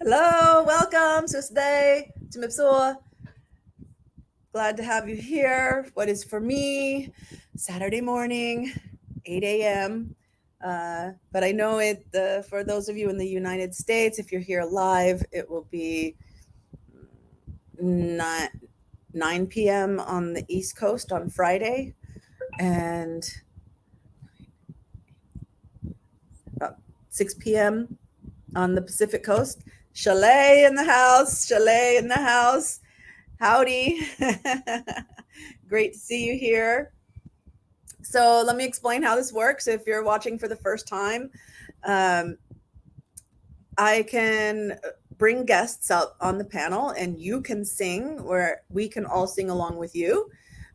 Hello, welcome, Susday, Timipsua. Glad to have you here. What is for me Saturday morning, 8 a.m. But I know it for those of you in the United States, if you're here live, it will be 9, 9 p.m. on the East Coast on Friday and about 6 p.m. on the Pacific Coast. Chalet in the house, chalet in the house. Howdy. Great to see you here. So let me explain how this works. If you're watching for the first time, um, I can bring guests up on the panel and you can sing, where we can all sing along with you,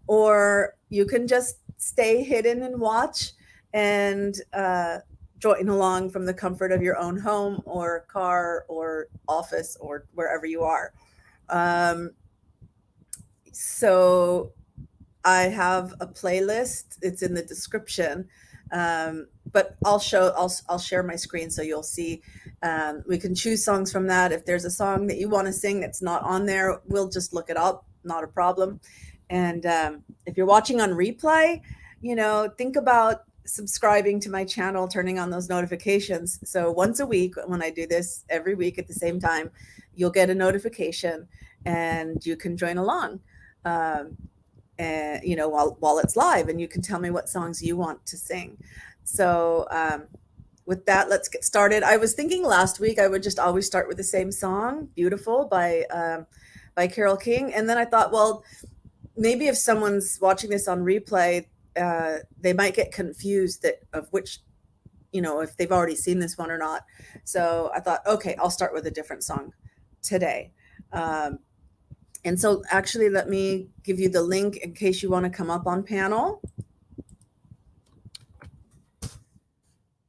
or you can just stay hidden and watch and join along from the comfort of your own home or car or office or wherever you are. So I have a playlist. It's in the description, but I'll share my screen so you'll see. We can choose songs from that. If there's a song that you want to sing that's not on there, we'll just look it up. Not a problem. And if you're watching on replay, think about subscribing to my channel, turning on those notifications. So once a week, when I do this every week at the same time, you'll get a notification and you can join along. And while it's live, and you can tell me what songs you want to sing. So with that, let's get started. I was thinking last week I would just always start with the same song, Beautiful by Carole King. And then I thought, well, maybe if someone's watching this on replay, they might get confused of which, if they've already seen this one or not. So I thought, okay, I'll start with a different song today. And so actually, let me give you the link in case you want to come up on panel.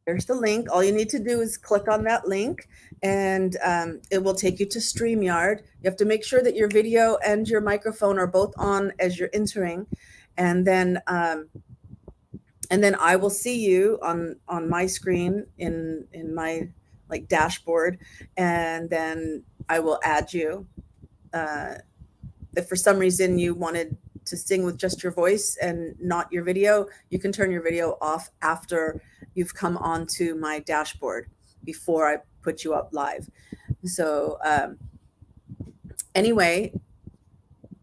There's the link. All you need to do is click on that link and it will take you to StreamYard. You have to make sure that your video and your microphone are both on as you're entering. And then I will see you on my screen in my dashboard. And then I will add you. If for some reason you wanted to sing with just your voice and not your video, you can turn your video off after you've come onto my dashboard before I put you up live. So anyway,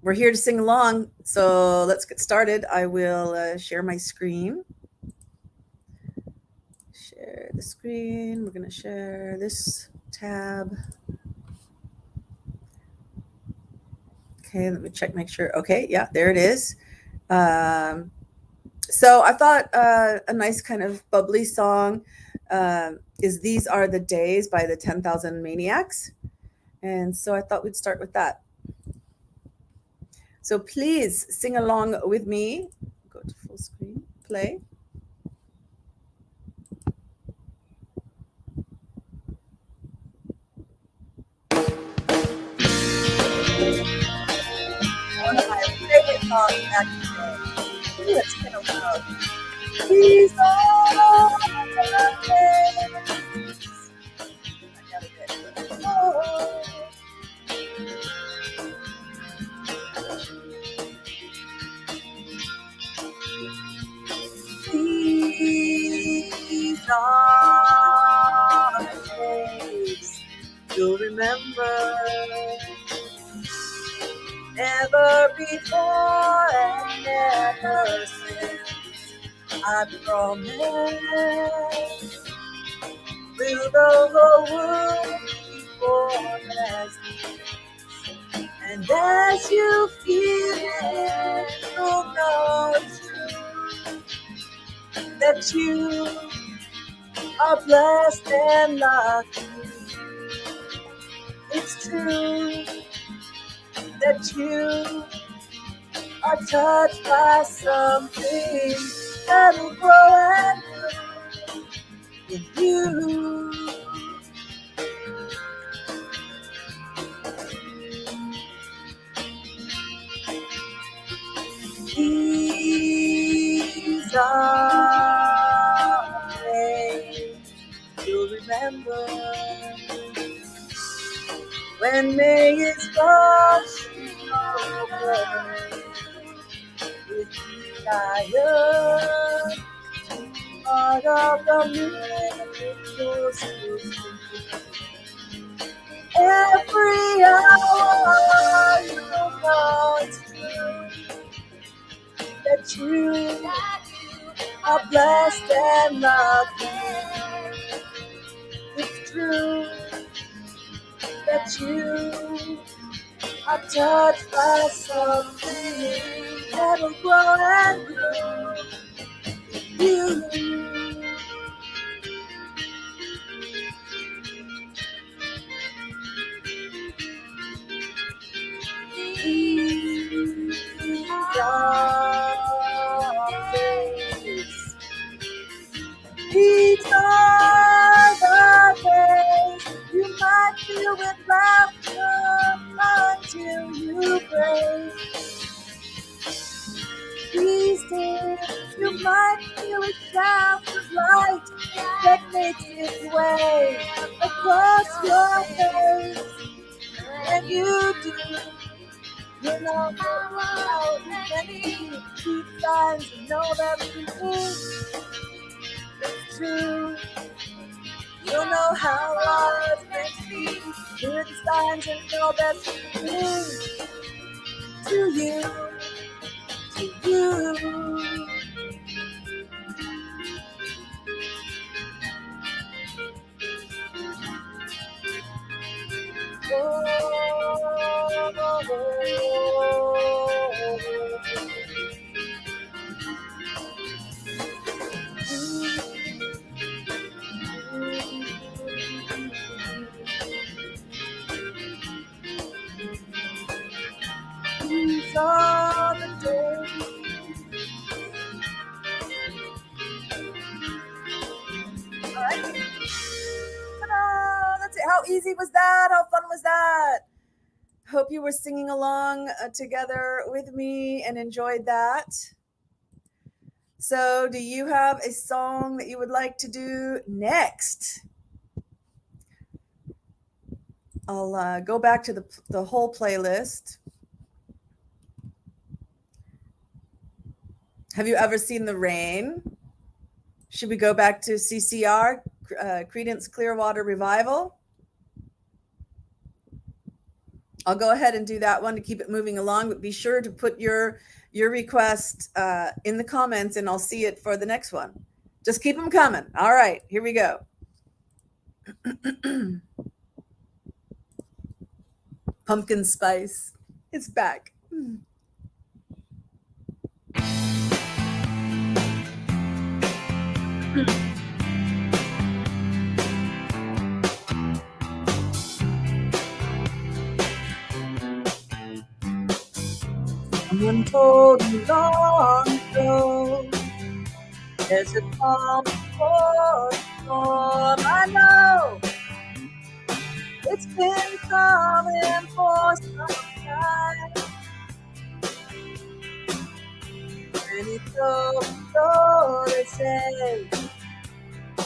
we're here to sing along. So let's get started. I will share my screen. Share the screen. We're going to share this tab. Okay, let me check, make sure. Okay, yeah, there it is. So I thought a nice kind of bubbly song is These Are the Days by the 10,000 Maniacs. And so I thought we'd start with that. So please sing along with me. Go to full screen, play. One of my favorite songs back in the day. Ooh, it's been a while. These are the days. I gotta get it. Oh. These are the days you'll remember. Never before and never since, I promise, will the whole world be born as this. And as you feel it, you'll know it's true, that you are blessed and lucky. It's true that you are touched by something that'll grow and grow in you. These are days you'll remember. when May is washing over with desire, part of the miracles you see. Every hour you know it's true that you are blessed and lucky. It's true that you are touched by something that will grow and grow you. These are days. These are the days you might feel with laughter until you break. These days you might feel a shaft of light that makes its way across your face. And you do, you know how you can keep signs and know that it's true. You know how hard it can be. Hear the signs and know that it's to you, to you. These are the days. All right. Ta-da! That's it. How easy was that? How fun was that? Hope you were singing along together with me and enjoyed that. So, do you have a song that you would like to do next? I'll go back to the whole playlist. Have you ever seen the rain? Should we go back to CCR, Creedence Clearwater Revival? I'll go ahead and do that one to keep it moving along, but be sure to put your request in the comments and I'll see it for the next one. Just keep them coming. All right, here we go. Pumpkin spice. It's back. Someone told me long ago there's a calm before the storm. I know it's been coming for some time. Many so they say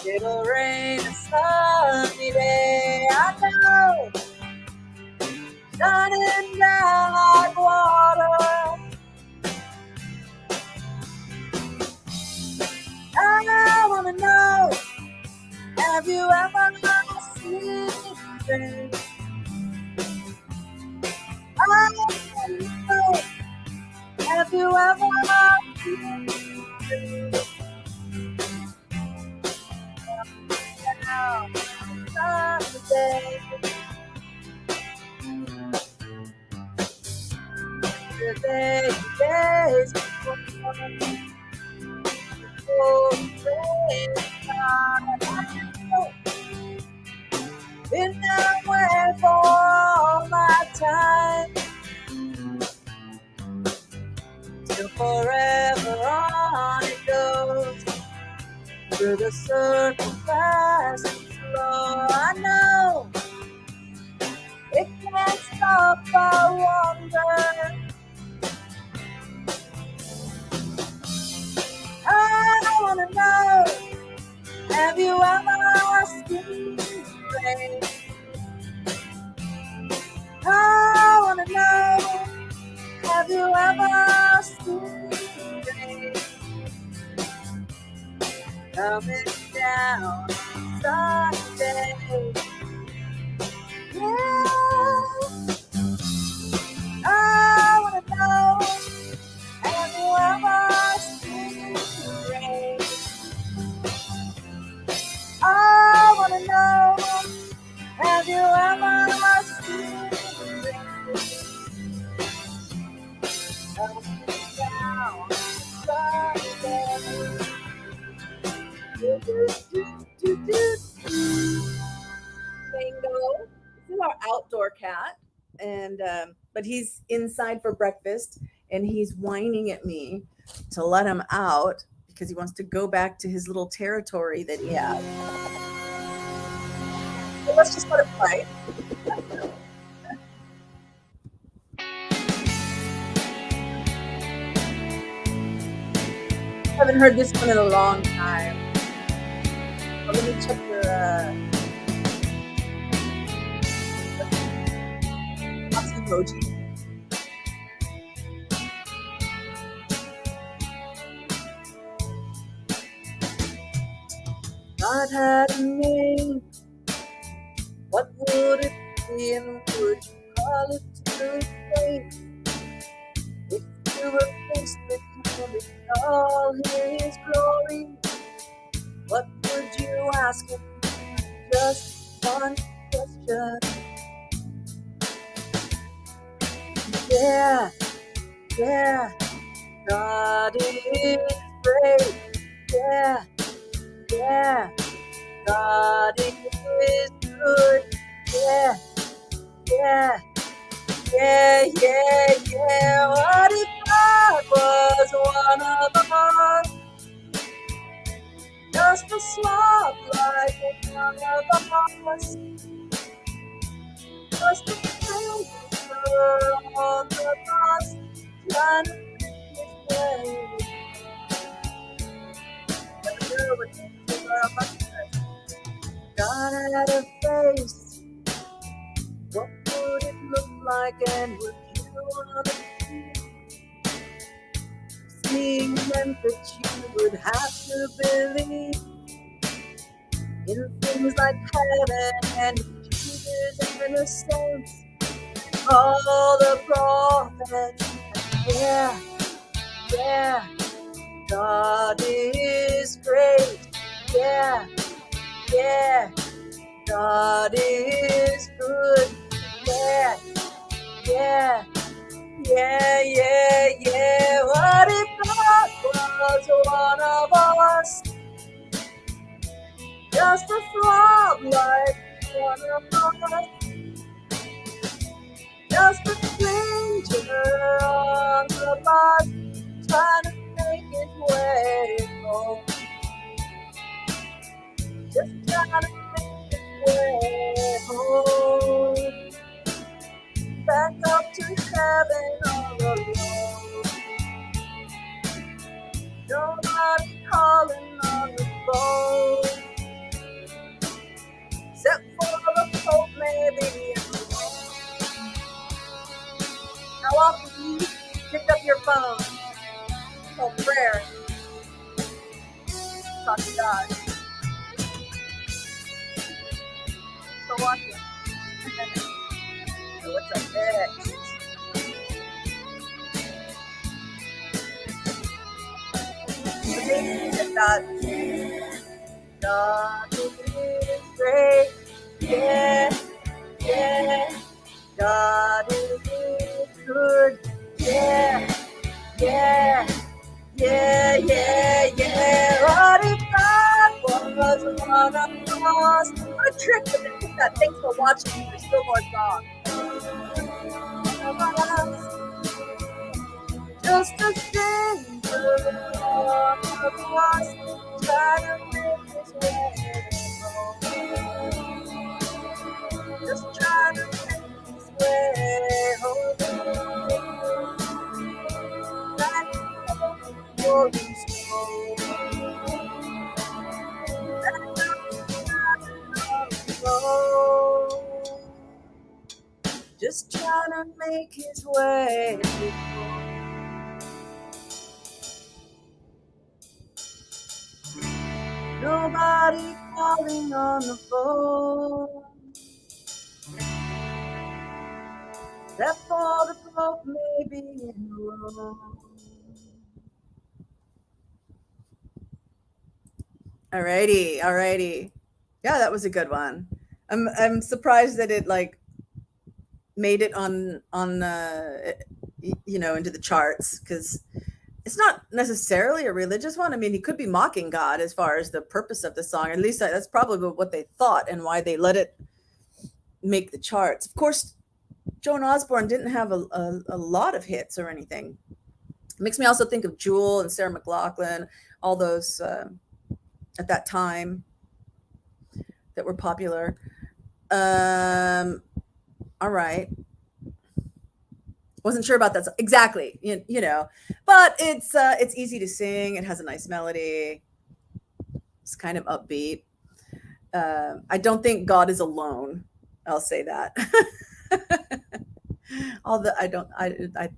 it'll rain a sunny day. I know, shining down like water. I wanna know, have you ever seen rain? I wanna know, have you ever seen rain? Now, Sunday, the days before been that way for all my time, till forever on it goes, through the circle fast and slow. I know it can't stop, I wonder. I wanna know, have you ever seen rain? coming down Sunday. Yeah, I wanna know, have you ever seen the rain? I wanna know, have you ever seen the rain coming down Sunday? Do, do, do, do, do. Mango. This is our outdoor cat, and but he's inside for breakfast, and he's whining at me to let him out because he wants to go back to his little territory that he has. So let's just let it play. Haven't heard this one in a long time. Well, let me check your lots of emoji. God had a name. What would it be, and would you call it today? If you were faced with him in all his glory, what would you ask him? Just one question. Yeah, yeah, God is great. Yeah, yeah, God is good. Yeah, yeah, yeah, yeah, yeah. What if God was one of us? Just a slot like one of us. Just a stranger on the bus, trying to make his way. Never knew what things were about. God had a face. What would it look like, and would you want to see? Seeing meant that you would have to believe in things like heaven and Jesus and the saints, all the prophets. Yeah, yeah, God is great. Yeah, yeah, God is good. Yeah, yeah, yeah, yeah, yeah. What if God was one of us? Just a throb like one of us. Just a stranger on the bus, trying to make his way home. Just trying to make his way home. Back up to heaven all alone. Nobody calling on the phone, except for the Pope, maybe. How often do you pick up your phone? Oh, prayer. Talk to God. So watching. So what's up next? Amazing that God is great. Yeah, yeah. God is good. Yeah, yeah. Yeah, yeah, yeah. What if God was one of us? What a trick to think that. Thanks for watching. There's still more songs. Just a stranger on the bus, trying to make his way home. Just trying to make his way home. Back home, just trying to make his way home. Nobody calling on the phone. Except for the broke maybe in Rome. Alrighty, alrighty. Yeah, that was a good one. I'm surprised that it like made it on into the charts because it's not necessarily a religious one. I mean, he could be mocking God as far as the purpose of the song. At least that's probably what they thought and why they let it make the charts. Of course, Joan Osborne didn't have a lot of hits or anything. It makes me also think of Jewel and Sarah McLachlan, all those at that time that were popular. All right. Wasn't sure about that exactly, but it's easy to sing. It has a nice melody. It's kind of upbeat. I don't think God is alone. I'll say that. Although I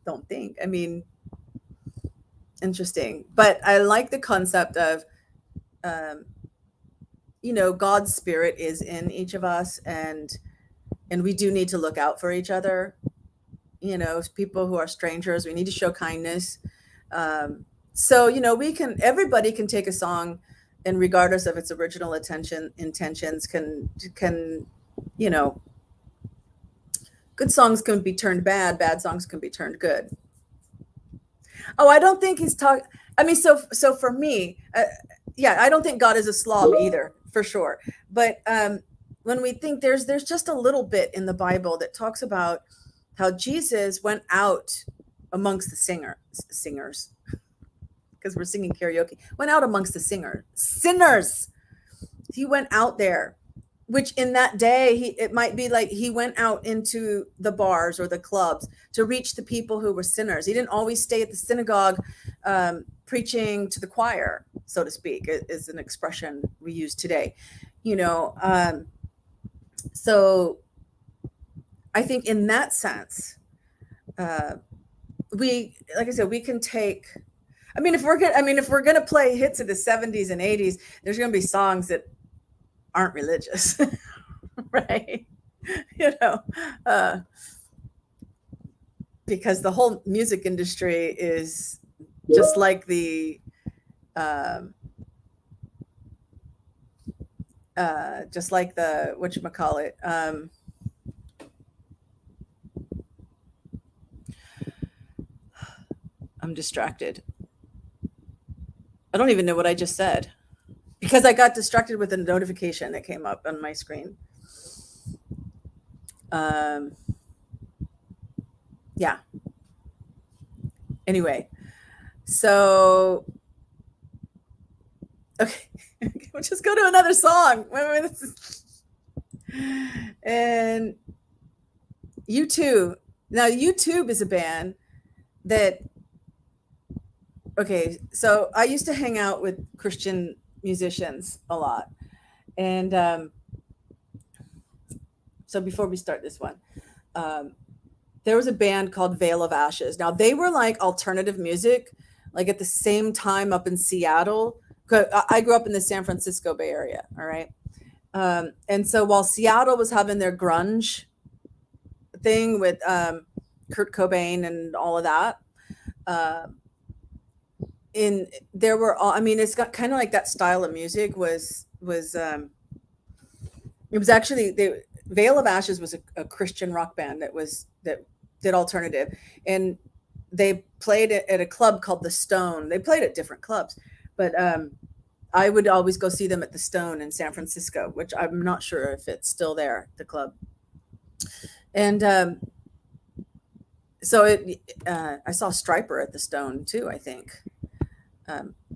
don't think. I mean, interesting, but I like the concept of, God's spirit is in each of us, and we do need to look out for each other. People who are strangers, we need to show kindness. So everybody can take a song, and regardless of its original intentions, can good songs can be turned bad songs can be turned good. Oh, I don't think he's talking. I mean, so for me, yeah, I don't think God is a slob either, for sure. But when we think there's just a little bit in the Bible that talks about how Jesus went out amongst the singers, because we're singing karaoke, went out amongst the sinners. He went out there, which in that day, it might be like he went out into the bars or the clubs to reach the people who were sinners. He didn't always stay at the synagogue preaching to the choir, so to speak, is an expression we use today. So I think in that sense, like I said, we can take. I mean, if we're gonna play hits of the 70s and 80s, there's gonna be songs that aren't religious, right? Because the whole music industry is just like the whatchamacallit. I'm distracted. I don't even know what I just said because I got distracted with a notification that came up on my screen. Yeah. Anyway, so okay, we'll just go to another song. And U2. Now, YouTube is a band that. Okay, so I used to hang out with Christian musicians a lot. And so before we start this one, there was a band called Veil of Ashes. Now, they were like alternative music, like at the same time up in Seattle. I grew up in the San Francisco Bay Area, all right? And so while Seattle was having their grunge thing with Kurt Cobain and all of that, it's got kind of like that style of music was it was actually Veil of Ashes was a Christian rock band that did alternative, and they played at a club called the Stone. They played at different clubs, but I would always go see them at the Stone in San Francisco, which I'm not sure if it's still there, the club. And so I saw Stryper at the Stone too, I think.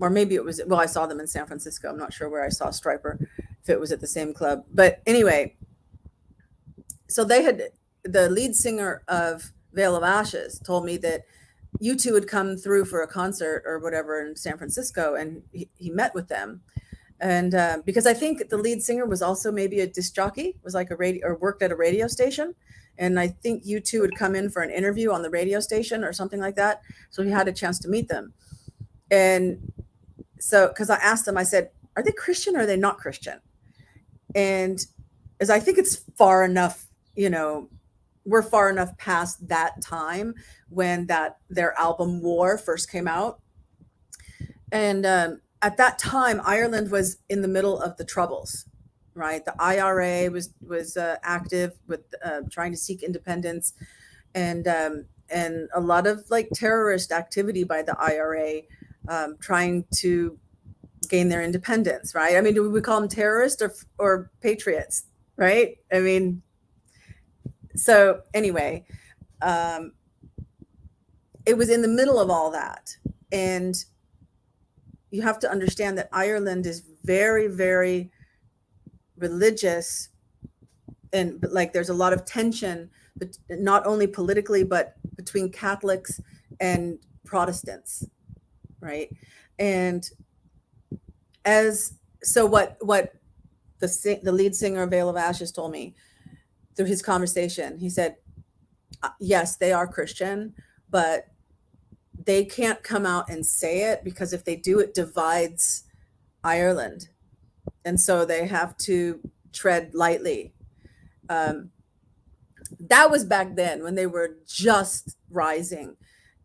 Or maybe it was, I saw them in San Francisco. I'm not sure where I saw Stryper, if it was at the same club. But anyway, so the lead singer of Veil of Ashes told me that U2 had come through for a concert or whatever in San Francisco, and he met with them. And because I think the lead singer was also maybe a disc jockey, was like a radio, or worked at a radio station. And I think U2 had come in for an interview on the radio station or something like that. So he had a chance to meet them. And so, because I asked them, I said, are they Christian or are they not Christian? And as I think it's far enough, you know, we're far enough past that time when that their album War first came out. And at that time, Ireland was in the middle of the troubles, right? The IRA was active with trying to seek independence, and a lot of like terrorist activity by the IRA, trying to gain their independence, right? I mean, do we call them terrorists or patriots, right? I mean, so anyway, um, it was in the middle of all that, and you have to understand that Ireland is very, very religious, and like there's a lot of tension, but not only politically, but between Catholics and Protestants, right? And as so, what the lead singer of Veil of Ashes told me through his conversation, he said, yes, they are Christian, but they can't come out and say it because if they do, it divides Ireland. And so they have to tread lightly. Um, that was back then when they were just rising.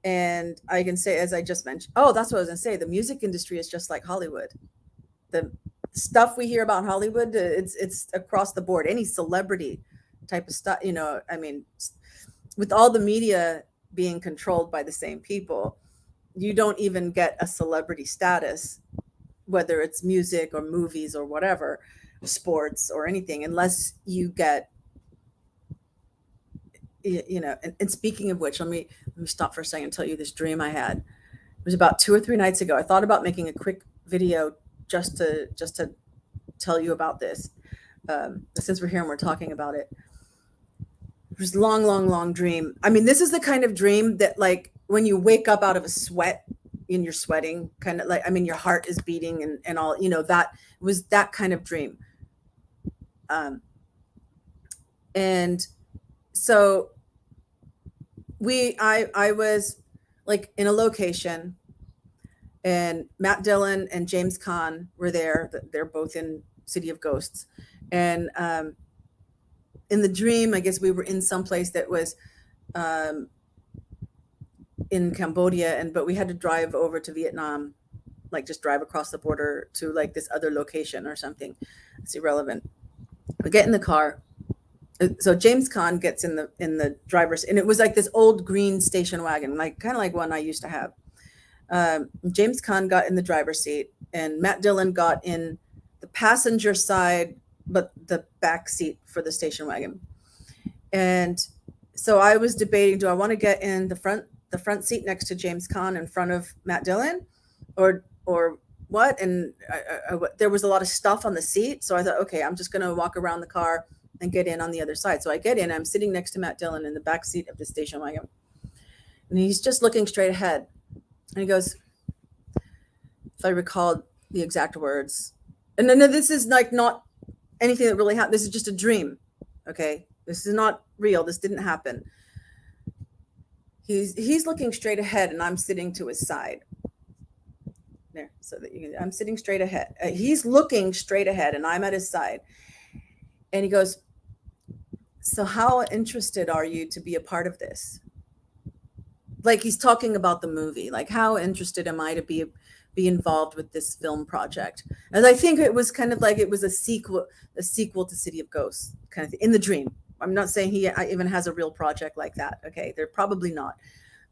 And I can say, as I just mentioned, oh, that's what I was going to say. The music industry is just like Hollywood. The stuff we hear about Hollywood, it's across the board. Any celebrity type of stuff, you know, I mean, with all the media being controlled by the same people, you don't even get a celebrity status, whether it's music or movies or whatever, sports or anything, unless you get, you know. And speaking of which, let me stop for a second and tell you this dream I had. It was about 2 or 3 nights ago. I thought about making a quick video just to tell you about this, since we're here and we're talking about it. It was long, long, long dream. I mean, this is the kind of dream that, like, when you wake up out of a sweat and you're sweating, kind of like, I mean, your heart is beating and all, you know, that was that kind of dream. And so I was like in a location, and Matt Dillon and James Caan were there. They're both in City of Ghosts. And in the dream, I guess we were in some place that was in Cambodia, but we had to drive over to Vietnam, like just drive across the border to like this other location or something. It's irrelevant. We get in the car. So James Caan gets in the driver's, and it was like this old green station wagon, like kind of like one I used to have. James Caan got in the driver's seat, and Matt Dillon got in the passenger side, but the back seat for the station wagon. And so I was debating, do I want to get in the front seat next to James Caan in front of Matt Dillon, or what? And there was a lot of stuff on the seat, so I thought, okay, I'm just going to walk around the car and get in on the other side. So I get in, I'm sitting next to Matt Dillon in the back seat of the station wagon, and he's just looking straight ahead. And he goes, if I recall the exact words, and then this is like not anything that really happened. This is just a dream. Okay. This is not real. This didn't happen. He's looking straight ahead, and I'm sitting to his side. There, so that I'm sitting straight ahead. He's looking straight ahead, and I'm at his side. And he goes, so how interested are you to be a part of this? Like he's talking about the movie. Like, how interested am I to be involved with this film project? And I think it was kind of like it was a sequel to City of Ghosts, kind of thing, in the dream. I'm not saying he even has a real project like that. Okay, they're probably not.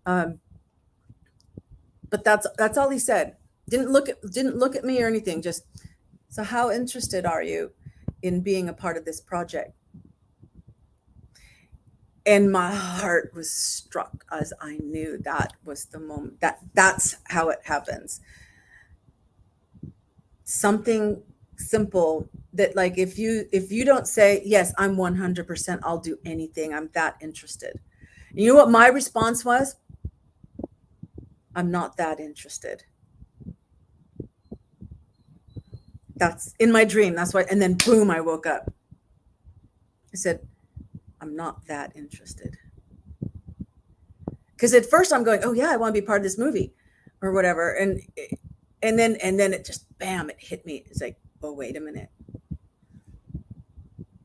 But that's all he said. Didn't look at me or anything. Just, so how interested are you in being a part of this project? And my heart was struck, as I knew that was the moment. That's how it happens. Something simple that, like, if you don't say, yes, I'm 100%, I'll do anything, I'm that interested. And you know what my response was? I'm not that interested. That's in my dream. That's why. And then boom, I woke up. I said, I'm not that interested. Because at first I'm going, oh yeah, I want to be part of this movie or whatever. And And then it just bam, it hit me. It's like, oh, wait a minute.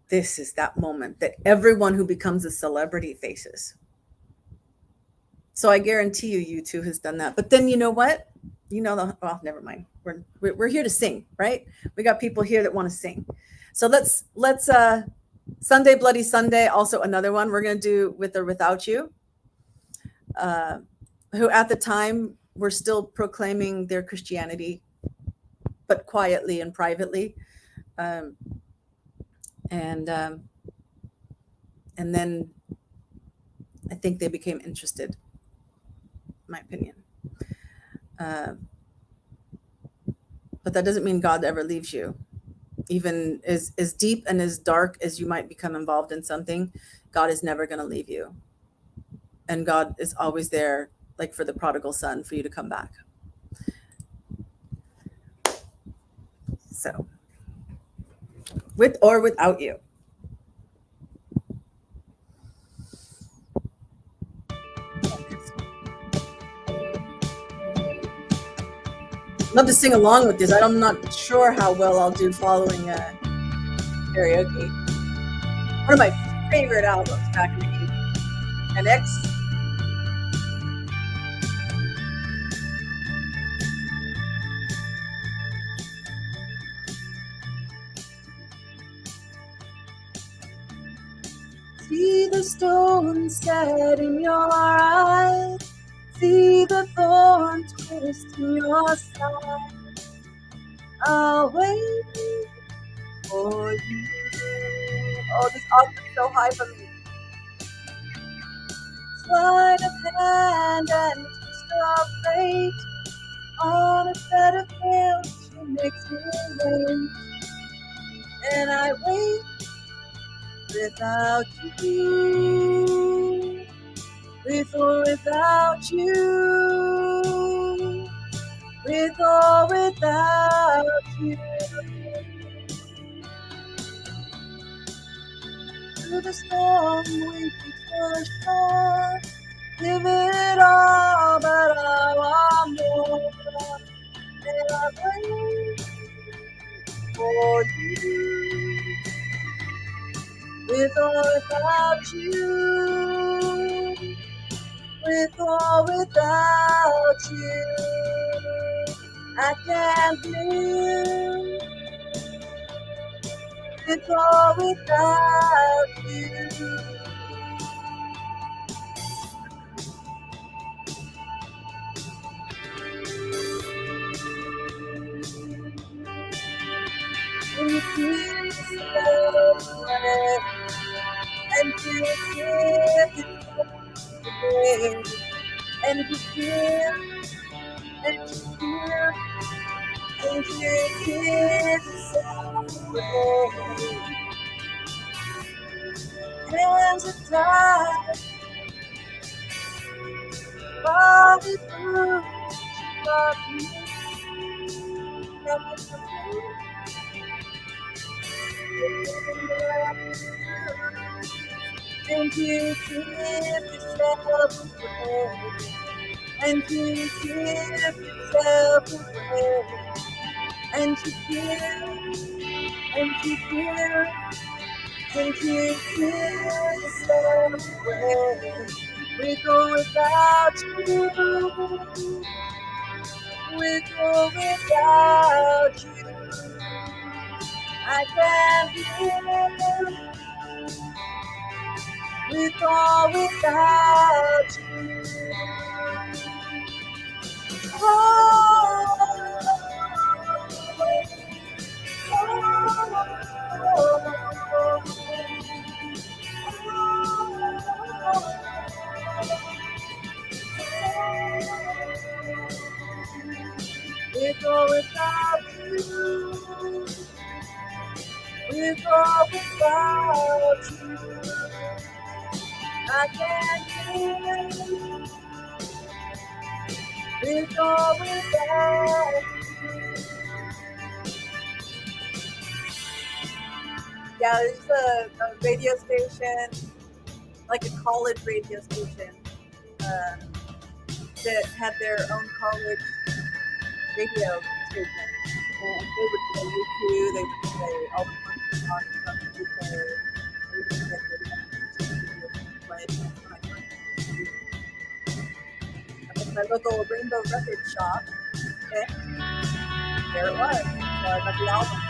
This is that moment that everyone who becomes a celebrity faces. So I guarantee you, U2 has done that. But then you know what? Well, never mind. We're here to sing, right? We got people here that want to sing. So let's Sunday Bloody Sunday, also another one we're gonna do with or without you. Uh, who at the time were still proclaiming their Christianity, but quietly and privately. Um, and and then I think they became interested, in my opinion. Uh, but that doesn't mean God ever leaves you. Even as deep and as dark as you might become involved in something, God is never going to leave you. And God is always there, like for the prodigal son, for you to come back. So, with or without you. Love to sing along with this. I'm not sure how well I'll do following karaoke. One of my favorite albums back in the 80s. And X. See the stone set in your eyes. See the thorn twist in your side. I'll wait for you. Oh, this octave's so high for me. Sleight of hand and twist of fate. On a bed of nails, she makes me wait. And I wait without you. With or without you. With or without you. Through the storm we push on. Give it all, but I want more. And I wait for you. With or without you. With or without you. I can't live with or without you. And you give yourself away, and you give yourself away, and you give, and you give, and you give yourself away. Hands are tied, body bruised, but you never do. And you give yourself away, and you give yourself away, and you give, and you give, and you give yourself away. With or without you, with or without you, I can't live. With or without you. Oh, with or without you. With or without you. I can't live with or without you. Yeah, there's a radio station, like a college radio station, that had their own college radio station, and they would play U2, they would play all the country songs from the UK, everything that they would play. That's when I first listened to music. I went to my local Rainbow record shop, and there it was. So I got the album.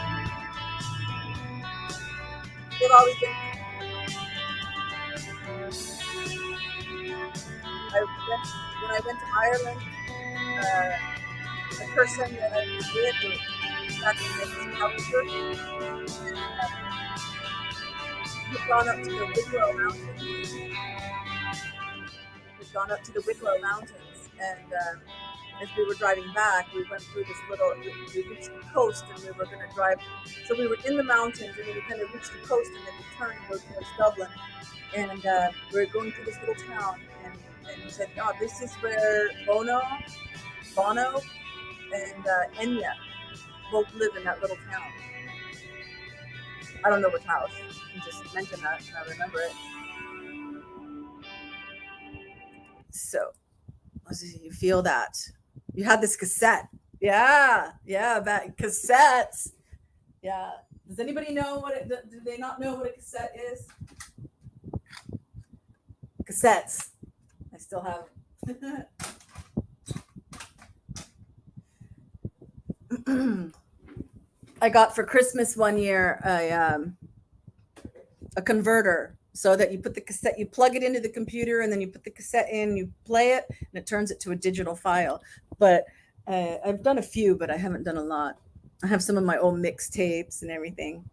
They've always been. I went when I went to Ireland. Uh, the person that I was with was actually my photographer, and we'd gone up to the Wicklow Mountains. We'd gone up to the Wicklow Mountains, and as we were driving back, we went through this little. We reached the coast, and we were going to drive. So we were in the mountains, and we kind of reached the coast, and then we turned to go towards Dublin, and we were going through this little town, and he said, "Oh, this is where Bono, and Enya both live in that little town." I don't know which house. He just mentioned that, and I remember it. So, you feel that? You had this cassette. Yeah, back cassettes. Yeah. Does anybody know what it? Do they not know what a cassette is? Cassettes. I still have. I got for Christmas one year a converter, so that you put the cassette, you plug it into the computer, and then you put the cassette in, you play it, and it turns it to a digital file. But I've done a few, but I haven't done a lot. I have some of my old mixtapes and everything.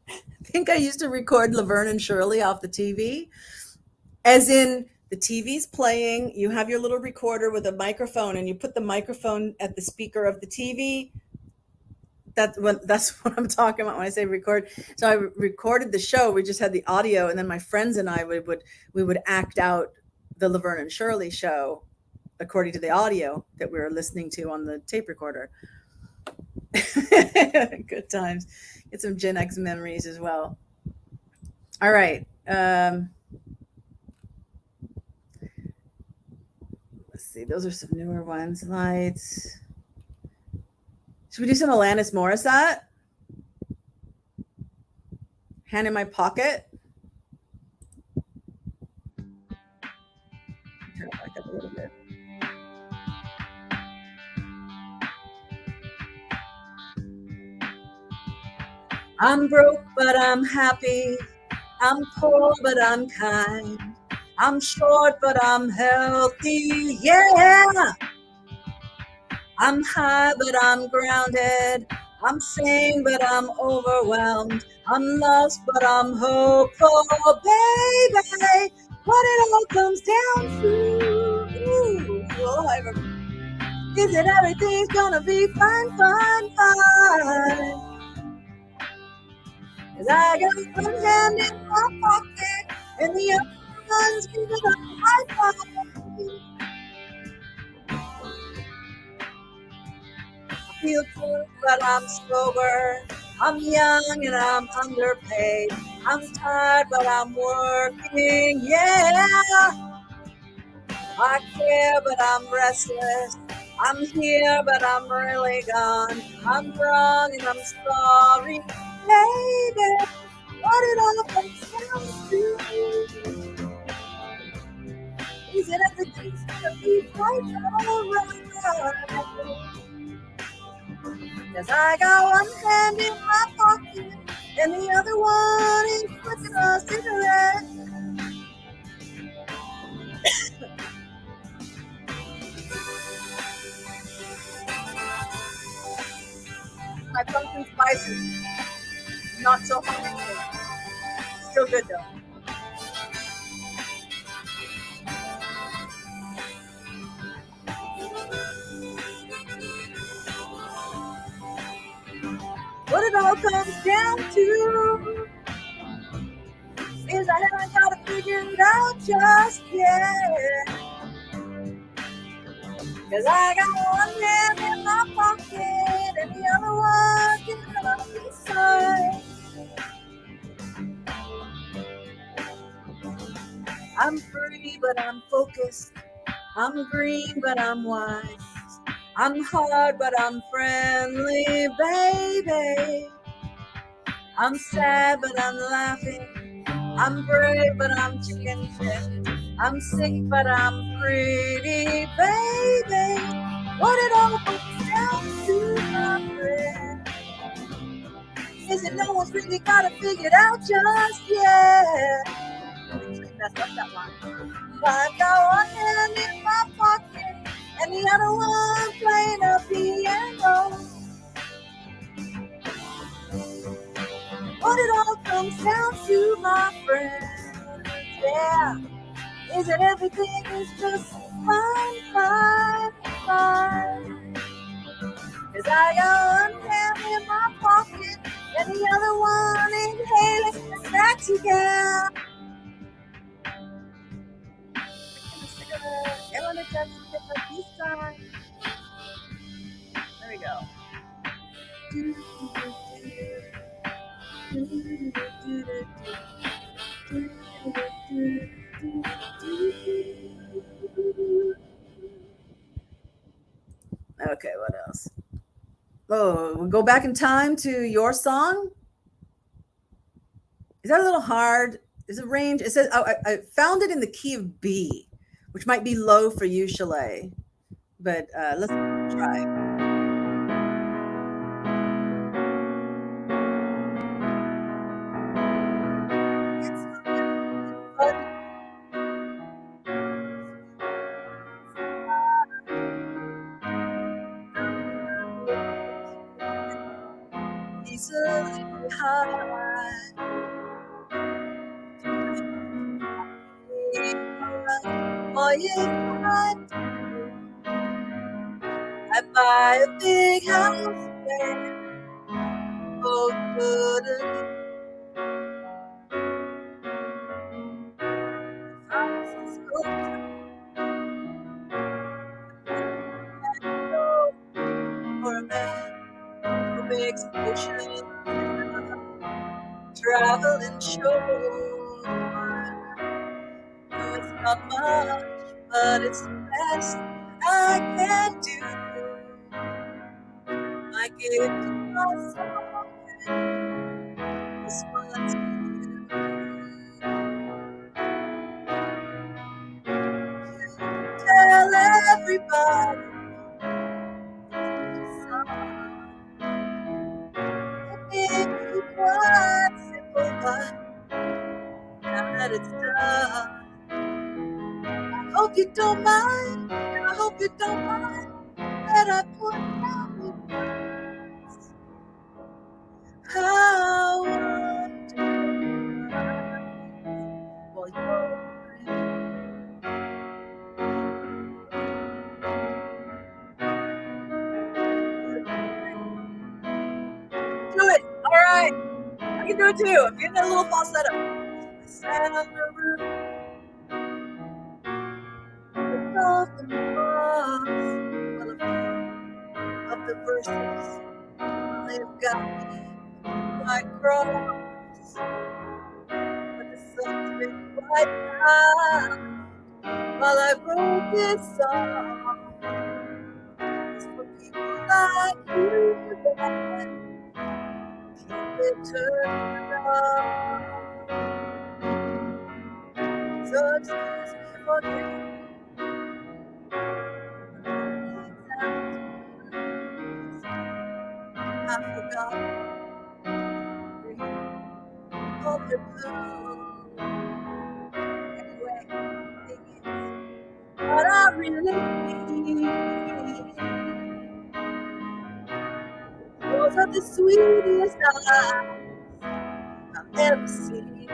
I think I used to record Laverne and Shirley off the TV, as in the TV's playing, you have your little recorder with a microphone, and you put the microphone at the speaker of the TV. That's what I'm talking about when I say record. So I recorded the show. We just had the audio, and then my friends and I would act out the Laverne and Shirley show according to the audio that we were listening to on the tape recorder. Good times. Get some Gen X memories as well. All right. Let's see. Those are some newer ones. Lights. Should we do some Alanis Morissette? Hand in My Pocket. Turn it back up a little bit. I'm broke, but I'm happy. I'm poor, but I'm kind. I'm short, but I'm healthy. Yeah. I'm high, but I'm grounded. I'm sane, but I'm overwhelmed. I'm lost, but I'm hopeful, baby. What it all comes down to, is that everything's gonna be fine, fine, fine. 'Cause I got one hand in my pocket and the other one's giving up my pocket. I feel cool, but I'm sober. I'm young and I'm underpaid. I'm tired, but I'm working, yeah. I care, but I'm restless. I'm here, but I'm really gone. I'm wrong and I'm sorry, baby. What it all comes down to is that everything's gonna be quite alright. 'Cause I got one hand in my pocket and the other one is flipping a cigarette. My pumpkin spice is not so hungry. Still good though. What it all comes down to is I haven't got to figure it out just yet. 'Cause I got one hand in my pocket and the other one getting on the side. I'm free, but I'm focused. I'm green, but I'm wise. I'm hard, but I'm friendly, baby. I'm sad, but I'm laughing. I'm brave, but I'm chicken shit. I'm sick, but I'm pretty, baby. What it all comes down to, my friend, is that no one's really got it figured out just yet. Actually messed up that line. I've got one hand in my pocket and the other one playing a piano. What it all comes down to, my friend, yeah, is that everything is just fine, fine, fine. 'Cause I got one hand in my pocket and the other one inhaling a sexy gas. I want to touch it like this time. There we go. Okay, what else? Oh, we'll go back in time to your song. Is that a little hard? Is it range? It says, oh, I found it in the key of B, which might be low for you, Chalet. But let's try. Easily high. Oh, yeah, I buy a big house where both good and for a man who makes ocean travel and show. No, it's not much, but it's the best I can do. I give to myself this one's for you. Tell everybody it may be quite simple, but now that it's done, I hope you don't mind. I hope you don't mind that I put down your words. How wonderful while you're do it. All right. I can do it too. I'm getting a little falsetto. I sat on the roof above the moss. Well, a few of the verses they've got me quite cross. But the sun's been quite kind while I wrote this song. It's for people like you that keep it turned on. So excuse me for giving I forgot of your blue. Anyway, thing is, what I really need, those are the sweetest eyes I've ever seen.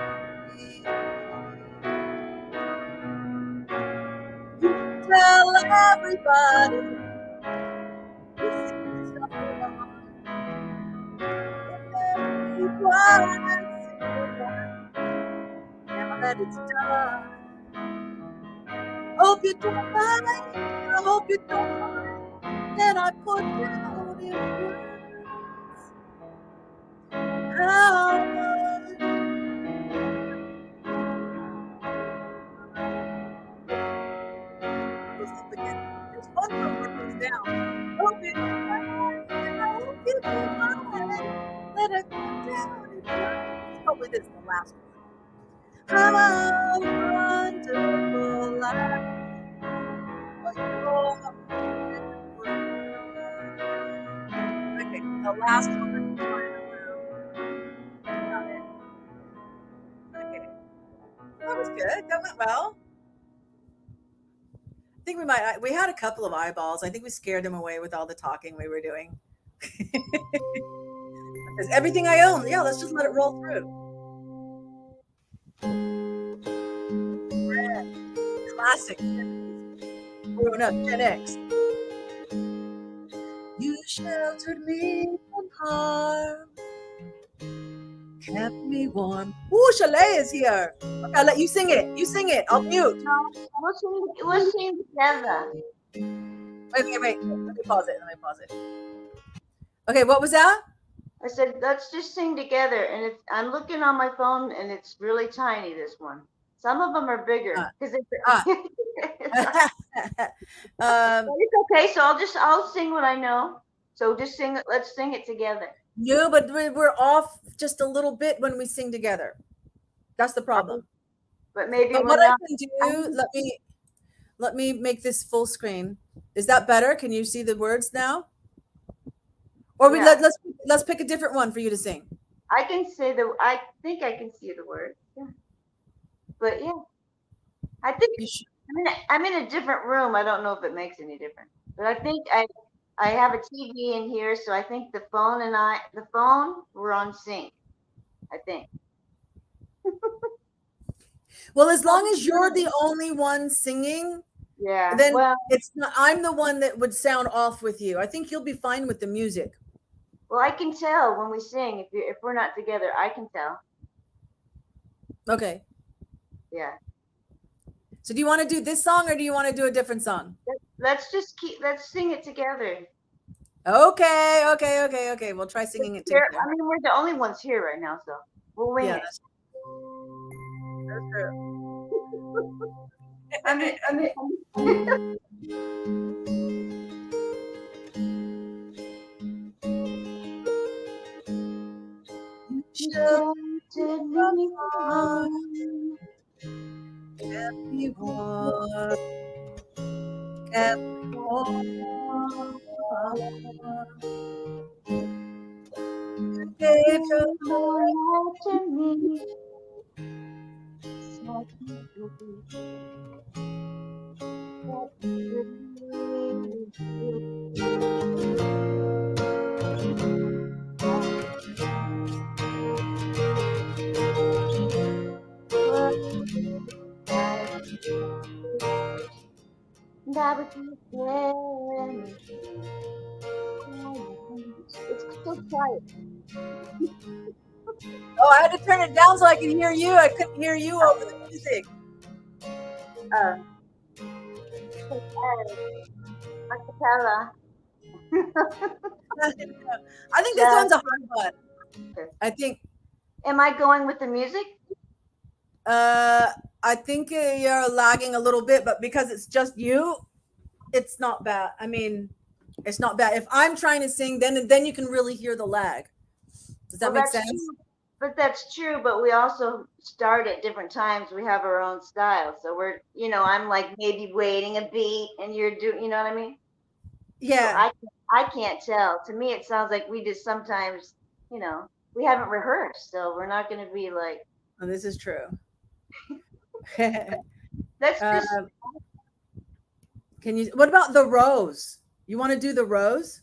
You can tell everybody this is so wrong. It may be quite simple, now that it's done. Hope you don't mind, I hope you don't mind that I put down in words how much goes up again. There's one more that goes down. How wonderful life you're okay. The last one. Okay, that was good. That went well. I think we had a couple of eyeballs. I think we scared them away with all the talking we were doing. Because everything I own, yeah, let's just let it roll through. Classic. Oh no, Gen X. You sheltered me from harm, kept me warm. Ooh, Chalet is here. Okay, I'll let you sing it. You sing it. I'll mute. No, we'll sing together. Wait, wait, wait. Let me pause it. Let me pause it. Okay, what was that? I said, let's just sing together. And I'm looking on my phone and it's really tiny, this one. Some of them are bigger Uh, because ah. it's okay. So I'll sing what I know. So just sing it. Let's sing it together. No, but we're off just a little bit when we sing together. That's the problem. But maybe But we're what I not. can do, let me make this full screen. Is that better? Can you see the words now? Or we Yeah, let's pick a different one for you to sing. I can say I think I can see the word. Yeah. But yeah, I think You should. I'm in a different room. I don't know if it makes any difference. But I think I have a TV in here, so I think the phone, we're on sync. I think. Well, as long as you're the only one singing, Yeah. then Well, it's not, I'm the one that would sound off with you. I think you'll be fine with the music. I can tell when we sing if we're not together. I can tell. Okay. Yeah. So do you want to do this song or do you want to do a different song? Let's sing it together. Okay, okay, okay, okay. We'll try singing it Here, together. I mean, we're the only ones here right now, so we'll wing Yeah, it. that's true. I mean, you sheltered me from harm. Kept me warm, kept me warm. Gave your You lied to me, set me free, set me free. That was the it's so quiet. Oh, I had to turn it down so I could hear you. I couldn't hear you over the music. Uh, acapella. I think this Just, one's a hard one. I think am I going with the music? uh I think you're lagging a little bit, but because it's just you, it's not bad. I mean, it's not bad. If I'm trying to sing, then you can really hear the lag. Does that Well, make that's sense? true. But that's true. But we also start at different times. We have our own style. So I'm like maybe waiting a beat, and you're doing. You know what I mean? So Yeah. I can't tell. To me, it sounds like we just sometimes, you know, we haven't rehearsed, so we're not going to be like. Oh, this is true. Let's just um, can you? What about the rose? You want to do the rose?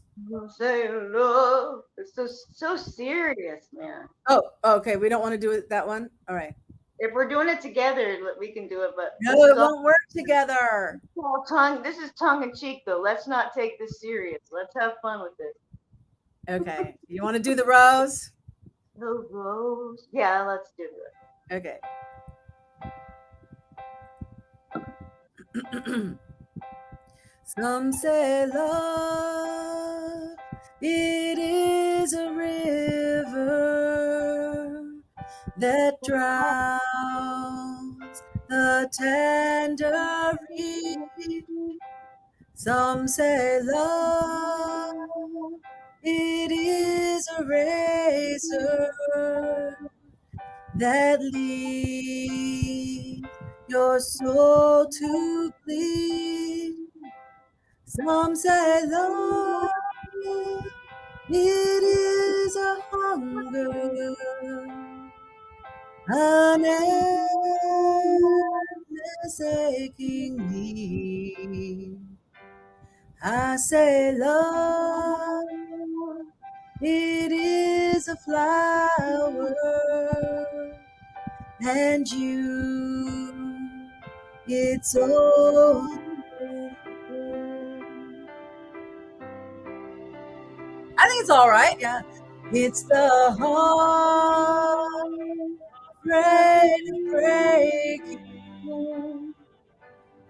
say love. It's so serious, man. Oh, okay. We don't want to do it that one. All right. If we're doing it together, we can do it. But No, it won't work together. all tongue. This is tongue in cheek, though. Let's not take this serious. Let's have fun with this. Okay. You want to do the rose? The rose. Yeah, let's do it. Okay. Some say love, it is a river that drowns the tender reed. Some say love, it is a razor that leaves your soul to bleed. Some say love, it is a hunger, an endless aching need. I say love, it is a flower, and you, it's all. I think it's all right. Yeah, it's the heart afraid of breaking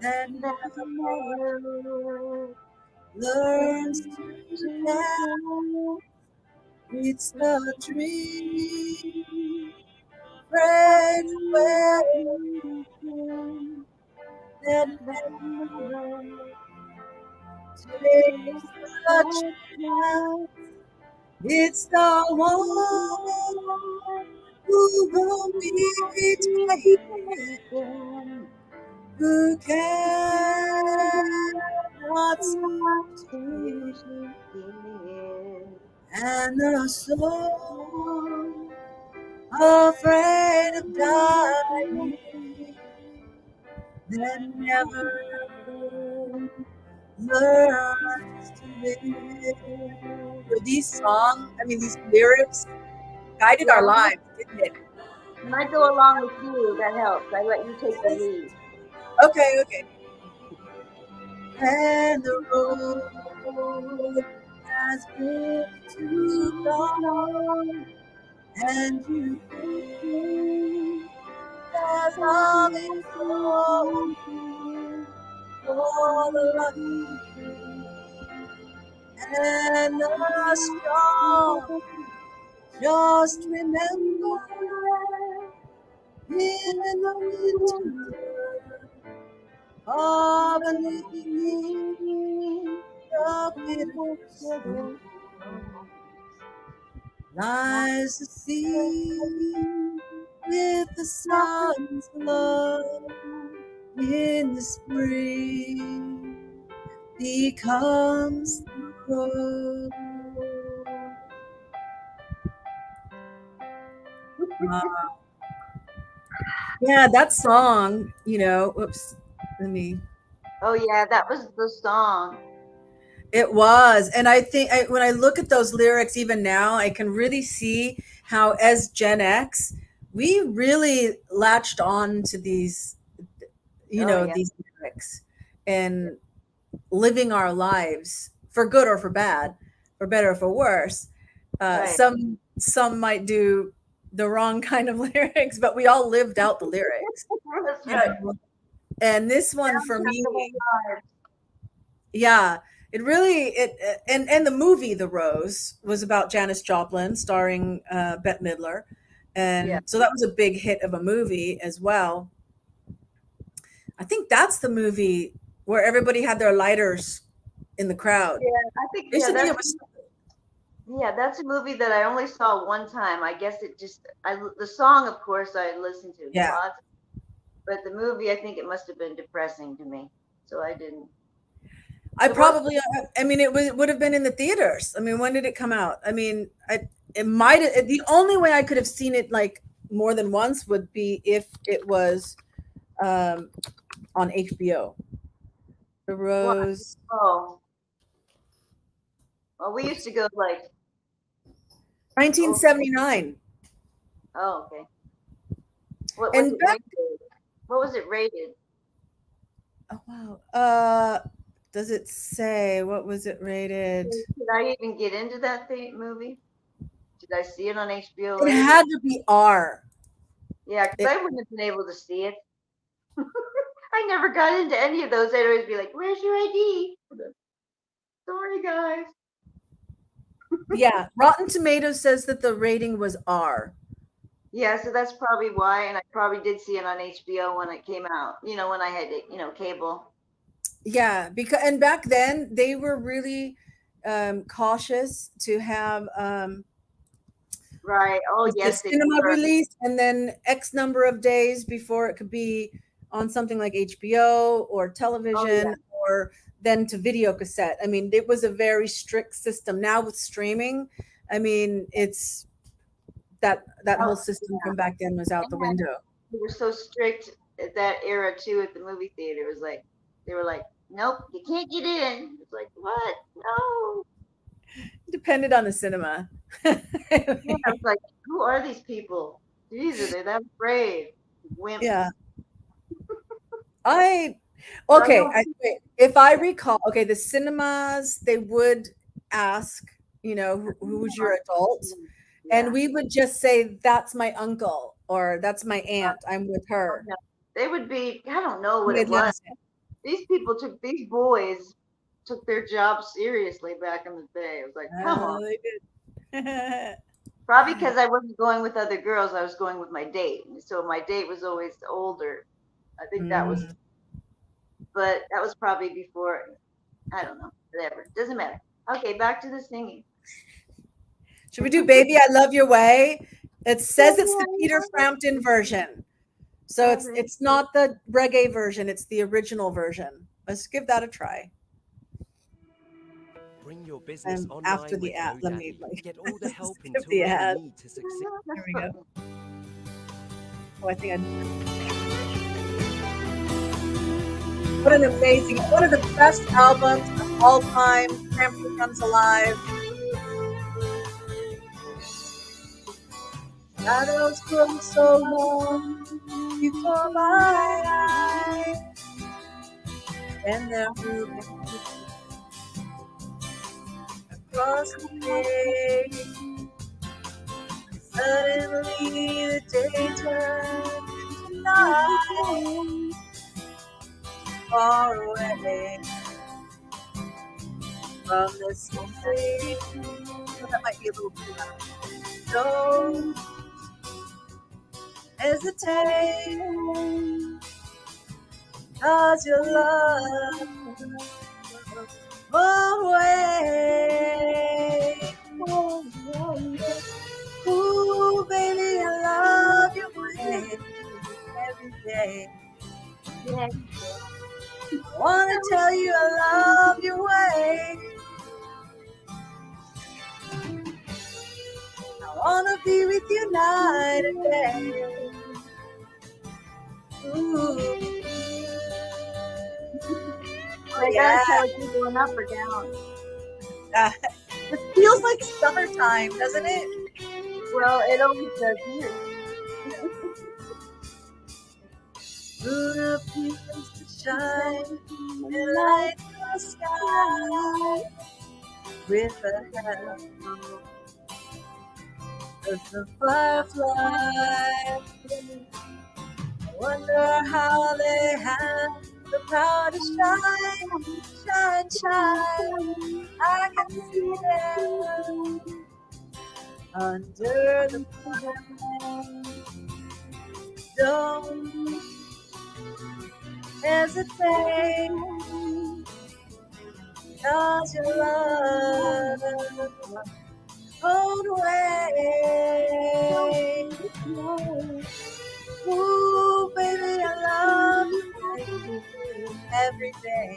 that That never never learns learns to to dance. care. It's the dream That afraid of never that that never takes takes the the chance. chance. It's the one who won't be taken, who cannot seem to give, and the soul afraid of dying that never learns to live. So these songs, I mean, these lyrics guided Yeah, our lives, didn't it? when I go along with you, that helps. I let you take the Yes. lead. Okay, okay. And the road has been too long, and you has all been for the lucky and the strong. Just remember, in the winter of an of bitter snow lies the sea with the sun's glow. In the spring becomes the rose. Yeah, that song, whoops, let me. Oh yeah, that was the song. It was. And I think when I look at those lyrics, even now, I can really see how, as Gen X, we really latched on to these, Oh yeah, these lyrics and living our lives for good or for bad, for better or for worse. right. Some might do the wrong kind of lyrics, but we all lived out the lyrics, That's you right. know. And this one for Soundtrack of me, our lives. yeah, it really and the movie The Rose was about Janis Joplin, starring Bette Midler, Yeah, and so that was a big hit of a movie as well. I think that's the movie where everybody had their lighters in the crowd. yeah. I think They used to think it was, that's a movie that I only saw one time. I guess it just the song, of course, I listened to yeah. lots, but the movie, I think it must have been depressing to me, so I didn't. I It was probably, I mean, it would have been in the theaters. I mean, when did it come out? I mean, it might, the only way I could have seen it like more than once would be if it was um, on HBO. The well, Rose, oh, well, we used whoops, to go like, oh, 1979. oh, okay. What was And it back, rated? What was it rated? oh wow, does it say what was it rated? Did I even get into that movie? Did I see it on HBO It later? had to be R. Yeah, because It, I wouldn't have been able to see it. I never got into any of those. I'd always be like, "Where's your ID?" Sorry, guys. yeah, Rotten Tomatoes says that the rating was R. Yeah, so that's probably why, and I probably did see it on HBO when it came out. When I had cable. Yeah, because and back then they were really cautious to have Right. Oh, It's a yes, they cinema were. release, and then X number of days before it could be on something like HBO or Oh, yeah. television, or then to video cassette. I mean, it was a very strict system. Now with streaming, I mean, it's that Oh, whole system yeah. from back then was out the And window. they were so strict at that era too at the movie theater. It was like they were like, nope, you can't get in. It's like, what? No. Depended on the cinema. Yeah, I was like, who are these people? Jesus, they're that afraid. Wimps. Yeah. I But I okay, don't. wait, if I Yeah. recall, okay, the cinemas, they would ask, who's your adult? And Yeah. we would just say, "That's my uncle," or "That's my Uh, aunt. I'm with oh, her." no. They would be. I don't know And what it they'd let was. us in. These people took these boys took their job seriously back in the day. It was like, come on. They did. Probably because I wasn't going with other girls, I was going with my date. So my date was always older. I think that was, Mm. but that was probably before. I don't know. Whatever. Doesn't matter. Okay, back to the singing. Should we do "Baby, I Love Your Way"? It says it's the Peter Frampton version. So it's not the reggae version, it's the original version. Let's give that a try. Bring your business And after online the with ad, let me GoDaddy. like Get all the help and skip the tools you ad. need to succeed. Here we go. Oh, I think I. What an amazing, one of the best albums of all time. Frampton Comes Alive. Shadows grow so long before my eyes, and they're moving across the page. Suddenly the day turns into night, far away from the city. So that might be a little too loud. Don't hesitate, 'cause your love away. Ooh, baby, I love your way every day. I wanna tell you I love your way. I wanna be with you night and day. Ooh, oh I gotta yeah. tell you, going up or down. It feels like summertime, doesn't it? Well, it always does here. Moon appears to shine and light the sky with the help of the firefly. I wonder how they have the power to shine, shine, shine. I can see them under the pine. Don't hesitate, 'cause your love hold away. Ooh, baby, I love you every day.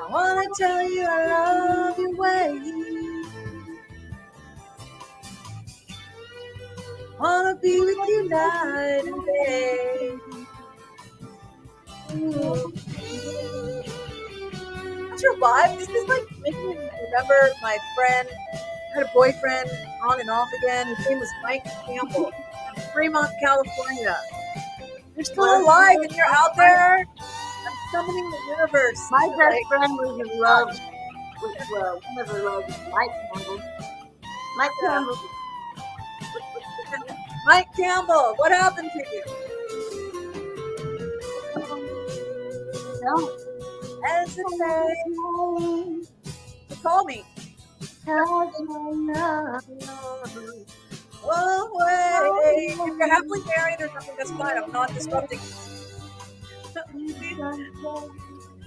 I wanna tell you I love your way. Wanna be with you night and day. Ooh. What's your vibe? This is like making me remember my friend. I had a boyfriend on and off again. His name was Mike Campbell from Fremont, California. You're still alive and you're out there. I'm summoning the universe. My To, best like, friend was in love with, well, never loved Mike Campbell. Mike yeah. Campbell. Mike Campbell, what happened to you? Don't Hesitate. Call me. touch my love. Oh, wait. If you're happily married or something, that's fine. I'm not disrupting.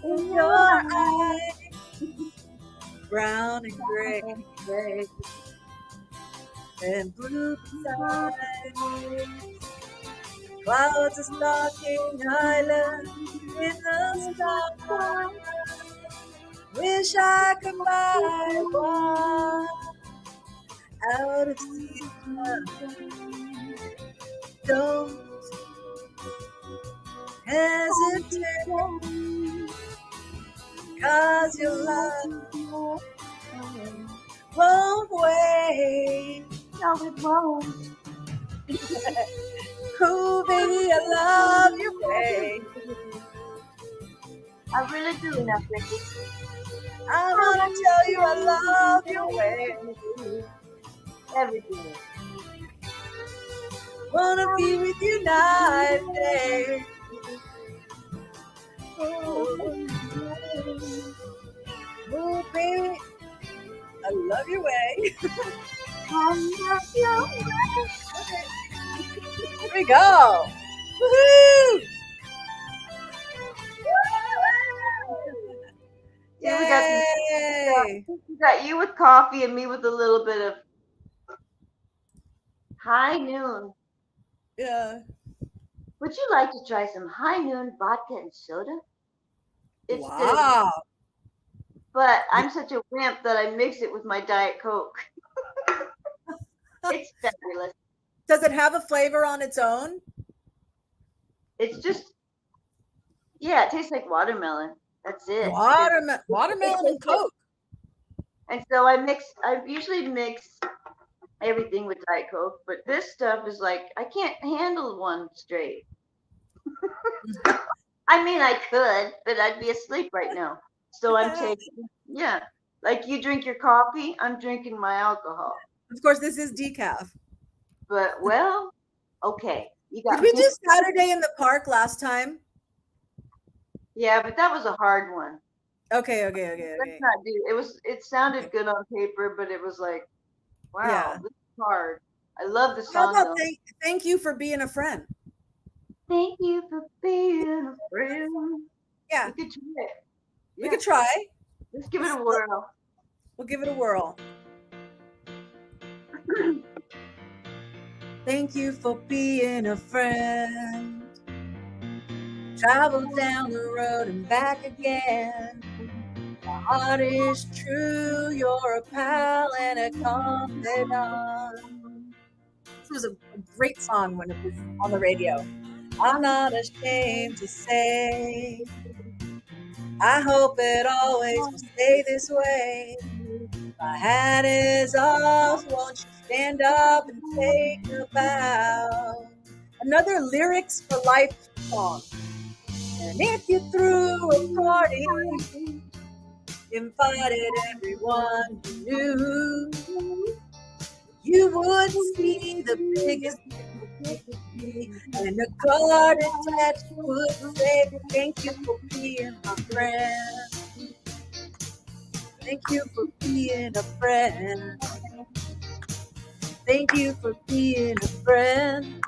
In your eyes, brown and gray. and blue beside. Clouds are stalking islands in the sky. Wish I could buy one out of season. Don't hesitate, 'cause your love won't wait. No, it won't. Oh, baby, I love your way. I really do love it. I wanna tell you I love your way. Everything. Wanna be with you night and day. Oh, oh, baby, I love your way. Okay, here we go. Woohoo! Yeah, Yay! we got you with coffee and me with a little bit of high noon. Yeah. Would you like to try some high noon vodka and soda? It's good, Wow. but I'm such a wimp that I mix it with my Diet Coke. It's fabulous. Does it have a flavor on its own? It's just, yeah, it tastes like watermelon. That's it. Watermelon and Coke. And so I usually mix everything with Diet Coke, but this stuff is like, I can't handle one straight. I mean, I could, but I'd be asleep right now. So I'm taking, yeah, like you drink your coffee, I'm drinking my alcohol. Of course, this is decaf. But, well, okay. You got Did we me. do Saturday in the park last time? Yeah, but that was a hard one. Okay. Let's not do it sounded good on paper, but it was like, wow, Yeah. this is hard. I love the How song about though. thank you for being a friend? Thank you for being a friend. Yeah, We could try it. we could try. Let's give it a whirl. We'll give it a whirl. Thank you for being a friend. Travel down the road and back again. My heart is true, you're a pal and a confidant. This was a great song when it was on the radio. I'm not ashamed to say, I hope it always will stay this way. My hat is off, won't you stand up and take a bow? Another lyrics for life song. And if you threw a party, invited everyone you knew, you would see the biggest and the card attached would say, thank you for being my friend. Thank you for being a friend. Thank you for being a friend.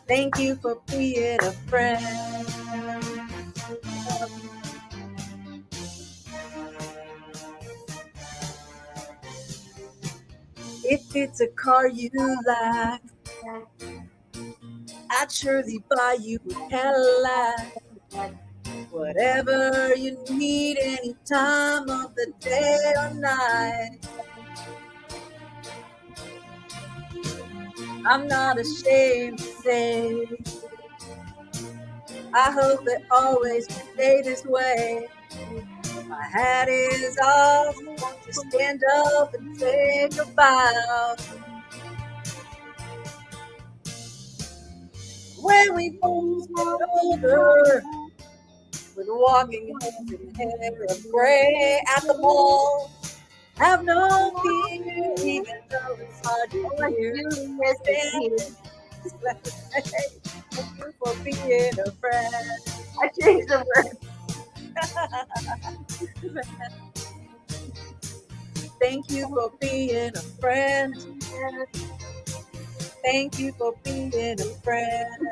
Thank you for being a friend. If it's a car you like, I'd surely buy you a Cadillac. Whatever you need, any time of the day or night. I'm not ashamed to say, I hope it always will stay this way. My hat is off, won't you stand up and take a bow? When we both get older, with walking hands in hair of gray at the mall, have no fear, even though it's hard to hear. Thank you for being a friend. I changed the word. Thank you for being a friend. Thank you for being a friend.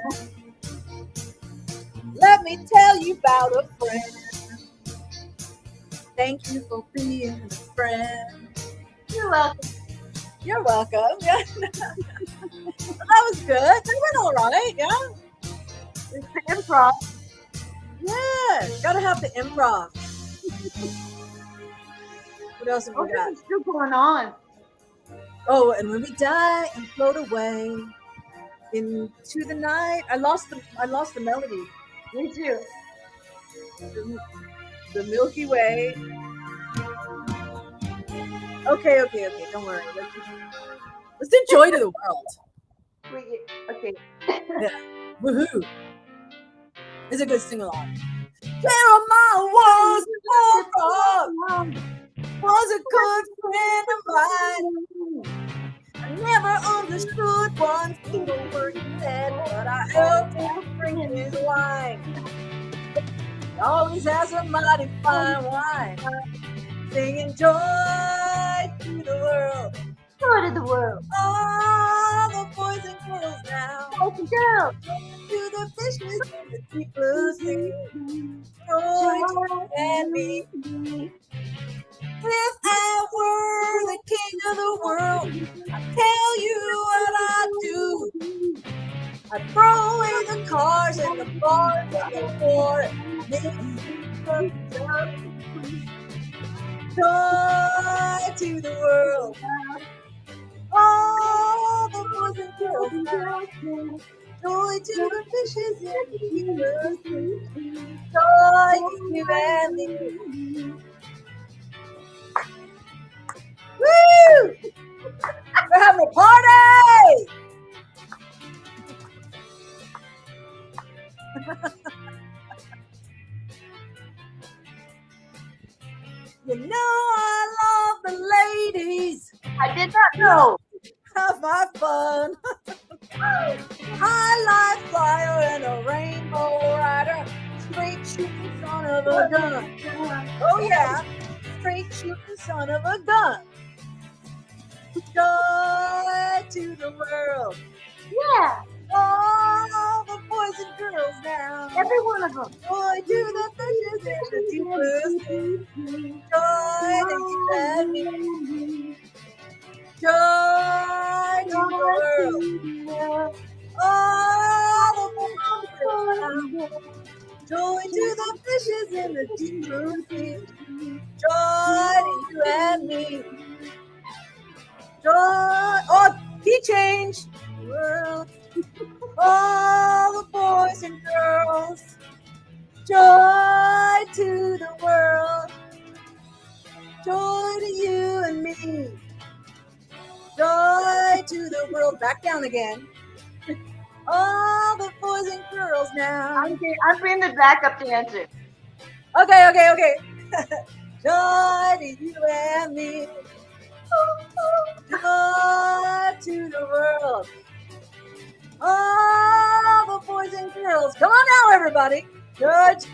Let me tell you about a friend. Thank you for being a friend. You're welcome. You're welcome. Yeah, that was good. That went all right. Yeah, It's the improv. yeah. Gotta have the improv. What else have Oh, we got? this is still going on. Oh, and when we die and float away into the night, I lost the melody. Me too. The Milky Way. Okay. Don't worry. Let's do Joy to the World. Okay. Yeah. Woohoo. It's a good sing along. Jeremiah was a frog, was a good friend of mine. I never understood one single word he said, but I helped him drink his wine. He always has a mighty fine wine, singing joy to the world. Joy to the world. All the boys and girls now, Boys and girls. to the fishes in the deep blue sea, joy to you and me. If I were the king of the world, I'd tell you what I'd do. I'd throw away the cars and the bars and the war. Joy to the world. All the boys and girls now. Joy to the fishes in the deep blue sea. Joy to you and me. Woo! We're having a party! You know I love the ladies. I did not know. Have my fun. High life flyer and a rainbow rider. Straight shooting son of a gun. Oh yeah, straight shooting son of a gun. Joy to the world. Yeah. All the boys and girls now. Every one of them. Joy to the fishes in the deep blue sea. Joy to you and me. Joy to the world. All the boys and girls now. Joy to the fishes in the deep blue sea. Joy to you and me. Joy. Oh, key change. World. All the boys and girls. Joy to the world. Joy to you and me. Joy to the world. Back down again. All the boys and girls now. I'm being the backup dancer. Okay. Joy to you and me. Joy to the world. All the boys and girls. Come on now, everybody. Joy to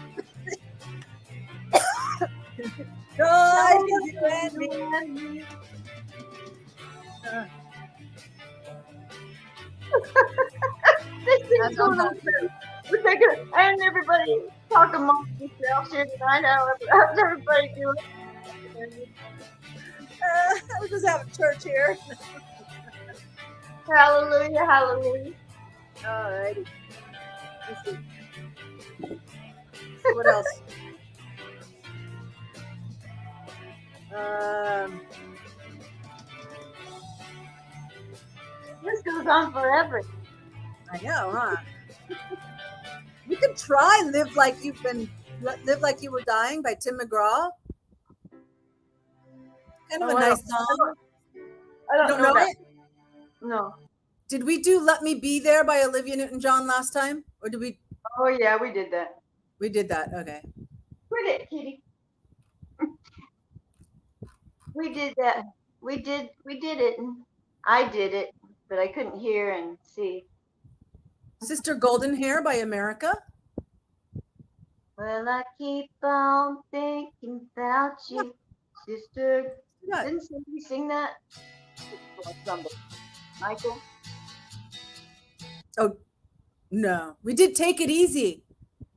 you and me. This is going on. We're taking, and everybody talk amongst themselves here tonight. How's everybody doing? We're just having church here. Hallelujah, hallelujah. All righty. Let's see. What else? This goes on forever. I know, huh? You could try "Live Like You Were Dying" by Tim McGraw. Kind of a nice song. I don't know that. it? No. Did we do "Let Me Be There" by Olivia Newton-John last time, or did we? Oh yeah, we did that. We did that. Okay. We did, Kitty. We did that. We did it, and I did it, but I couldn't hear and see. Sister Golden Hair by America. Well, I keep on thinking about you, sister. Yeah. Didn't somebody sing that? Somebody. Michael? Oh, no. We did "Take It Easy"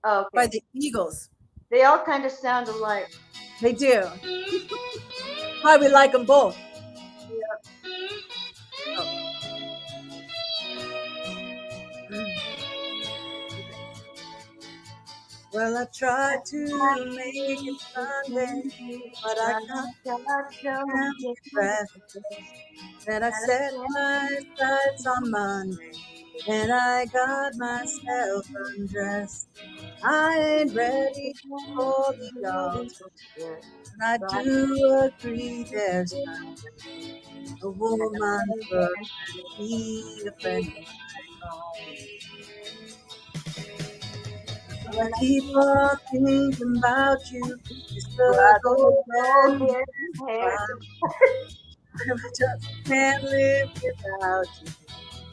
Oh, okay. by the Eagles. They all kind of sound alike. They do. Why we like them both. Well, I tried to make it Sunday, but I got empty breath. Then I set my sights on Monday, and I got myself undressed. I ain't ready for the altar, but I do agree there's time a woman first and be a friend of mine. Well, I keep on thinking about you. It's the golden hair. hair. I just can't live without you.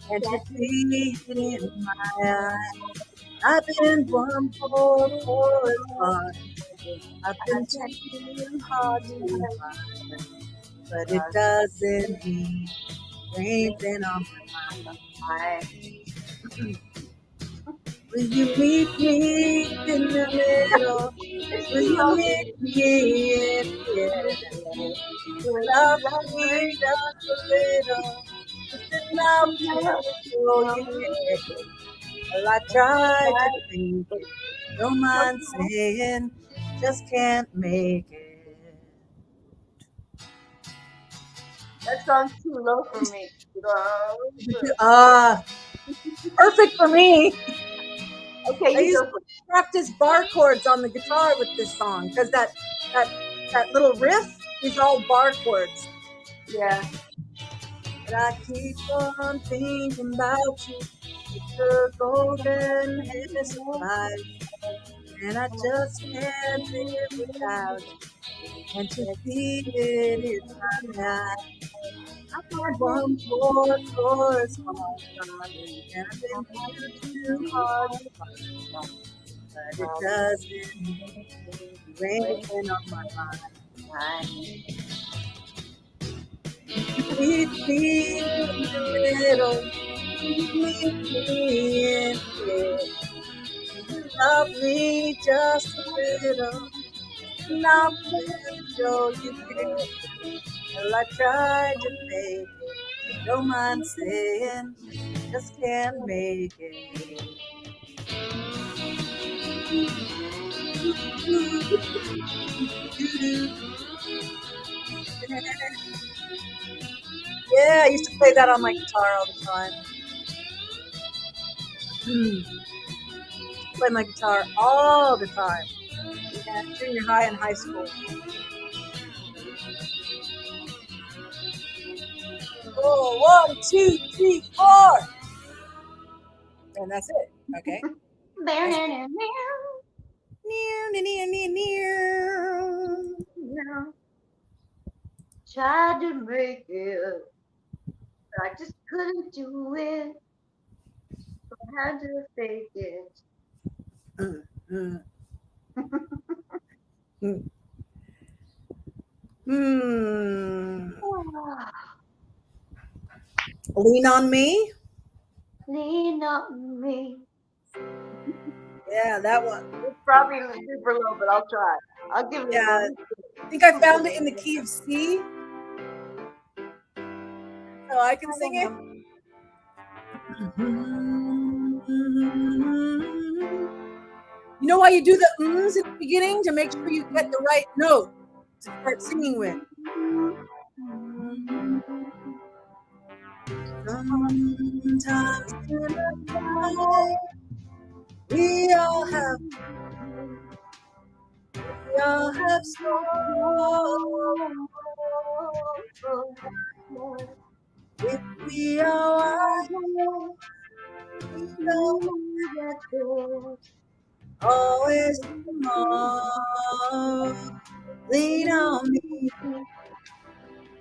Can't you see it in my eyes? I've been one poor correspondent. I've been too hard to find, but it doesn't mean you ain't been on my mind. Will you meet me in the middle? Will you meet me in the end? Love me just a little, just enough to show you care. Well, I try to make it, don't mind saying, just can't make it. That song's too low for me. Ah, perfect for me. Okay, I you used go to first. practice bar chords on the guitar with this song because that that little riff is all bar chords. Yeah. But I keep on thinking about you. It's the golden hair and I just can't live without you. Can't you see it in my eyes? I'm one poor correspondent, and I've been too hard to find, but it doesn't mean you ain't been on my mind. You meet me in the middle, you meet me in the air. You love me just a little, enough to show you care. Well, I tried to make it, don't mind saying, just can't make it. Yeah, I used to play that on my guitar all the time. Play my guitar all the time. Yeah, junior high and high school. Oh, 1, 2, 3, 4. And that's it. Okay. That's near, near, near, near. Tried to make it, but I just couldn't do it. So I had to fake it. Mm, mm, mm. Hmm. Lean on me. Lean on me. Yeah, that one. It's probably super low, but I'll try. I'll give it a go. Yeah, I think I found it in the key of C, so I can sing it. You know why you do the ums in the beginning to make sure you get the right note to start singing with. Sometimes in life we all have sorrow. If we are wise, we know always tomorrow. Lean on me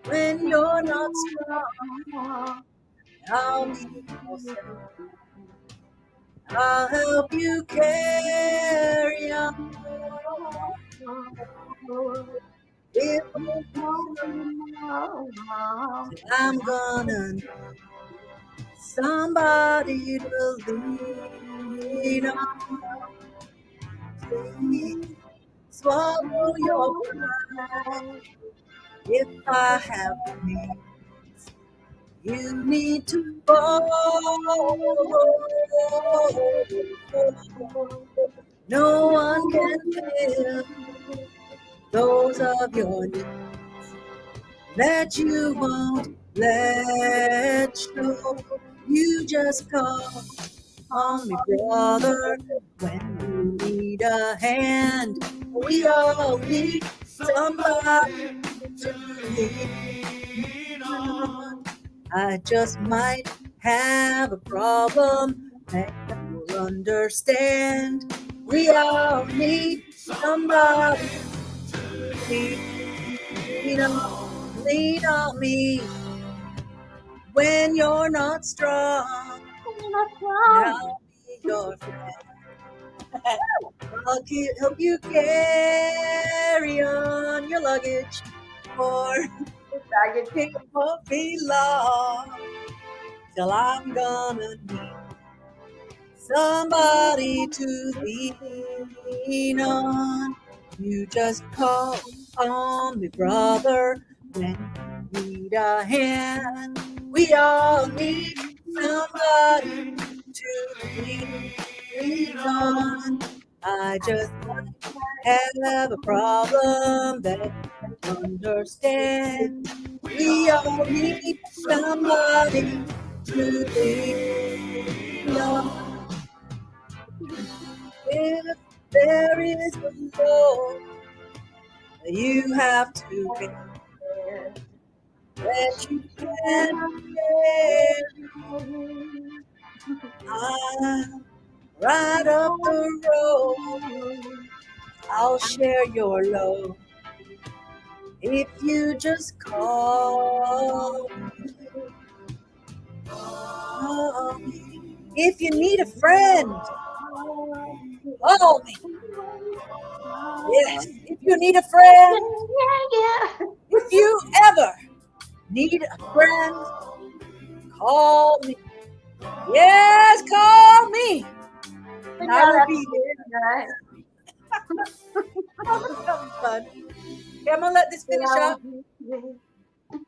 when you're not strong. I'll be your friend. I'll help you carry on. It won't be long till I'm gonna need somebody to lean on. Please swallow your pride. If I have wings, you need to fall. No one can fill those of your needs that you won't let show. You just call on me, brother, when you need a hand. We all need somebody to lean on. I just might have a problem that you'll understand. We all need somebody to lean on. Lean on me when you're not strong, and I'll be your friend. Help you carry on your luggage, for it won't be long till I'm gonna need somebody to lean on. You just call on me, brother, when you need a hand. We all need somebody to lean on. I just have a problem that you understand. We all need somebody to lean on. If there is a load that you have to bear, that you can't bear, I'm right up the road. I'll share your load if you just call me. If you need a friend, call me. Yes, if you need a friend, Yeah. if you ever need a friend, call me. Yes, call me. And I Yeah, will that's be there. right. That was having fun. Okay, I'm gonna let this finish up.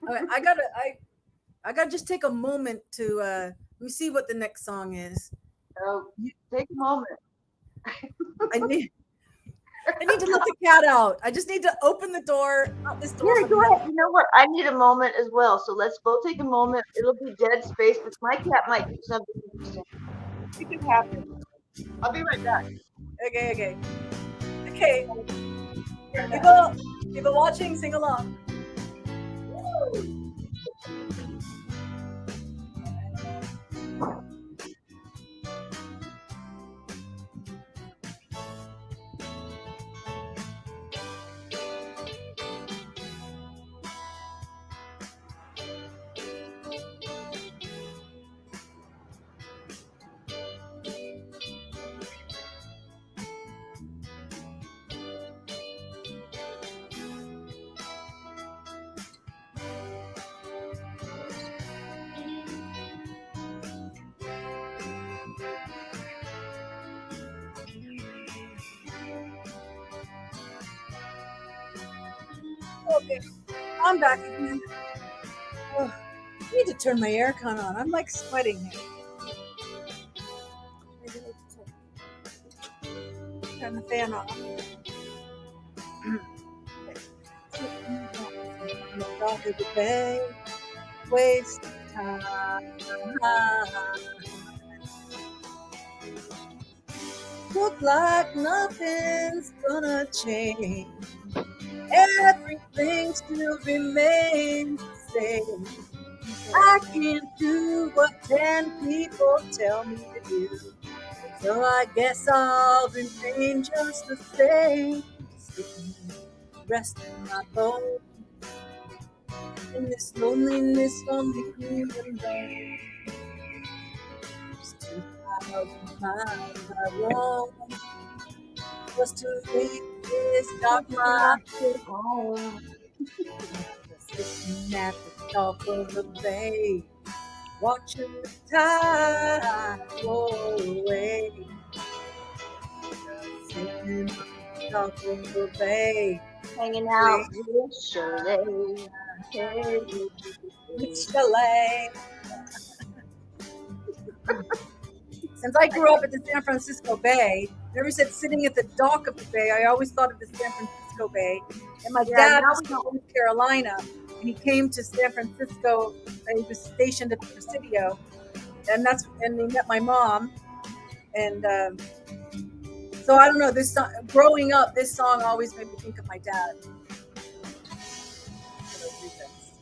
Okay, I gotta just take a moment to let me see what the next song is. So take a moment. I need I need to let the cat out. I just need to open the door, not this door, Yeah, but go another. ahead. You know what? I need a moment as well. So let's both take a moment. It'll be dead space, but my cat might do something interesting. It can happen. I'll be right back. Okay, okay, okay. People, people watching, sing along. Okay, I'm back again. Oh, I need to turn my aircon on. I'm like sweating here. Maybe I need to turn the fan off. Dock of the bay, waste time. Look like nothing's gonna change. Everything still remains the same. I can't do what 10 people tell me to do. So I guess I'll remain just the same. Sitting, resting my bones in this loneliness from the human rain. It's 2,000 miles I roam just to leave this dark mind. Home. Sitting at the top of the bay, watching the tide roll away. Sitting at the top of the bay, Hanging out with Shirley. Hey, with chalet. Since I grew up at the San Francisco Bay, Never said sitting at the dock of the bay. I always thought of the San Francisco Bay. And my Yeah, dad now was we from don't. North Carolina, and he came to San Francisco. He was stationed at the Presidio, and he met my mom. And so I don't know. This song, growing up, this song always made me think of my dad. For those reasons.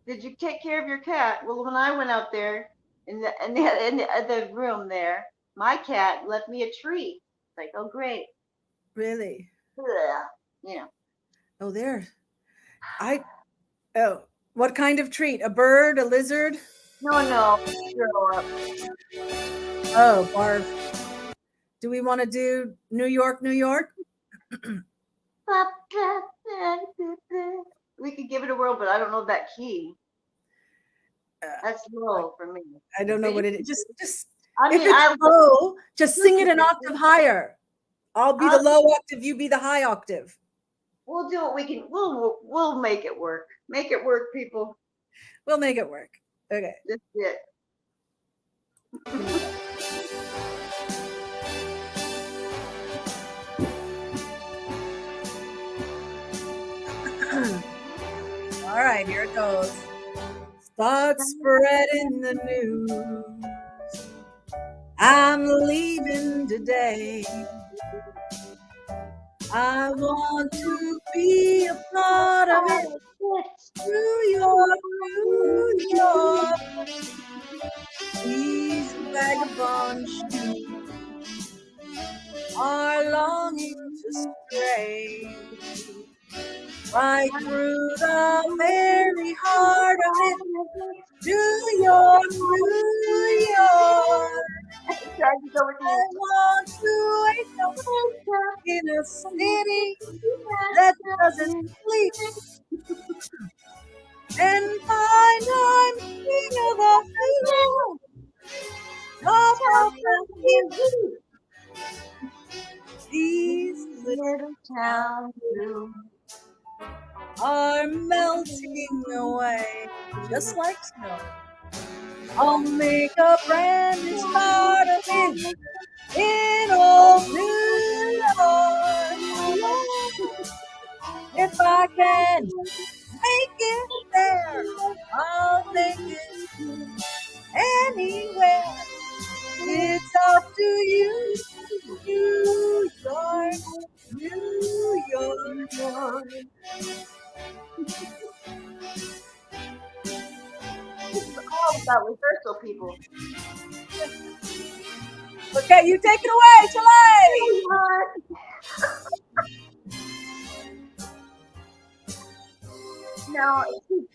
Did you take care of your cat? Well, when I went out there in the room there, my cat left me a treat. It's like, oh great, Really? yeah, you know. Oh, there. I. Oh, what kind of treat? A bird? A lizard? No, no, grow up. Oh, barf. Do we want to do New York, New York? We could give it a whirl, but I don't know that key. That's Uh, low for me. I don't know But what it is. Just I if mean, it's low, just sing it an I'll, octave higher. I'll be the low octave, you be the high octave. we'll do what we can. We'll make it work. Make it work, people. We'll make it work. Okay. That's it. All right, here it goes. Start spreading the news. I'm leaving today. I want to be a part of it. New York, New York. These vagabond shoes are longing to stray right through the very heart of it. New York, New York. I want to wake up in a city that doesn't sleep and find I'm king of the hill, top of the heap. These little town blue. are melting away just like snow. I'll make a brand new start of it in old New York. If I can make it there, I'll make it anywhere. It's up to you, New York, New York. This is all about rehearsal, people. Okay, you take it away, Chile. No,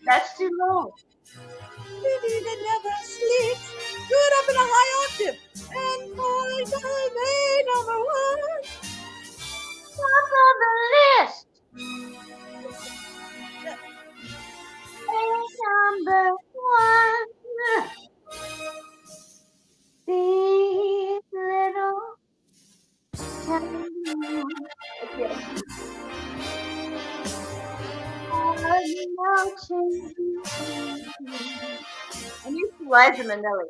that's too low. Baby that never sleeps, do it up in a high octave, and find my way number one. Top of the list. Number one. These little towns. Okay. And you see Liza Minnelli.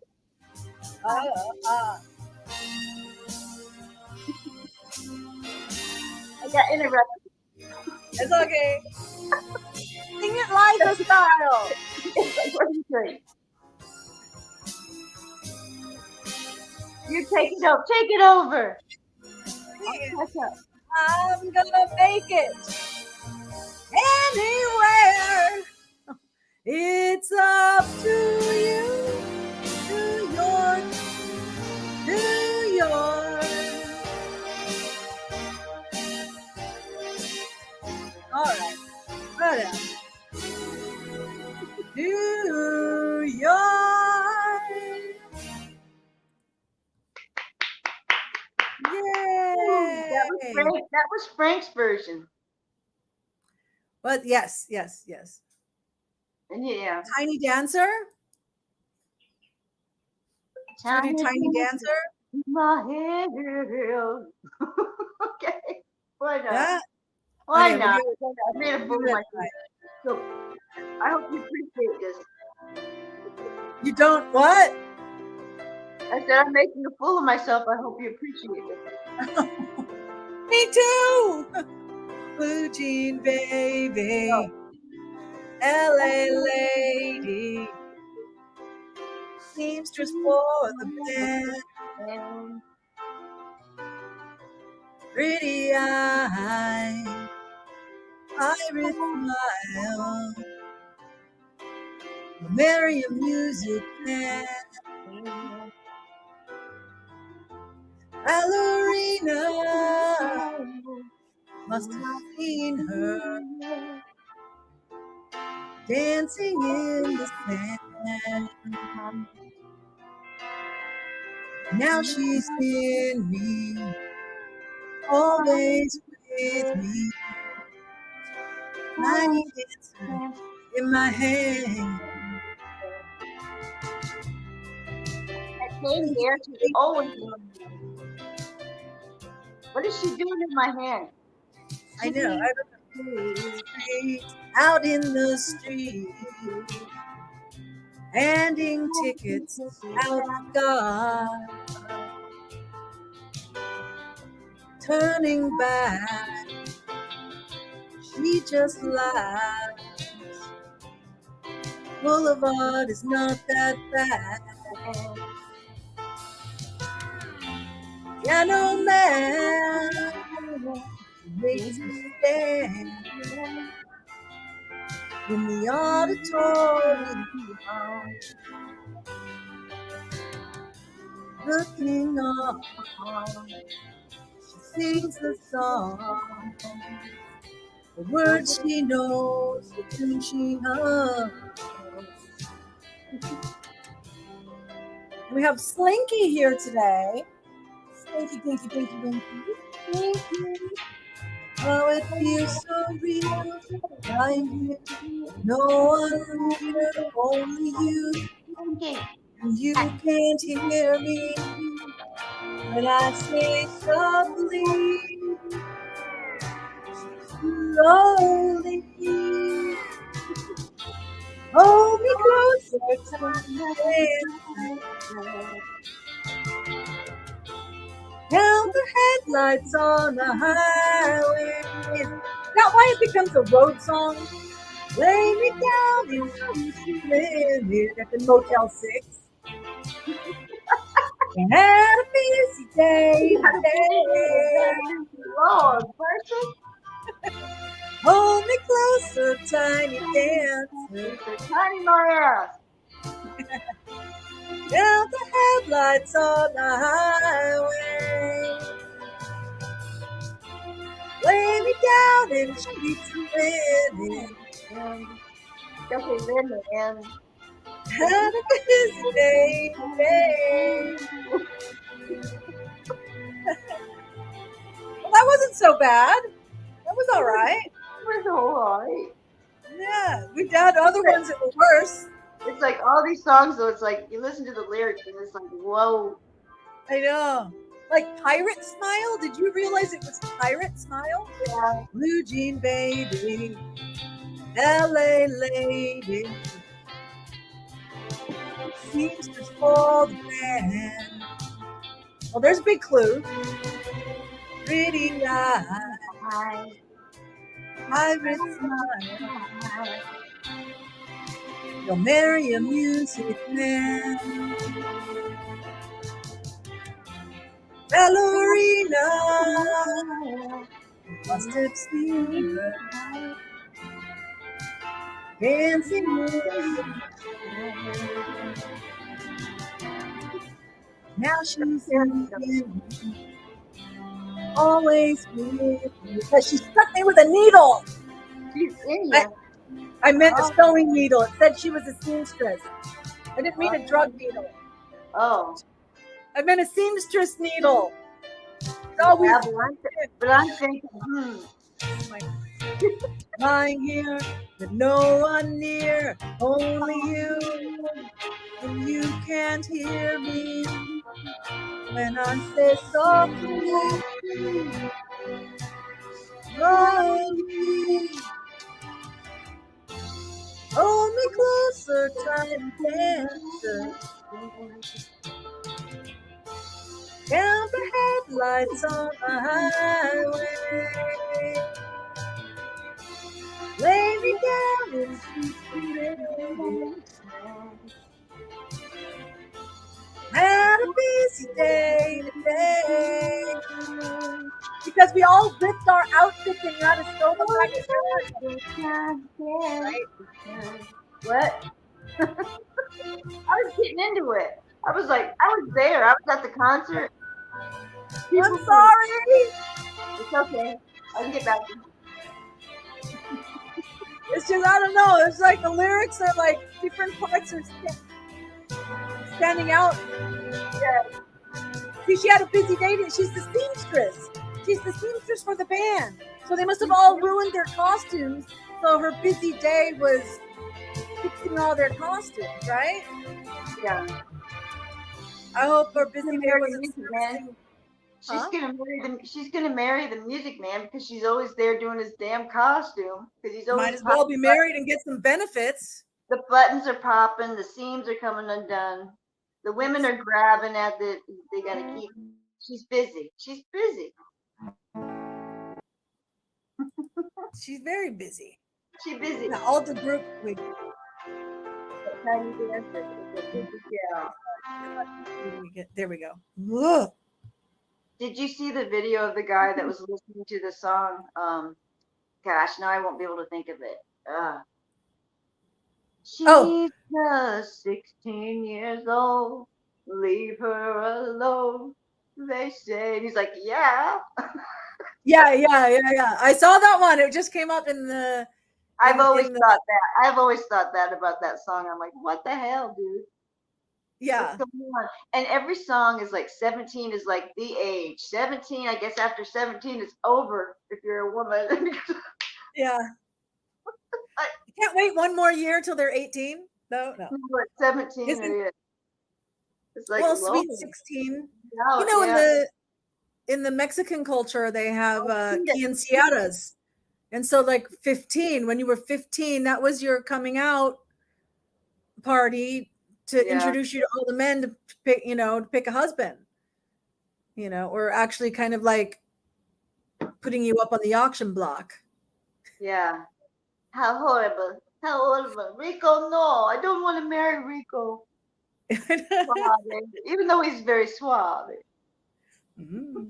I got interrupted. It's okay. Sing it Liza style. What do you think? You take it over. Take it over. I'll catch up. I'm gonna make it anywhere. It's up to you, New York, New York. All right, right. New York. Yay! That was Frank's version. But yes. And yeah. Tiny Dancer? Should we do Tiny Dancer? My head. Okay. Why not? Yeah. Why Okay, not? we'll I made a fool of myself. So I hope you appreciate this. You don't what? I said I'm making a fool of myself. I hope you appreciate it. Me too. Blue Jean Baby, LA lady, seamstress for the band, And pretty eye, pirate smile, marry a music man, ballerina, must have seen her dancing in the sand. Now she's in me, always with me, tiny dancer in my hand. I came here. She's always in my hand. What is she doing in my hand? I know. Sweet, I street, out in the street, handing tickets out for God, turning back. She just laughs. Boulevard is not that bad. Piano man makes me stand in the auditorium, looking on. She sings the song, the words she knows, the tune she hums. We have Slinky here today. Slinky, Pinky, Pinky, Pinky. Oh, it feels so real. I'm here, no one here, only you. And you can't hear me when I say softly, slowly. Hold me closer, time count the headlights on the highway. Now, why it becomes a road song? Lay me down in the limit at the Motel 6. And had a busy day today. Lord, person, Hold me closer, tiny dancer. tiny my ass. Count the headlights on the highway. Lay me down in the streets of linen. Okay, Linda, and Had a busy day today. Well, that wasn't so bad. That was all right. we're all right. Yeah, we've done other ones that were worse. It's like all these songs, though. It's like you listen to the lyrics, and it's like, whoa. I know. Like Pirate Smile. Did you realize it was Pirate Smile? Yeah. Blue Jean Baby, LA lady, seamstress for the band. Well, there's a big clue. Pretty eye, pirate smile. You'll marry a music man. Ballerina, must have seen her dancing in. Now she's in me, always with me, because she stuck me with a needle. She's in you. I meant a sewing needle. It said she was a seamstress. I didn't mean a drug needle. Oh. I meant a seamstress needle. It's always Yeah, but I'm thinking, lying here with no one near, only you. And you can't hear me when I say softly, slowly. Hold me closer, tiny dancer. Count the headlights on the highway. Lay me down in sweet, sweet England. Had a busy day today. Because we all ripped our outfits and you had to sew them back together. Right? What? I was getting into it. I was like, I was there. I was at the concert. I'm People were, sorry. it's okay. I can get back to It's just, I don't know. It's like the lyrics are like different parts are standing out. Yeah. See, she had a busy day. She's the seamstress. She's the seamstress for the band. So they must have all ruined their costumes. So her busy day was fixing all their costumes, right? Yeah. I hope her busy day marry wasn't the music man. servicing. She's Huh? gonna marry the music man because she's always there doing his damn costume. Because he's always Might as well be married and get some benefits. the buttons are popping, the seams are coming undone. The women are grabbing at the. They gotta keep. She's busy. She's busy. She's very busy. She's busy. Now, all the group. Wait, Tiny dancer. It's a busy gal. there we go. Ugh. Did you see the video of the guy that was listening to the song? Gosh, now I won't be able to think of it. She's Oh. just 16 years old. Leave her alone. They say. And he's like, yeah. Yeah. I saw that one. It just came up in the. I've always thought that. I've always thought that about that song. I'm like, what the hell, dude? Yeah. What's going on? And every song is like 17 is like the age. 17, I guess after 17 it's over if you're a woman. Yeah. You can't wait one more year till they're 18. No. At 17 it is. It's like, well, sweet 16. Out, you know, in the Mexican culture, they have quinceañeras. And so like 15, when you were 15, that was your coming out party to introduce you to all the men to pick, to pick a husband, or actually kind of like putting you up on the auction block. Yeah. How horrible. How horrible. Rico, no, I don't want to marry Rico. Even though he's very suave. Mm-hmm.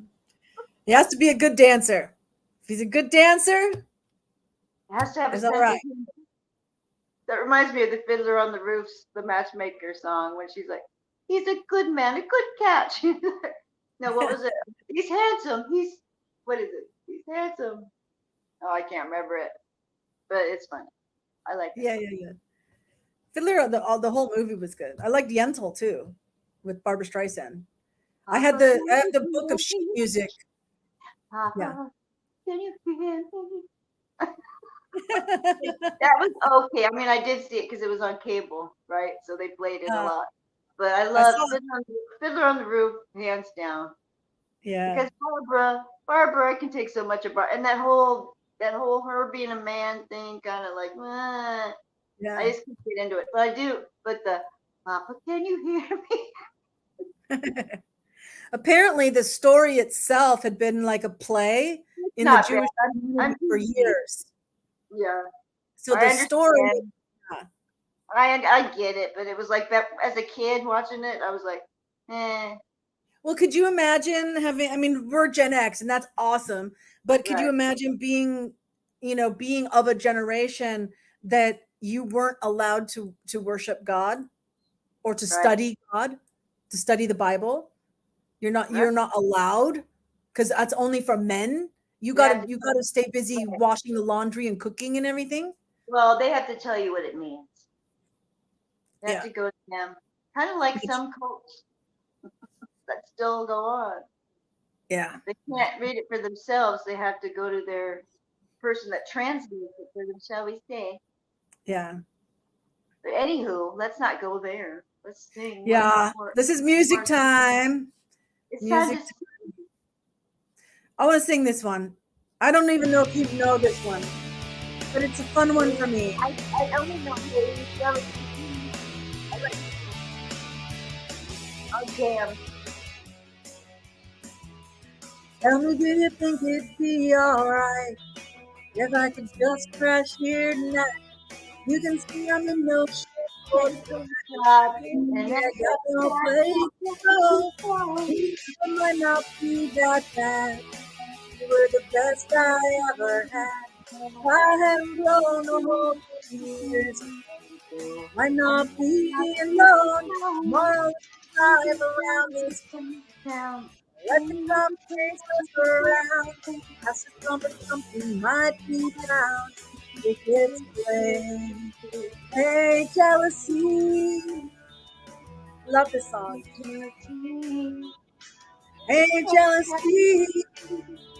He has to be a good dancer. If he's a good dancer, he has to have a sense all right. That reminds me of the Fiddler on the Roof's The Matchmaker song when she's like, he's a good man, a good catch. No, what was it? He's handsome. What is it? He's handsome. Oh, I can't remember it. But it's funny. I like it. Yeah. Fiddler, the whole movie was good. I liked Yentl too, with Barbra Streisand. I have the book of sheet music. Papa, can you hear me? That was okay. I mean, I did see it because it was on cable, right? So they played it a lot. But I love Fiddler on the Roof, hands down. Yeah. Because Barbara, I can take so much about, and that whole her being a man thing, kind of like, yeah. I just can't get into it. But I do. But the Papa, can you hear me? Apparently, the story itself had been like a play in the Jewish community for years. Yeah. So the story. I get it, but it was like that as a kid watching it. I was like, eh. Well, could you imagine having? I mean, we're Gen X, and that's awesome. But could you imagine being of a generation that you weren't allowed to worship God, or to study God, to study the Bible? You're not allowed, because that's only for men. You gotta stay busy washing the laundry and cooking and everything. Well, they have to tell you what it means. They have to go to them, kind of like some cults that still go on. Yeah, they can't read it for themselves. They have to go to their person that translates it for them, shall we say? Yeah. But anywho, let's not go there. Let's sing. Yeah, this is music time. It's music time. I want to sing this one. I don't even know if you know this one, but it's a fun one for me. I only know it. Okay. Tell me, do you think it'd be alright if I could just crash here tonight? You can see I'm in no shape for Take some driving, and yeah, then got no place to go. It might not be that bad. You were the best I ever had. I hadn't blown a hole in years. Might not be alone. Tomorrow we can drive around this. down. Let the cops chase us around. Past the but something might be found. Tickets play. Hey, jealousy. Love this song. Hey, jealousy.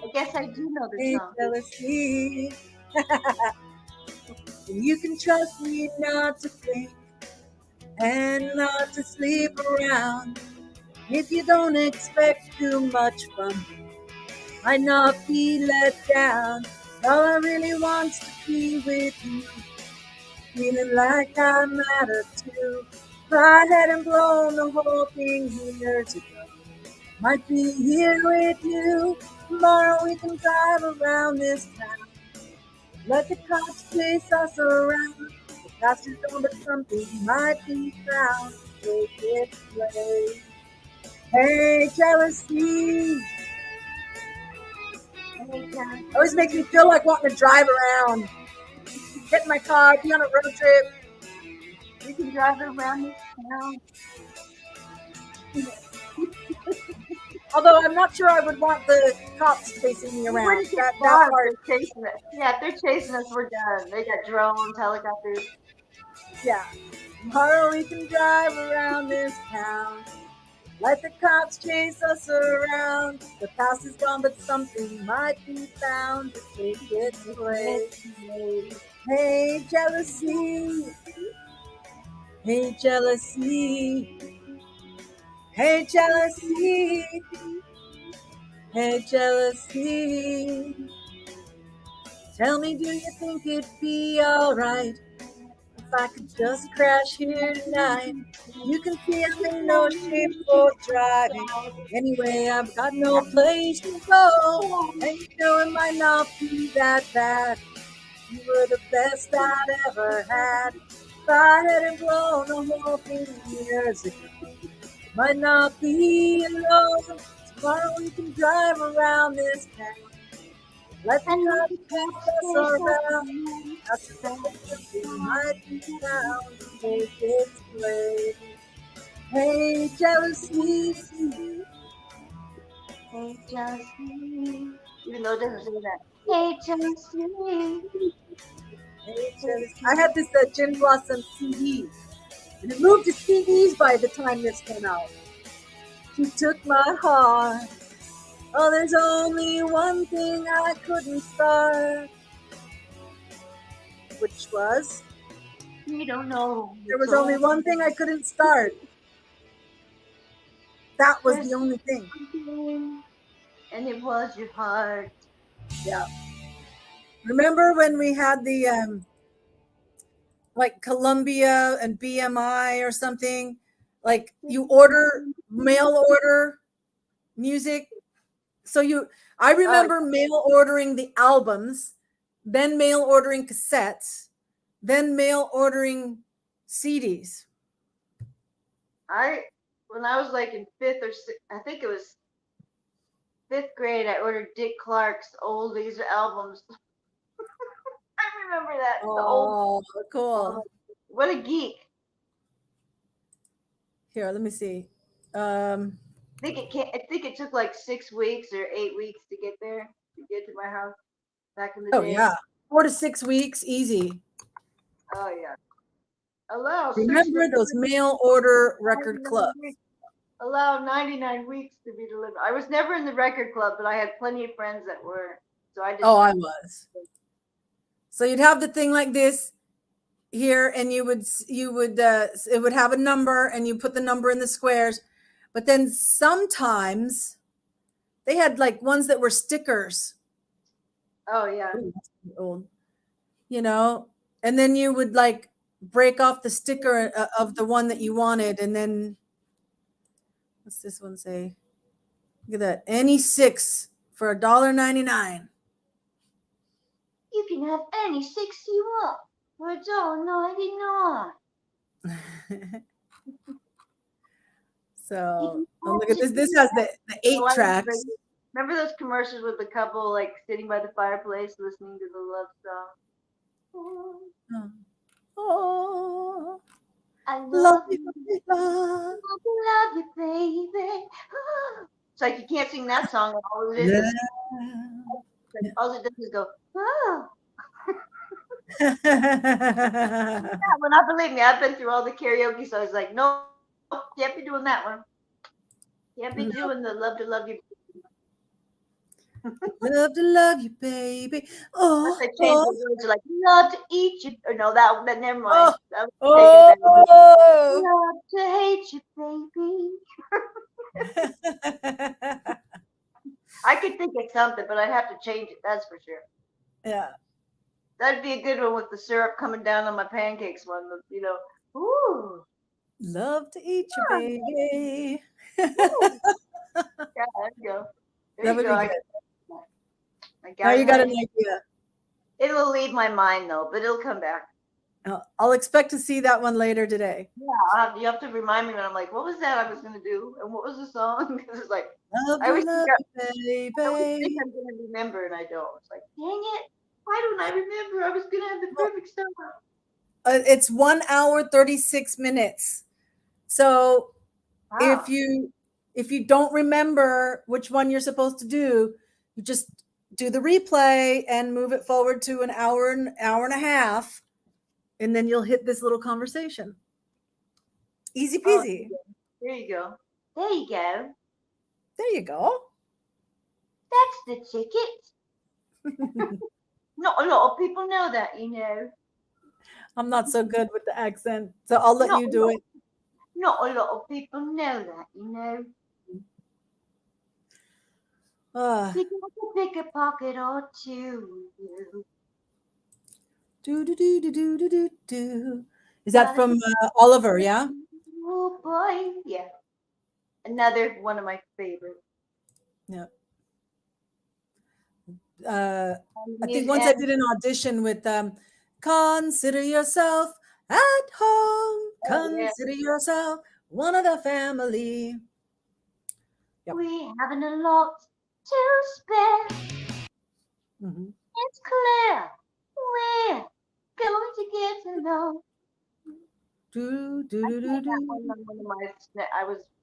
I guess I do know the Hey, song. jealousy. You can trust me not to think and not to sleep around. If you don't expect too much from me, might not be let down. All I really want's to be with you, feeling like I matter too. If I hadn't blown the whole thing years ago, might be here with you. Tomorrow we can drive around this town. Let the cops chase us around. The past is gone, but something might be found. Take it play. Hey, jealousy. Always makes me feel like wanting to drive around, get in my car, be on a road trip. We can drive around this town. Although I'm not sure I would want the cops chasing me We around. wouldn't get That far if part, they're chasing us. Yeah, if they're chasing us, we're done. They got drones, helicopters. yeah. Tomorrow we can drive around this town. Let the cops chase us around. The past is gone, but something might be found to take its place. Hey, jealousy. Hey, jealousy. Hey, jealousy. Hey, jealousy. Tell me, do you think it'd be alright if I could just crash here tonight? You can see I'm in no shape for driving. Anyway, I've got no place to go. And you know it might not be that bad. You were the best I'd ever had. If I hadn't blown the whole thing years ago, might not be alone. Tomorrow we can drive around this town. Let the And let cops the chase cops us chase us around. After something around. might be found, take its place. Hey, jealousy. Hey, jealousy. Even though it doesn't say that. Hey, jealousy. Hey, jealousy. I had this Gin Blossom CD, and it moved to CDs by the time this came out. She took my heart. Oh, there's only one thing I couldn't start, which was We don't know. there It's was only all one thing I couldn't start. That was there's the only thing. something, and it was your heart. Yeah. Remember when we had the like Columbia and BMI or something? Like you order mail order music. So I Oh, remember mail ordering the albums, then mail ordering cassettes, then mail ordering CDs. I when I was like in fifth or sixth, I think it was fifth grade. I ordered Dick Clark's oldies albums. I remember that the old. Oh, Oh, cool. what a geek! Here, let me see. I think it took like 6 weeks or 8 weeks to get there to get to my house back in the Oh day. yeah, 4 to 6 weeks, easy. Oh yeah. Allow six Remember those mail order record 99 clubs? weeks. Allow 99 weeks to be delivered. I was never in the record club, but I had plenty of friends that were. So I just Oh, I was. So you'd have the thing like this here, and you would it would have a number, and you put the number in the squares. But then sometimes they had like ones that were stickers. oh yeah. Ooh, that's old, you know, and then you would like break off the sticker of the one that you wanted, and then what's this one say? Look at that, any six for $1.99. You can have any six you want for $1.99. You So, can oh, look watch at it. this. This has the Oh, eight I tracks. remember those commercials with the couple like sitting by the fireplace listening to the love song. Oh, oh, I love love me, you, love, love you, baby. It's like you can't sing that song. All it is love. like, all it does is go. Oh. Yeah. Yeah, well, not believe me, I've been through all the karaoke, so I was like, nope, can't be doing that one. Can't be doing the love to love you. Love to love you, baby. Unless Oh, they change oh, the words to like love to eat you. Or no, that never mind. oh, That was taken back. oh. Love to hate you, baby. I could think of something, but I'd have to change it. That's for sure. Yeah. That'd be a good one with the syrup coming down on my pancakes. One, ooh, Love to eat you, baby. ooh. Yeah, there you go. There That you would go. be good. I Now got it you in my got an head. idea. It'll leave my mind though, but it'll come back. I'll expect to see that one later today. Yeah, you have to remind me when I'm like, what was that I was gonna do, and what was the song? Because it's like Love I to always think love you, I always think baby. I'm gonna remember, and I don't. It's like, dang it, why don't I remember? I was gonna have the Well, perfect song. it's 1 hour 36 minutes. So if Wow. you if you don't remember which one you're supposed to do, you just do the replay and move it forward to an hour and a half, and then you'll hit this little conversation. Easy Oh, peasy. there you go. There you go. There you go. That's the ticket. Not a lot of people know that, you know. I'm not so good with the accent, so I'll let Not you a do lot. it. Not a lot of people know that, you know. Uh, You can pick a pocket or two. do do do do do do do do. Is that Gotta from get. Oliver? Yeah. Oh boy, yeah. Another one of my favorites. Yeah. Uh, I think Music once I and did an audition with consider yourself at home. oh yeah, Consider yourself one of the family. Yep. we haven't a lot to spare. Hmm. It's clear we're going to get along. Do I do do do sang that do. one on one of my.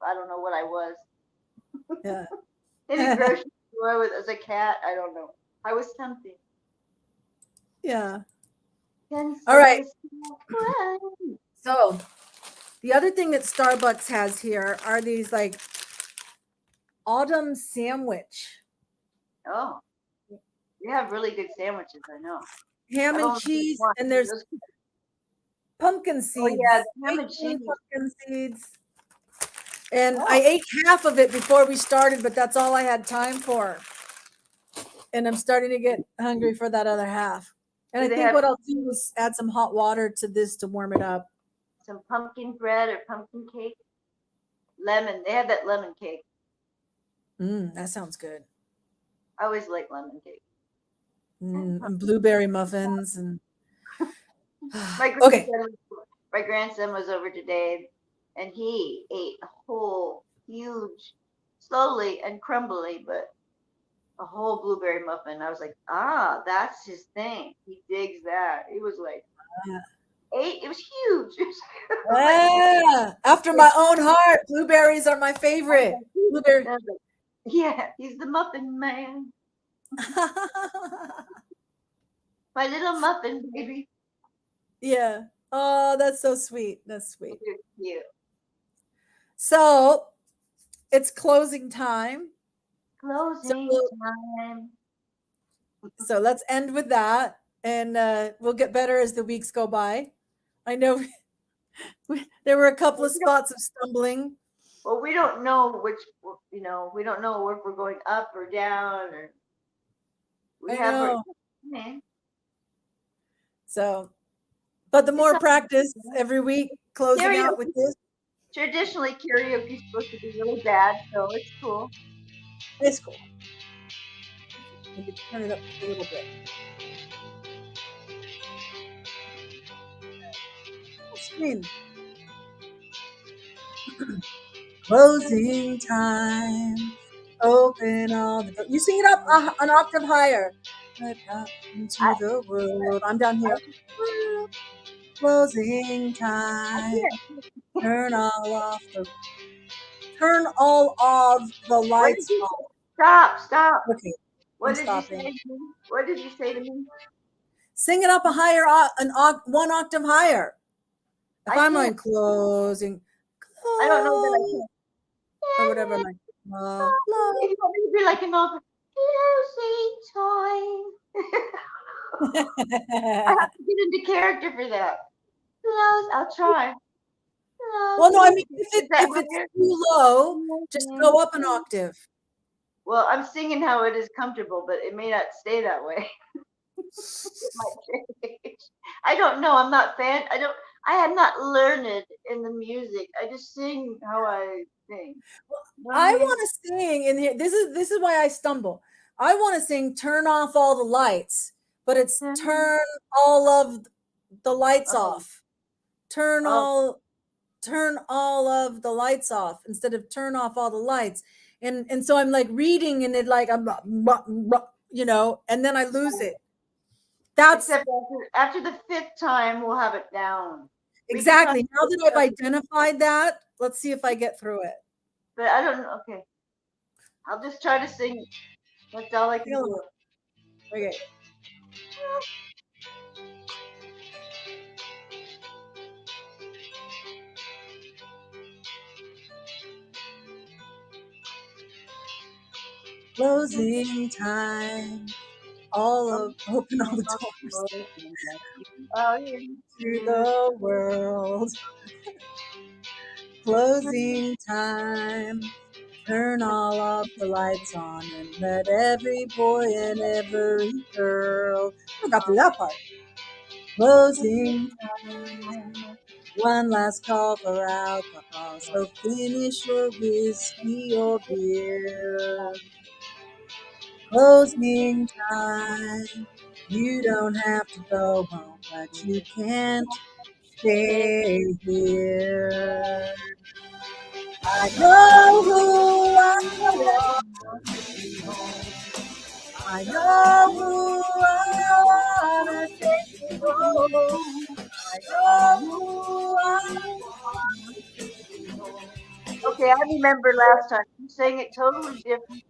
I don't know what I was Yeah. in a grocery store with as a cat. I don't know. I was something. Yeah. All Consider right. yourself one. So the other thing that Starbucks has here are these like autumn sandwich, Oh, you have really good sandwiches. I know. ham I've and only had cheese, one. and there's pumpkin Oh yeah, seeds, the ham and bacon cheese. pumpkin seeds. And I Oh, ate half of it before we started, but that's all I had time for. And I'm starting to get hungry for that other half. And do I they think have what I'll do is add some hot water to this to warm it up. some pumpkin bread or pumpkin cake? Lemon. They have that lemon cake. That sounds good. I always like lemon cake. And blueberry muffins and My okay. grandson, my grandson was over today, and he ate a whole huge, slowly and crumbly, but a whole blueberry muffin. I was like, ah, that's his thing. He digs that. He was like, ate. It was huge. It was like, Ah, after my own heart. Blueberries are my favorite. Blueberry. I was like, yeah, he's the muffin man. My little muffin baby. Yeah. Oh, that's so sweet. That's sweet. Cute. So it's closing time. So Closing time. so let's end with that, and we'll get better as the weeks go by. I know there were a couple of spots of stumbling. Well, we don't know which, we don't know if we're going up or down, or we I have, know. man, So, but the it's more not practice every week, closing out with karaoke. this, Traditionally, karaoke is supposed to be really bad, so it's cool. it's cool. Maybe turn it up just a little bit. Full screen. Closing time. Open all the doors. You sing it up an octave higher. Let out into I, the world. I'm down I, here. Closing I time. can't. Turn all of the What did lights you off. say? Stop, stop. Okay, I'm What did you say stopping. to me? What did you say to me? Sing it up a higher, one octave higher. If I I'm can't. on closing, I don't know that I close, can't. or whatever, like, If you want me to be like an opera, closing time. I love. have to get into character for that. Close. I'll try. Well, no, I Closing. mean, Is that if it's higher? too low, just Closing. go up an octave. Well, I'm singing how it is comfortable, but it may not stay that way. It might change. I don't know. I'm not fan. I don't. I am not learned in the music. I just sing how I sing. You know what I I mean? want to sing in here. This is why I stumble. I want to sing "Turn Off All the Lights," but it's turn all of the lights Oh, off. Turn oh, all turn all of the lights off instead of turn off all the lights. And so I'm like reading and it like and then I lose it. That's except after the fifth time, we'll have it down. We can try, exactly. Now that I've identified that, let's see if I get through it. but I don't know. Okay, I'll just try to sing. That's all I Sing can along. do. Okay. Closing time. Open all the doors Oh, to yeah. the world. Closing time. Turn all of the lights on and let every boy and every girl. I got through that part. Closing time. One last call for alcohol. So finish your whiskey or beer. Closing time. You don't have to go home, but you can't stay here. I know who I want to be home. I know who I wanna take me home. I know who I want to take me home. Okay, I remember last time you sang it totally different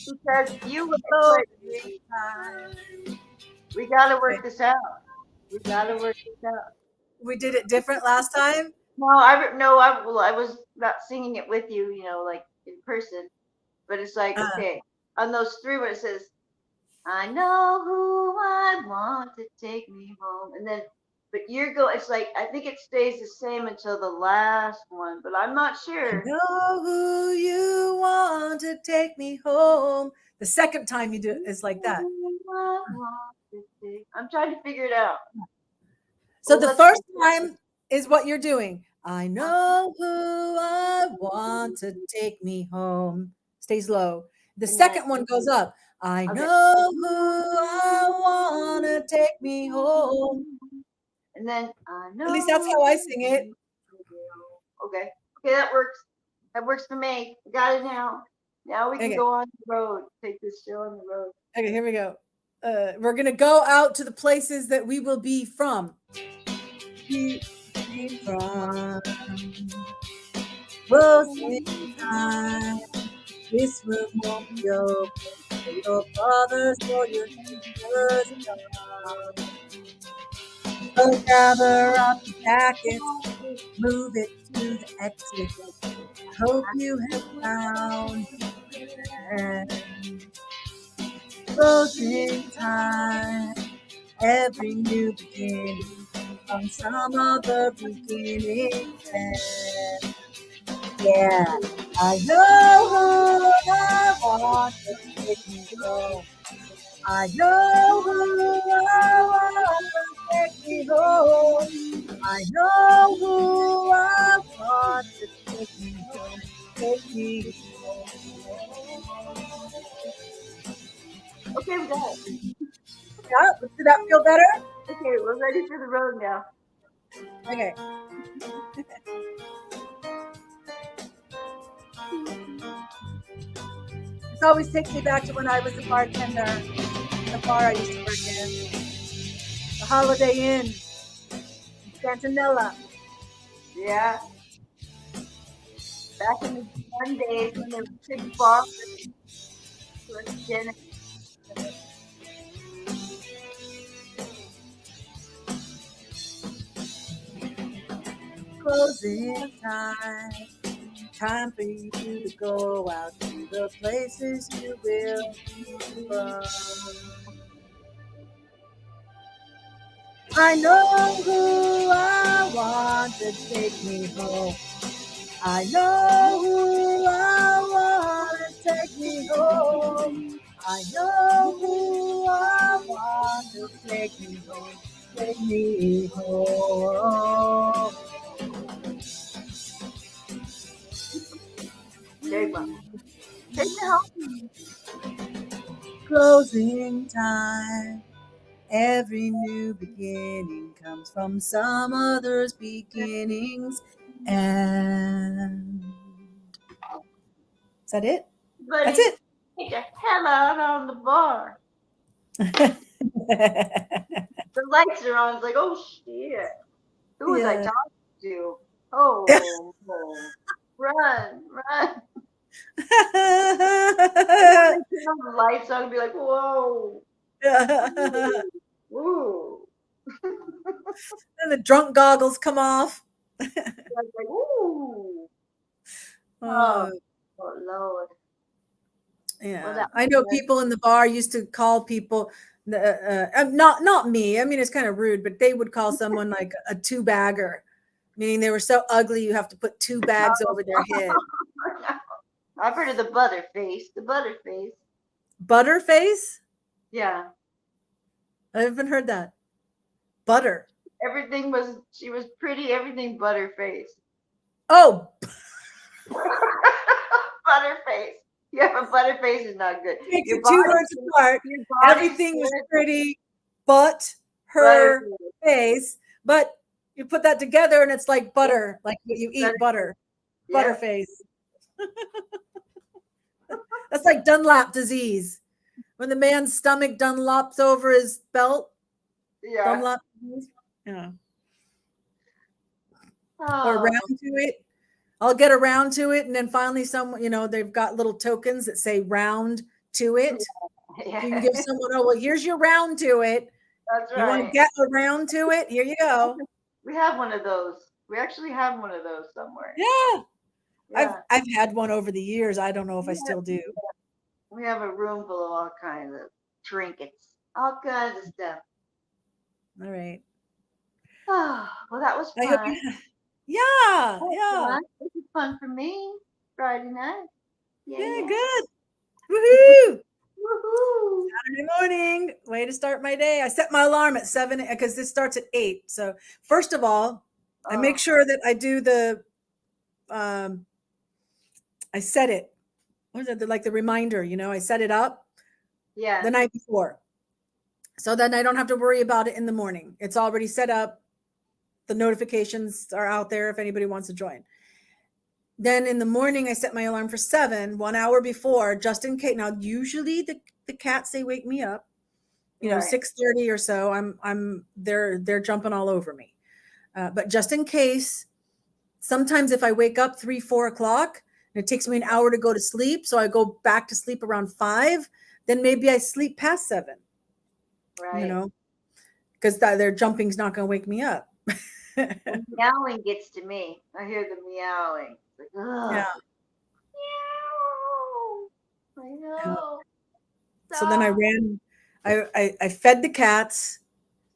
because you went Closing like, time. we got to Okay. work this out. We got to work this out. We did it different last time. No, no, well, I was not singing it with you, like in person, but it's like, Uh, okay, on those three where it says, I know who I want to take me home, and then, but it's like, I think it stays the same until the last one, but I'm not I sure. know who you want to take me home. The second time you do it is like that. I'm trying to figure it out. So Well, the let's. first time is what you're doing. I know who I want to take me home. Stays low. The And then, second one goes up. I okay. know who I want to take me home. And then I At least that's know. how I sing it. Okay. Okay, that works. That works for me. I got it now. Now we can Okay. go on the road. Take this show on the road. Okay, here we go. We're going to go out to the places that we will be from. Be from. Closing time. This room won't be open till your brothers or your sisters come. So gather up your jackets, move it to the exit. I hope you have found a friend. Closing time. Every new beginning from some other beginning end. Yeah, I know who I want to take me home. I know who I want to take me home. I know who I want to take me home. Take me home. Okay, we got it. Yeah, did that feel better? Okay, we're ready for the road now. Okay. This always takes me back to when I was a bartender, the bar I used to work in, the Holiday Inn in Santanella. Yeah, back in the fun days when there was big bar with dinner. Closing time. Time for you to go out to the places you will love. I know who I want to take me home. I know who I want to take me home. I know who I want to take me home. Take me home. There you go. Take me home. Closing time. Every new beginning comes from some other's beginnings. And is that it? That's Buddy, it. get the hell out on the bar. The lights are on. It's like, oh shit. Who was I Yeah. talking to? Oh, oh. Run, run. And then they turn on the lights on and be like, whoa. Ooh. And the drunk goggles come off. Like, ooh. Oh, Uh, oh, Lord. Well, yeah, that I was know good. people in the bar used to call people. Not me. I mean, it's kind of rude, but they would call someone like a two bagger, meaning they were so ugly you have to put two bags over their head. I've heard of the butterface. The butterface. Butterface? Yeah. I haven't heard that. Butter. Everything was, she was pretty, everything butterface. Oh, Butterface. Yeah, but butterface is not good. takes Your it two body, words apart. your body's Everything was good. pretty, but her Butterface. face. But you put that together and it's like butter, like what you eat, Butterface. butter, Yep. butterface. That's like Dunlap disease. When the man's stomach Dunlops over his belt, Yeah. Dunlop disease. Yeah. Or Oh. around to it. I'll get around to it. And then finally, they've got little tokens that say round to it. Yeah. You can give someone, oh, well, here's your round to it. That's You want to right. get around to it? Here you go. We have one of those. We actually have one of those somewhere. Yeah. I've Yeah. I've had one over the years. I don't know if We I have, still do. we have a room full of all kinds of trinkets, all kinds of stuff. All right. Oh, well, that was I hope fun. you Yeah, That was yeah. fun. This is fun for me. Friday night. Yeah, Yeah, yeah. good. Woohoo! Woohoo! Saturday morning. Way to start my day. I set my alarm at 7 because this starts at 8. So first of all, I make Oh, sure that I do um I set it. What is it? Like the reminder, I set it up the yeah. night before. So then I don't have to worry about it in the morning. It's already set up. The notifications are out there if anybody wants to join. Then in the morning, I set my alarm for 7, 1 hour before, just in case. Now, usually the cats, they wake me up, Right. 6:30 or so. They're jumping all over me. But just in case, sometimes if I wake up 3, 4 o'clock, and it takes me an hour to go to sleep, so I go back to sleep around 5, then maybe I sleep past 7, you Right. know, because their jumping's not going to wake me up. The meowing gets to me. I hear the meowing. It's like, Yeah. ugh. Meow. I Yeah. know. So then I Stop. ran, I fed the cats,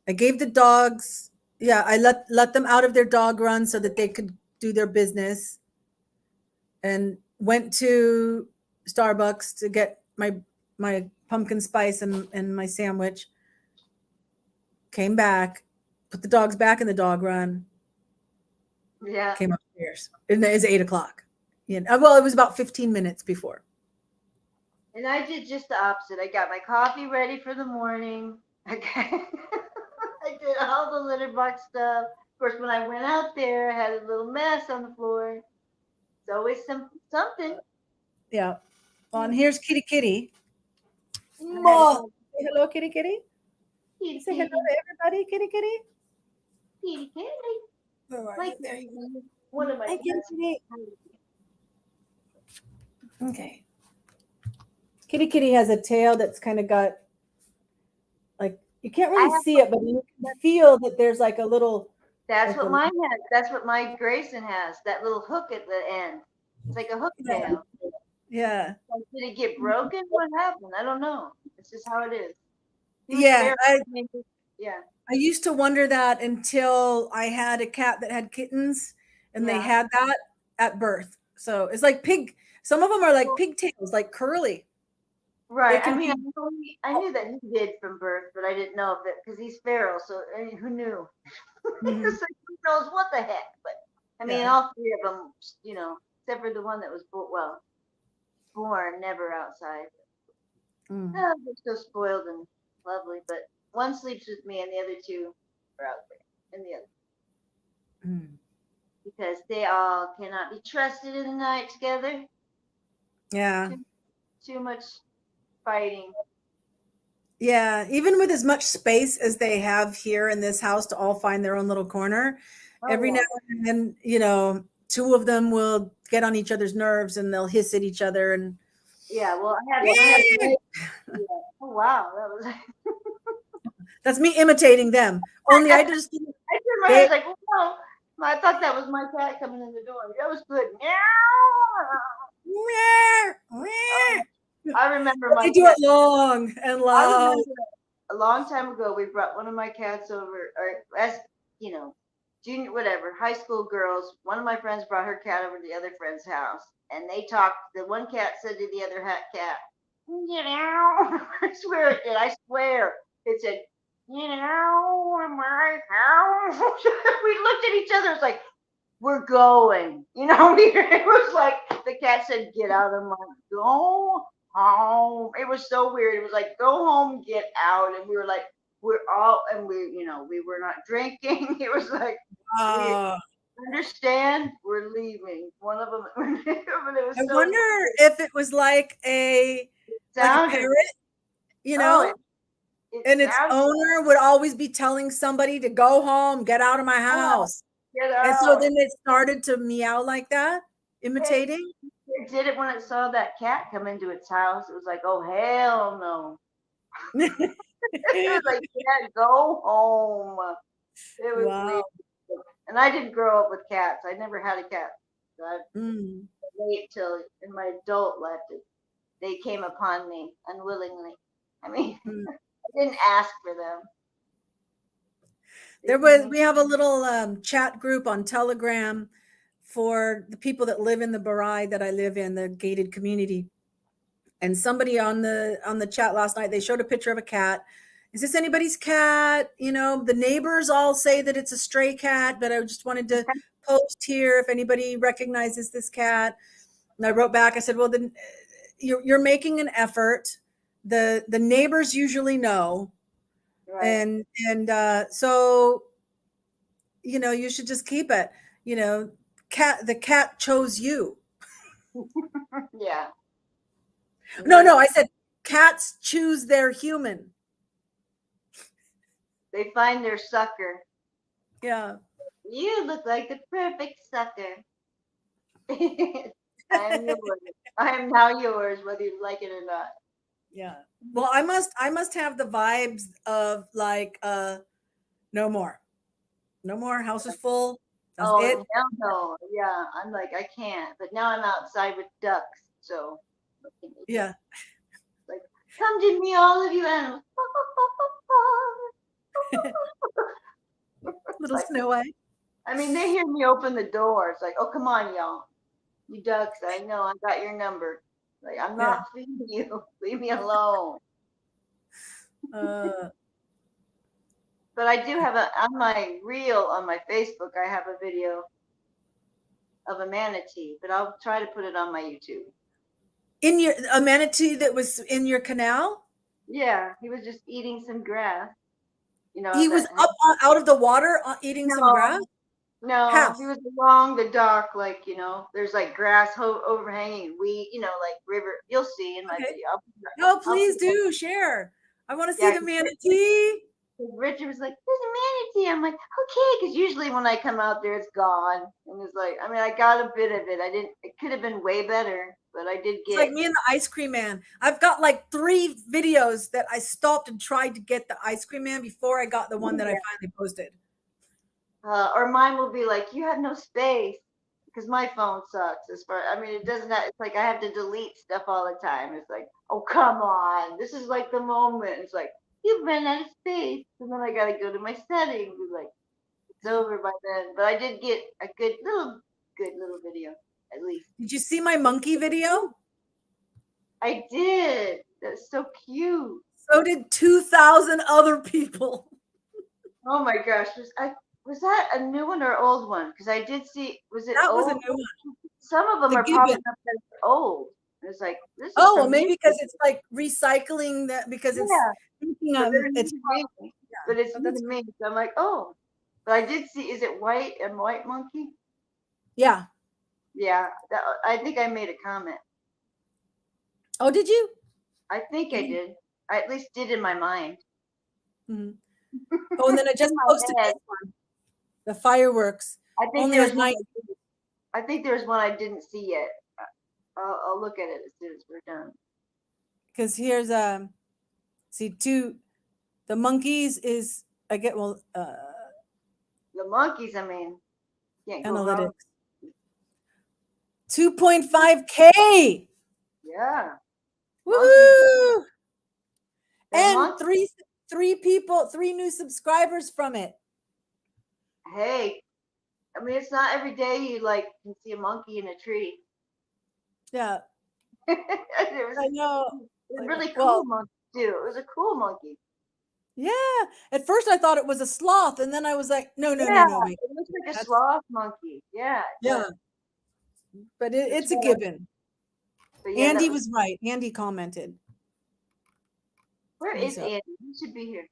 I gave the dogs, yeah, I let them out of their dog run so that they could do their business, and went to Starbucks to get my pumpkin spice and my sandwich. Came back, put the dogs back in the dog run, Yeah. came upstairs. And it's 8 o'clock. Well, it was about 15 minutes before. And I did just the opposite. I got my coffee ready for the morning. Okay. I did all the litter box stuff. Of course, when I went out there, I had a little mess on the floor. It's always something. Yeah. Well, and Hmm. here's Kitty Kitty. I had a Ma. whole Say hello, Kitty Kitty. kitty Say hello kitty, to everybody, Kitty Kitty. kitty kitty. Where are My you? There kitty you kitty. One go. of my Hi, Kitty cats. Kitty. Okay. Kitty Kitty has a tail that's kind of got like you can't I really have see it, but you can feel that there's like a little That's like what a mine has. That's what my Grayson has. That little hook at the end. It's like a hook yeah, tail. yeah, Like, did it get broken? What happened? I don't know. It's just how it is. He was yeah. fair. Yeah, I used to wonder that until I had a cat that had kittens, and they yeah. had that at birth. So it's like pig. Some of them are like Well, pigtails, like curly. They right. I can mean, be. I knew that he did from birth, but I didn't know if it because he's feral. So I mean, who knew? Mhm. It's like, who knows what the heck? But I mean, Yeah. all three of them, except for the one that was born never outside. Mm. Oh, they're so spoiled and lovely, but one sleeps with me and the other two are out there in the other Mm. because they all cannot be trusted in the night together. Yeah. Too too much fighting. Yeah. Even with as much space as they have here in this house to all find their own little corner, Oh every now yeah, and then, two of them will get on each other's nerves and they'll hiss at each other and yeah. Well, I had. Yeah. Oh wow, that was. that's me imitating them. Only I just I turned my head they like, wow. I thought that was my cat coming in the door. That was good. Meow. Oh, I remember but my they do cat. it long and I loud. remember a long time ago, we brought one of my cats over, or as you know, junior, whatever, high school girls. One of my friends brought her cat over to the other friend's house, and they talked. The one cat said to the other cat, "Get out!" I swear it did. I swear it said, "Get out of my house." We looked at each other. It's like we're going. It was like the cat said, "Get out of my go home." It was so weird. It was like, "Go home, get out," and we were like, "We're all," and we were not drinking. It was like, "We Uh, understand. We're leaving." One of them, but it I was so wonder weird. if it was like a Sounded. parrot, you Oh, it know, it and its sounded. owner would always be telling somebody to go home, get out of my Oh, house. get And so out. then it started to meow like that, It, imitating. it did it when it saw that cat come into its house. It was like, "Oh hell no." It was like, "Yeah, go home." It was Wow. weird. And I didn't grow up with cats. I never had a cat. So I Mm, wait till in my adult life they came upon me unwillingly. I mean, mm. I didn't ask for them. They There was came. we have a little chat group on Telegram for the people that live in the Barai that I live in, the gated community. And somebody on the chat last night, they showed a picture of a cat. Is this anybody's cat? The neighbors all say that it's a stray cat, but I just wanted to post here if anybody recognizes this cat. And I wrote back, I said, well, then you're making an effort. The neighbors usually know. Right. And so you should just keep it. You know, the cat chose you. Yeah. No, They I said cats choose their human. they find their sucker. Yeah. You look like the perfect sucker. I am yours. I am now yours, whether you like it or not. Yeah. Well, I must have the vibes of like no more. No more. House is full. That's Oh, it. hell no. Yeah, I'm like, I can't. But now I'm outside with ducks. So, what can you do? Yeah. Like, come to me, all of you animals. Little Like, Snow White. I mean, they hear me open the door. It's like, oh, come on, y'all. You ducks, I know I got your number. Like, I'm Yeah. not feeding you. Leave me alone. Uh But I do have on my reel on my Facebook, I have a video of a manatee, but I'll try to put it on my YouTube. In your a manatee that was in your canal? Yeah, he was just eating some grass. You know He was that. up out of the water eating some grass? No, no, How? he was along the dock, like there's like grass overhanging, weed, like river. You'll see in my Okay. video. No, I'll please put that. do share. I want to see Yeah, the manatee. 'cause Richard was like, "There's a manatee." I'm like, "Okay," because usually when I come out there, it's gone, and it's like, I mean, I got a bit of it. I didn't. It could have been way better, but I did It's like get. me and the ice cream man. I've got like 3 videos that I stopped and tried to get the ice cream man before I got the one that I finally posted. Or mine will be like, "You have no space," because my phone sucks. As far, I mean, it doesn't. It's like I have to delete stuff all the time. It's like, oh come on, this is like the moment. It's like you've run out of space, and then I gotta go to my settings. It's like it's over by then. But I did get a good little video at least. Did you see my monkey video? I did. That's so cute. So did 2,000 other people. Oh my gosh, was that a new one or old one? Because I did see. Was it That was a old? new one. Some of them The are popping gibbon. up as old. It's like this is Oh, well, from maybe you. because it's like recycling that because it's Yeah, thinking but they're new it's to me. yeah. But it's Oh, new that's to me. So I'm like, oh. But I did see. Is it white and white monkey? yeah. Yeah, I think I made a comment. Oh, did you? I think I did. I at least did in my mind. Mm-hmm. Oh, and then I In just my posted head. this one, the fireworks. I think Only there a was one. night I think there was one I didn't see yet. I'll look at it as soon as we're done. because here's see the monkeys is I get well The monkeys. I mean, can't go wrong. analytics 2.5K. Yeah, monkeys. Woohoo! The And monkey. three new subscribers from it. Hey, I mean, it's not every day you like can see a monkey in a tree. Yeah, it was I know. a really cool Well, monkey too. It was a cool monkey. yeah. At first I thought it was a sloth, and then I was like, no, no, no, Yeah, no, wait. it looks like a That's sloth monkey. Yeah, it yeah, does. but That's it's a what gibbon. but yeah, that Andy was. was right. Andy commented. Where is He's up. Andy? He should be here.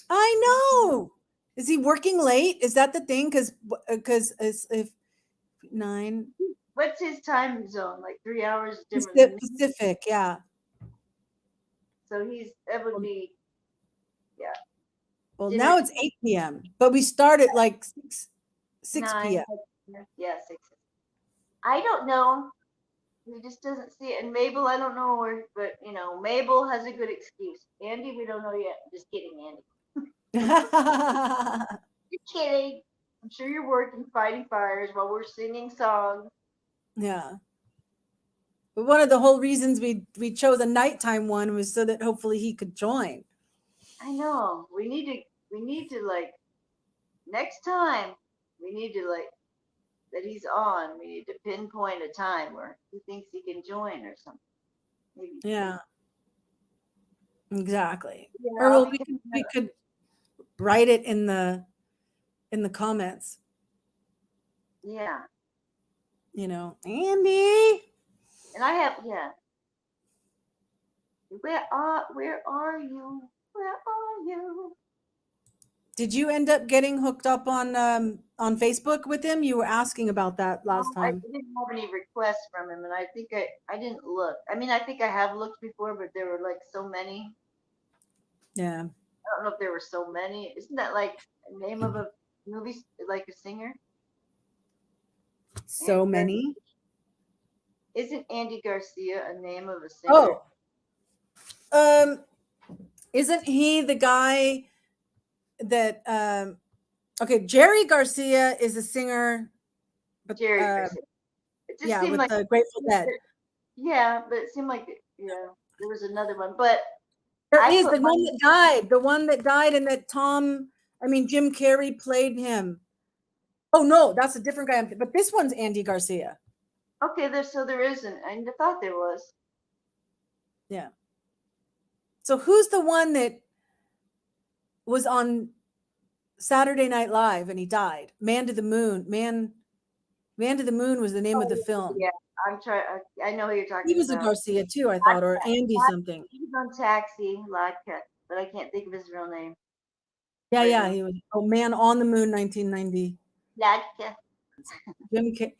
I know. Is he working late? Is that the thing? Because if 9 What's his time zone? Like 3 hours different than me. Pacific, yeah. So that would be yeah Well, dinner now it's 8 p.m., but we start at like 6 9. p.m. Yeah, 6. I don't know. He just doesn't see it. And Mabel, I don't know where, but Mabel has a good excuse. Andy, we don't know yet. Just kidding, Andy. Just kidding. I'm sure you're working, fighting fires while we're singing songs. Yeah. But one of the whole reasons we chose a nighttime one was so that hopefully he could join. I know. We need to like next time. We need to like that he's on. We need to pinpoint a time where he thinks he can join or something. Maybe. Yeah. Exactly. Yeah, Or I'll well, be. we could write it in the comments. Yeah. Andy. And I have where are you? Where are you? Did you end up getting hooked up on Facebook with him? You were asking about that last I time. didn't have any requests from him, and I think I didn't look. I mean, I think I have looked before, but there were like so many. Yeah. I don't know if there were so many. Isn't that like a name of a movie, like a singer? So Andy many. Isn't Andy Garcia a name of a singer? Oh. Isn't he the guy that okay, Jerry Garcia is a singer, but Jerry Garcia. It just yeah, seemed with like the Grateful Dead. yeah, but it seemed like there was another one. But There I is put the one that died and that Jim Carrey played him. Oh no, that's a different guy. But this one's Andy Garcia. okay, there isn't. I thought there was. Yeah. So who's the one that was on Saturday Night Live and he died? Man to the Moon. Man. Man to the Moon was the name of Oh, the film. yeah. I'm trying. I know who you're He talking was a about. Garcia too, I thought, or Andy something. He's on Taxi, Latka, but I can't think of his real name Yeah, right yeah, now. he was. Oh, Man on the Moon, 1990. Latka.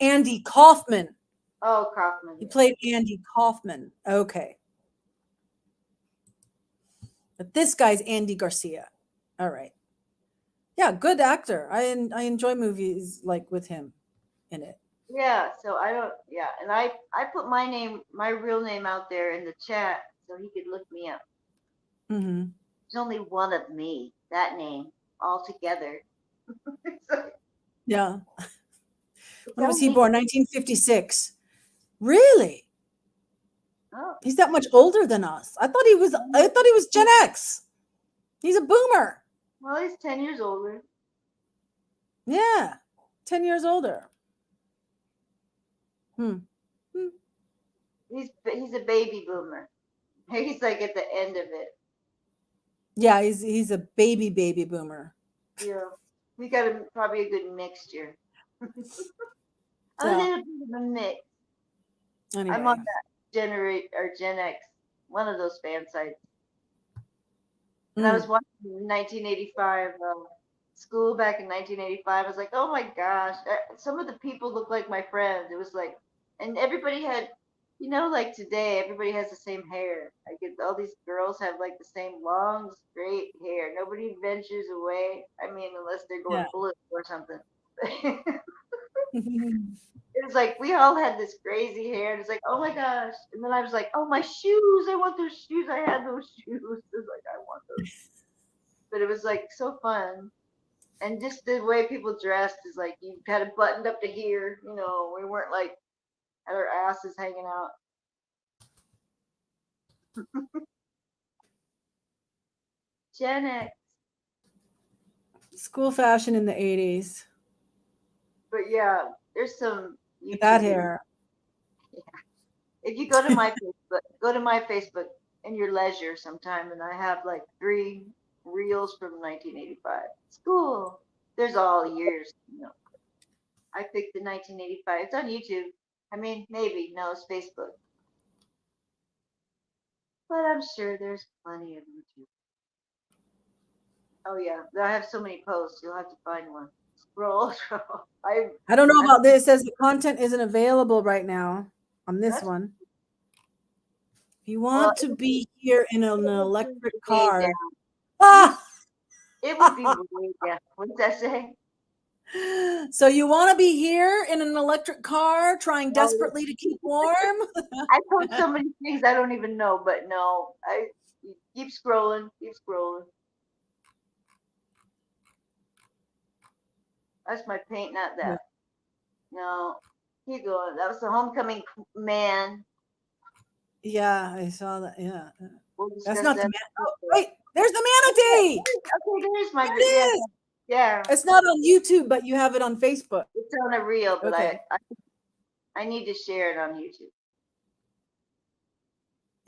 Andy Kaufman. Oh, Kaufman. He Yeah. played Andy Kaufman. Okay, but this guy's Andy Garcia. All right. Yeah, good actor. I enjoy movies like with him in it. Yeah. So I don't. Yeah, and I put my name, my real name, out there in the chat so he could look me up. Hmm. There's only one of me. That name all together. So Yeah. it's When was he only. born? 1956. Really? Oh. He's that much older than us. I thought he was Gen X. He's a boomer. Well, he's 10 years older. Yeah. 10 years older. Hmm. Hmm. He's a baby boomer. He's like at the end of it. Yeah, he's a baby boomer. Yeah. We got probably a good mixture. A Yeah. little bit of a mix. I'm on Anyway. that Generate or Gen X, one of those fan sites. And I was Mm. watching 1985 school back in 1985. I was like, oh my gosh, some of the people look like my friends. It was like, and everybody had, like today, everybody has the same hair. I get all these girls have like the same long, straight hair. Nobody ventures away. I mean, unless they're Yeah. going blue or something. It was like we all had this crazy hair, and it's like, oh my gosh. And then I was like, oh, my shoes. I want those shoes. I had those shoes. It was like, I want those. But it was like so fun. And just the way people dressed is like you had it buttoned up to here. We weren't like had our asses hanging out. Gen X. School fashion in the 80s. But yeah, there's some With that YouTube videos. hair. If you go to my Facebook in your leisure sometime, and I have like 3 reels from 1985. School. There's all years. I picked the 1985. It's on YouTube. I mean, maybe no, it's Facebook, but I'm sure there's plenty of YouTube. Oh yeah, I have so many posts. You'll have to find one. Scroll, scroll. I don't know I'm about this. It says the content isn't available right now on this that's one. If you well, want to be here in an it would be electric way car. down. You, Ah! it would be way down. What does that say? So you want to be here in an electric car trying Oh, desperately to keep warm? I post so many things I don't even know, but no, I keep scrolling, keep scrolling. That's my paint, not that. No, keep going. That was the homecoming man. Yeah, I saw that. Yeah. We'll That's discuss not the that. man. Oh, wait, there's the manatee. Okay, there's my There it yeah, is. yeah. It's not on YouTube, but you have it on Facebook. It's on a reel, but Okay. I need to share it on YouTube.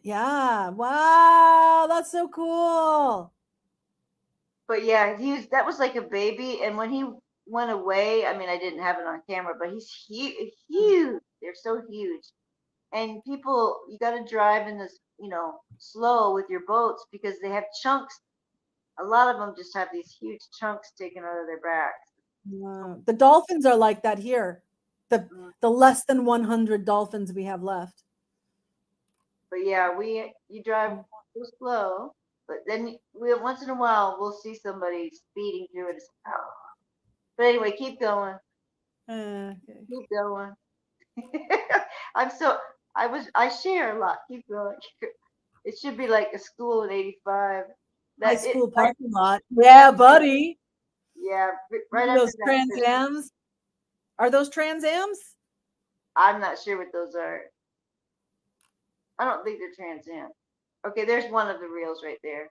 Yeah. Wow, that's so cool. But yeah, that was like a baby, and when he went away, I mean, I didn't have it on camera, but he's huge, huge. They're so huge, and people, you got to drive in this, slow with your boats because they have chunks. A lot of them just have these huge chunks taken out of their backs. The dolphins are like that here. The Mm. the less than 100 dolphins we have left. But yeah, you drive so slow, but then we once in a while we'll see somebody speeding through it. It's, oh. But anyway, keep going, Okay. keep going. I'm so I share a lot. Keep going. It should be like a school in '85. High That it school like parking lot. Yeah, buddy. yeah, right after Those that. Trans Ams. Are those Trans Ams? I'm not sure what those are. I don't think they're Trans Am. Okay, there's one of the reels right there.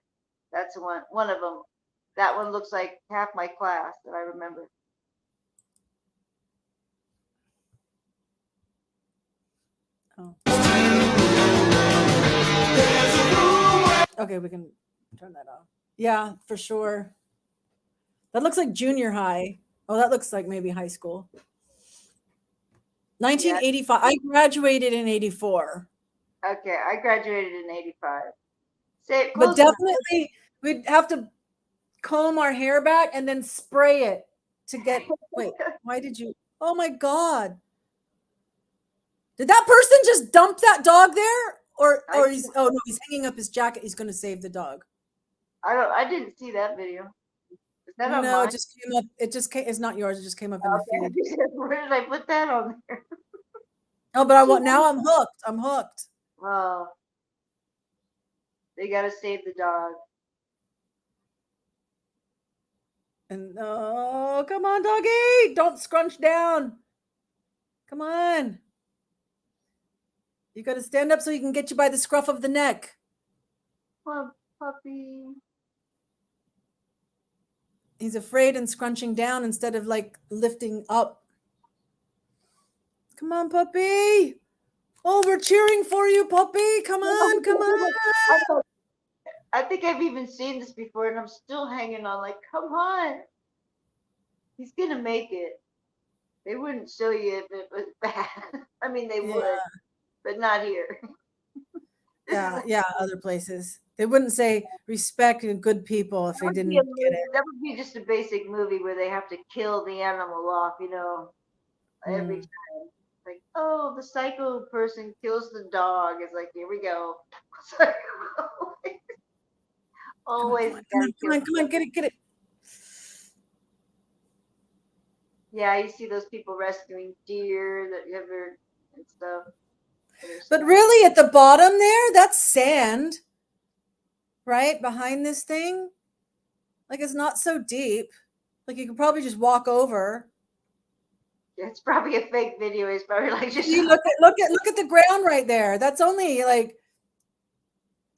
That's the one. One of them. That one looks like half my class that I remember. Oh. Okay, we can turn that off. Yeah, for sure. That looks like junior high. Oh, that looks like maybe high school. Yeah. 1985. I graduated in 84. Okay. I graduated in 85. Say But close enough. definitely we'd have to comb our hair back and then spray it to get wait, why did you oh my god. Did that person just dump that dog there? I Or he's oh no, he's hanging up his jacket. He's gonna save the dog. I didn't see that video. Is that on No, it mine? just came up. It just came, it's not yours. It just came up in the feed. Okay. Where did I put that on there? Oh, but I want now I'm hooked. I'm hooked. Oh, they gotta save the dog. And oh, come on, doggy. Don't scrunch down. Come on. You got to stand up so he can get you by the scruff of the neck. Poor puppy. He's afraid and scrunching down instead of like lifting up. Come on, puppy. Oh, we're cheering for you, puppy. Come on, come on. I think I've even seen this before, and I'm still hanging on. Like, come on, he's gonna make it. They wouldn't show you if it was bad. I mean, they Yeah, would, but not here. This is yeah, yeah. Other places. They wouldn't say respect and good people if that they would be a didn't get movie. That would be just a basic movie where they have to kill the animal off. it. Every Hmm. time. Like, oh, the psycho person kills the dog. It's like, here we go. It's like, Come on, always come on, come gotta on, come kill. on, come on. Get it, get it. Yeah, you see those people rescuing deer that you ever and stuff. But really, at the bottom there, that's sand, right? Behind this thing. Like it's not so deep. Like you could probably just walk over. It's probably a fake video. It's probably like just. See, look at the ground right there. That's only like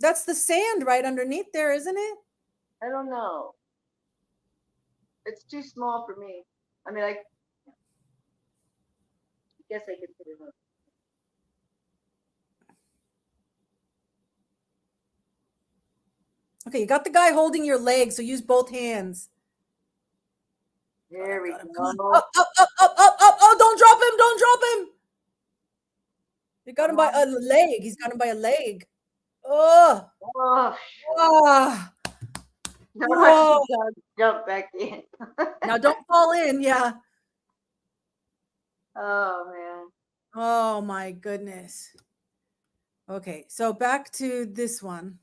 that's the sand right underneath there, isn't it? I don't know. It's too small for me. I mean, I guess I could put it up. Okay, you got the guy holding your leg, so use both hands. There we Got him. Come on. go. Up, up, up, up, up, up. Oh, don't drop him. Don't drop him. You got him Come by on. a leg. He's got him by a leg. Oh, Oh, ah, now watch the whoa. dog jump back in. Now don't fall in. Yeah. Oh man. Oh my goodness. Okay, so back to this one.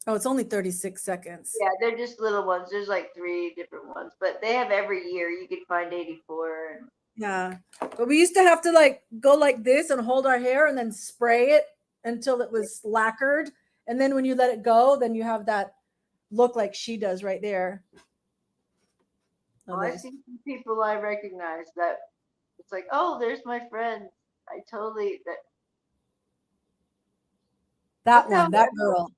Oh, it's only 36 seconds. Yeah, they're just little ones. There's like 3 different ones, but they have every year. You can find 84. And Yeah. But we used to have to like go like this and hold our hair and then spray it until it was lacquered. And then when you let it go, then you have that look like she does right there. oh, Oh, I there's see some people I recognize that it's like, oh, there's my friend. I totally that. that Look how one, that girl.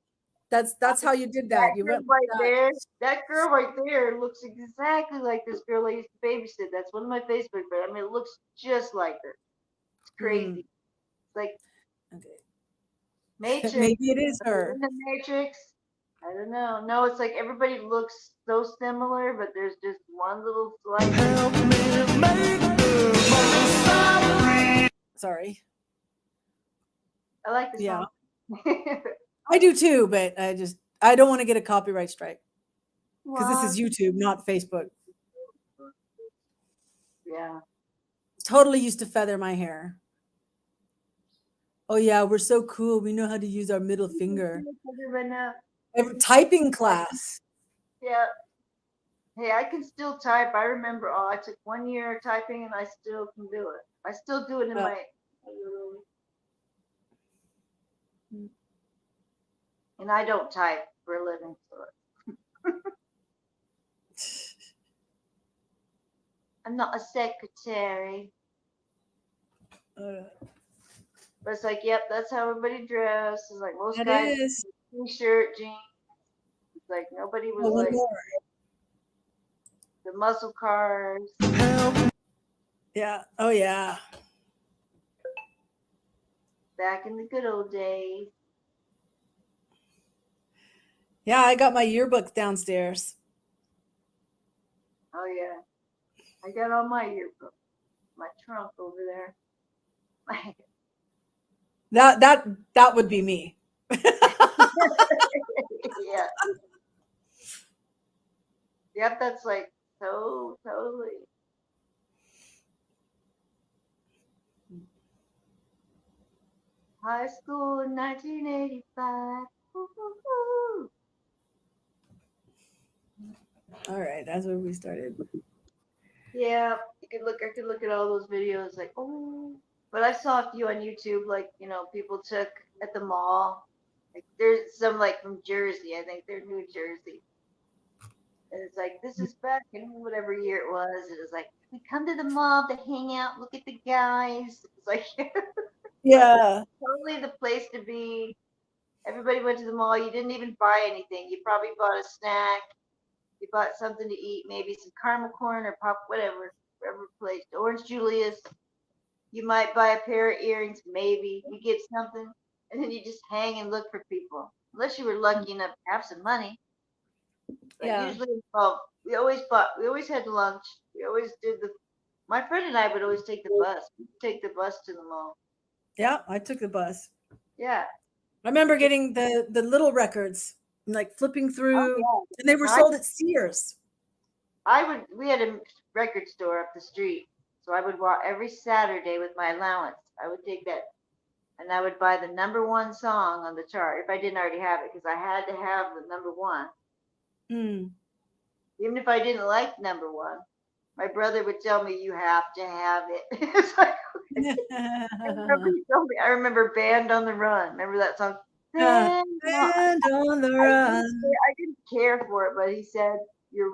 That's how you did that that. You girl went like right that. there, that girl right there looks exactly like this girl I used to babysit. That's one of my Facebook friends. I mean, it looks just like her. It's Hmm. crazy. It's like Okay. Matrix. Maybe it is Are you her. in the Matrix? I don't know. No, it's like everybody looks so similar, but there's just one little slight. Sorry. I like the Yeah. song. I do too, but I don't want to get a copyright strike because this Wow. is YouTube, not Facebook. Yeah. Totally used to feather my hair. Oh yeah, we're so cool. We know how to use our middle finger. Right now. Typing class. Yeah. Hey, I can still type. I remember, oh, I took 1 year typing and I still can do it. I still do it in Uh, my, and I don't type for a living. So I'm not a secretary. uh, But it's like, yep, that's how everybody dressed. It's like most that guys, is. t-shirt, jeans. It's like nobody was Oh, one like more. the muscle cars. Yeah. Oh yeah. Back in the good old days. Yeah, I got my yearbooks downstairs. Oh yeah, I got all my yearbooks. my trunk over there. That would be me. Yeah. Yep, that's like so totally. High school in 1985. Woo-hoo-hoo. All right, that's where we started. Yeah, I could look at all those videos like, oh, but I saw a few on YouTube, like, people took at the mall. Like there's some like from Jersey, I think they're New Jersey. And it's like this is back in whatever year it was. It was like we come to the mall to hang out, look at the guys. It's like like Yeah, totally the place to be. Everybody went to the mall. You didn't even buy anything. You probably bought a snack. You bought something to eat, maybe some caramel corn or pop, whatever place. Orange Julius. You might buy a pair of earrings, maybe. You get something, and then you just hang and look for people. Unless you were lucky enough to have some money. But yeah, usually, well, we always had lunch. We always did my friend and I would always take the bus. We'd take the bus to the mall. yeah. I took the bus. Yeah. I remember getting the little records, and like flipping Oh, through, yeah. and they were No, sold at Sears. we had a record store up the street. So I would walk every Saturday with my allowance. I would take that and I would buy the number one song on the chart if I didn't already have it, because I had to have the number one. Mm. Even if I didn't like number one, my brother would tell me, "You have to have it." It's like, I remember Band on the Run. Remember that song? Band on. And on the I didn't, run. I didn't care for it, but he said your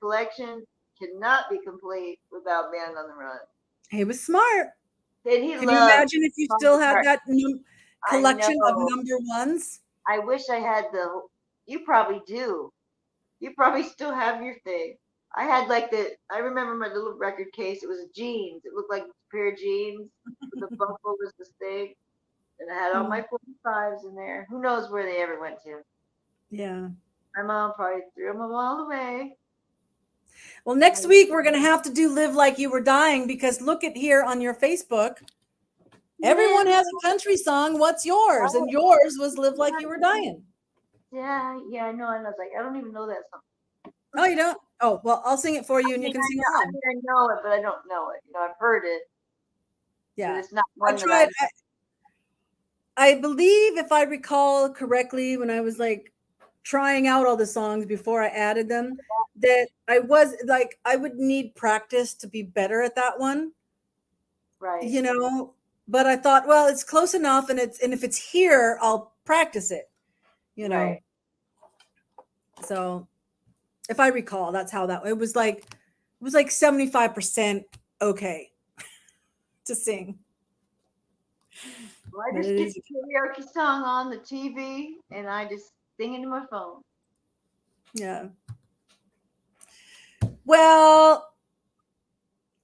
collection cannot be complete without Band on the Run. He was smart. Then he Can you loved imagine if you Song still to had Chart. that I collection of know. number ones? I wish I had the. You probably do. You probably still have your thing. I had like I remember my little record case. It was jeans. It looked like a pair of jeans. The buckle was the thing. And I had all my Mm, 45s in there. Who knows where they ever went to? yeah. My mom probably threw them all away. Well, next week we're going to have to do Live Like You Were Dying, because look at here on your Facebook. Everyone Live. has a country song. What's yours? And Oh, yours was Live Like You Were Dying. yeah, I know. And I was like, I don't even know that song. Oh, you don't? Oh, well, I'll sing it for you and you can sing along. I know it, but I don't know it. I've heard it, but Yeah. it's not I one that tried. I believe, if I recall correctly, when I was like trying out all the songs before I added them, that I was like, I would need practice to be better at that one, right, you know. But I thought, well, it's close enough, and if it's here, I'll practice it, you right. know. So if I recall, that's how that it was like. It was like 75% okay to sing. Well, I But just it get is, the karaoke song on the TV and I just sing into my phone. yeah. Well,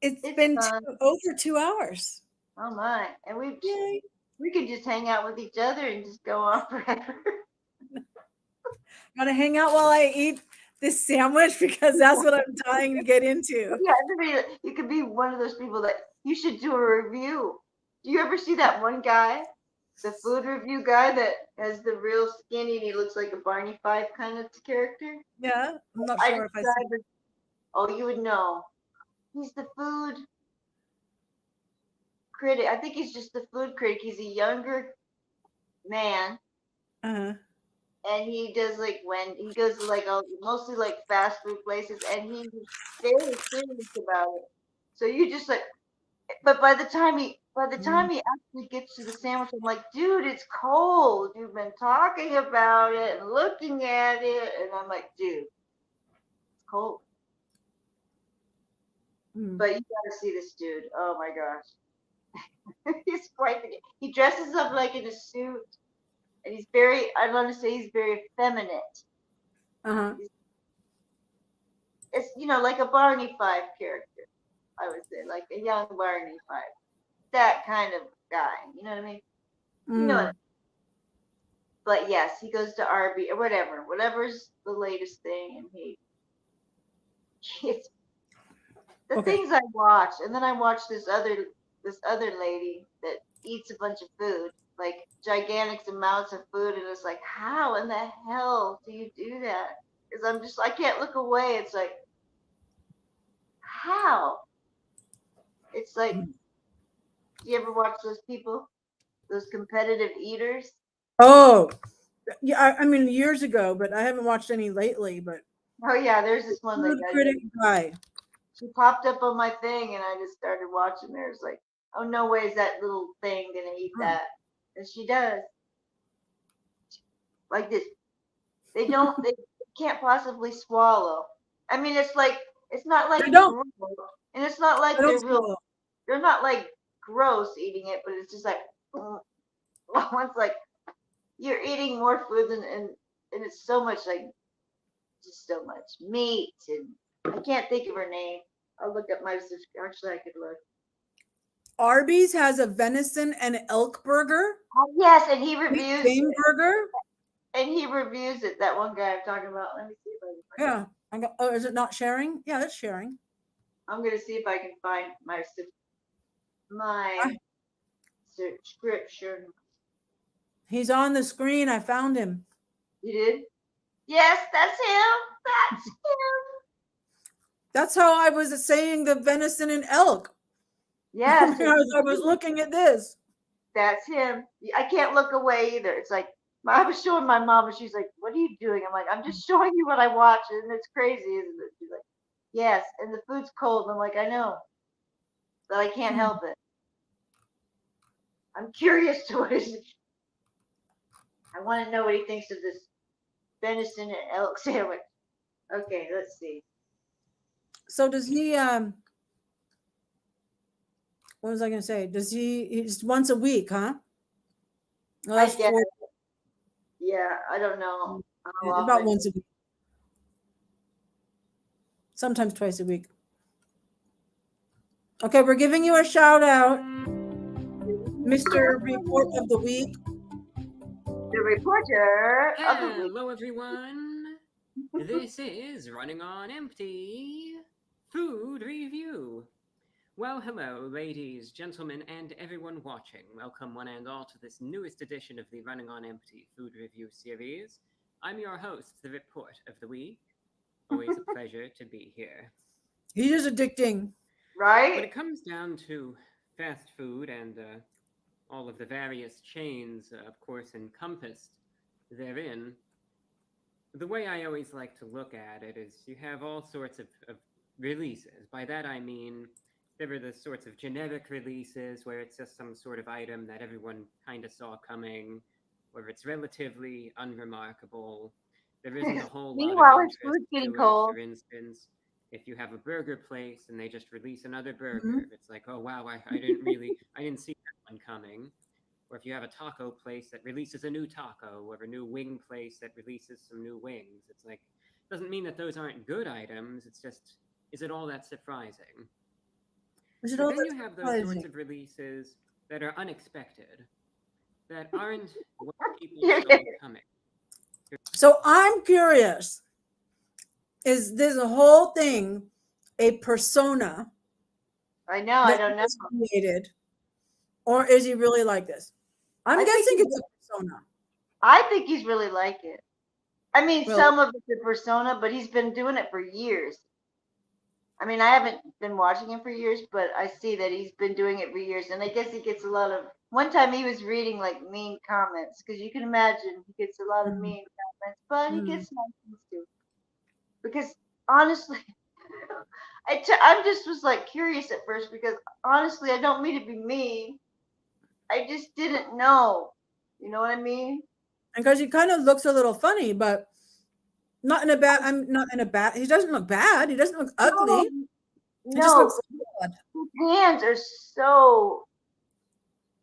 it's It's been fun. over 2 hours. Oh my! And Yay. we could just hang out with each other and just go on forever. Gotta hang out while I eat this sandwich, because that's what I'm dying to get into. Yeah, you could be one of those people that you should do a review. Do you ever see that one guy, the food review guy that has the real skinny and he looks like a Barney Fife kind of character? Yeah, I'm not I sure if I see. describe it. Oh, you would know. He's the food critic. I think he's just the food critic. He's a younger man, Uh-huh. and he does like when he goes to like mostly like fast food places, and he's very serious about it. So you just like, but by the Mm. time he actually gets to the sandwich, I'm like, dude, it's cold. You've been talking about it and looking at it, and I'm like, dude, it's cold. Mm. But you gotta see this dude. Oh my gosh, he's quite the. He dresses up like in a suit, and he's very. I want to say he's very effeminate. Uh-huh. It's like a Barney Five character. I would say like a young Barney Five, that kind of guy. You know what I mean? You know Mm. what? But yes, he goes to RB or whatever's the latest thing, and he it's the Okay. things I watch, and then I watch this other lady that eats a bunch of food, like gigantic amounts of food, and it's like, how in the hell do you do that? Because I can't look away. It's like, how? It's like, do you ever watch those people, those competitive eaters? Oh, yeah. I mean, years ago, but I haven't watched any lately. But Oh yeah, there's this one food lady. critic guy. She popped up on my thing, and I just started watching her. It's like, oh no way is that little thing gonna eat Huh. that? And she does, like this. They can't possibly swallow. I mean, it's not like They it's don't. raw, and it's not They like don't swallow. they're not like gross eating it, but it's just like it's like you're eating more food and it's so much like just so much meat and I can't think of her name. I'll look up my actually I could look. Arby's has a venison and elk burger, Oh, yes, sweet game burger. and he reviews it. That one guy I'm talking about. Let me see if I can find. Yeah. I got, oh, is it not sharing? Yeah, it's sharing. I'm gonna see if I can find my Ah, subscription. he's on the screen. I found him. You did? Yes, that's him. That's him. That's how I was saying the venison and elk. Yes, Because I was looking at this. that's him. I can't look away either. It's like I was showing my mom, and she's like, "What are you doing?" I'm like, "I'm just showing you what I watch," and it's crazy, isn't it? She's like, "Yes," and the food's cold. I'm like, "I know, but I can't Hmm. help it. I'm curious to what is. I want to know what he thinks of this venison and elk sandwich." Okay, let's see. So does he what was I gonna say? Does he's once a week, huh? Well, I that's guess. 4 Yeah, I don't know how about often. once a week, sometimes twice a week. Okay, we're giving you a shout out, Mr. Report of the Week. The reporter of the week. Hello, everyone. This is Running on Empty Food Review. Well, hello, ladies, gentlemen, and everyone watching. Welcome, one and all, to this newest edition of the Running on Empty Food Review series. I'm your host, the Report of the Week. Always a pleasure to be here. He is addicting. Right? When it comes down to fast food and all of the various chains, of course, encompassed therein, the way I always like to look at it is you have all sorts of releases. By that I mean there are the sorts of generic releases where it's just some sort of item that everyone kind of saw coming, where it's relatively unremarkable. There isn't a whole lot of Meanwhile, his interest food's getting to it. cold. For instance, if you have a burger place and they just release another Mhm. burger, it's like, oh wow, I didn't see that one coming. Or if you have a taco place that releases a new taco, or a new wing place that releases some new wings, it's like, doesn't mean that those aren't good items. It's just, is it all that surprising? Is it But all then that you have those sorts surprising? of releases that are unexpected, that aren't what people I saw coming. So I'm curious, is this whole thing a persona know, I that don't he know. has created, or is he really like this? I'm I think guessing he, it's a persona. I think he's really like it. I mean, Really? some of it's a persona, but he's been doing it for years. I mean, I haven't been watching him for years, but I see that he's been doing it for years, and I guess he gets a lot of. One time he was reading like mean comments because you can imagine he gets a lot of Mm, mean comments, but he mm. gets nice ones too. Because honestly, I'm just was like curious at first because honestly, I don't mean to be mean. I just didn't know. You know what I mean? Because he kind of looks a little funny, but not in a bad. I'm not in a bad. He doesn't look bad. He doesn't look No, ugly. He just no, looks odd. his hands are so.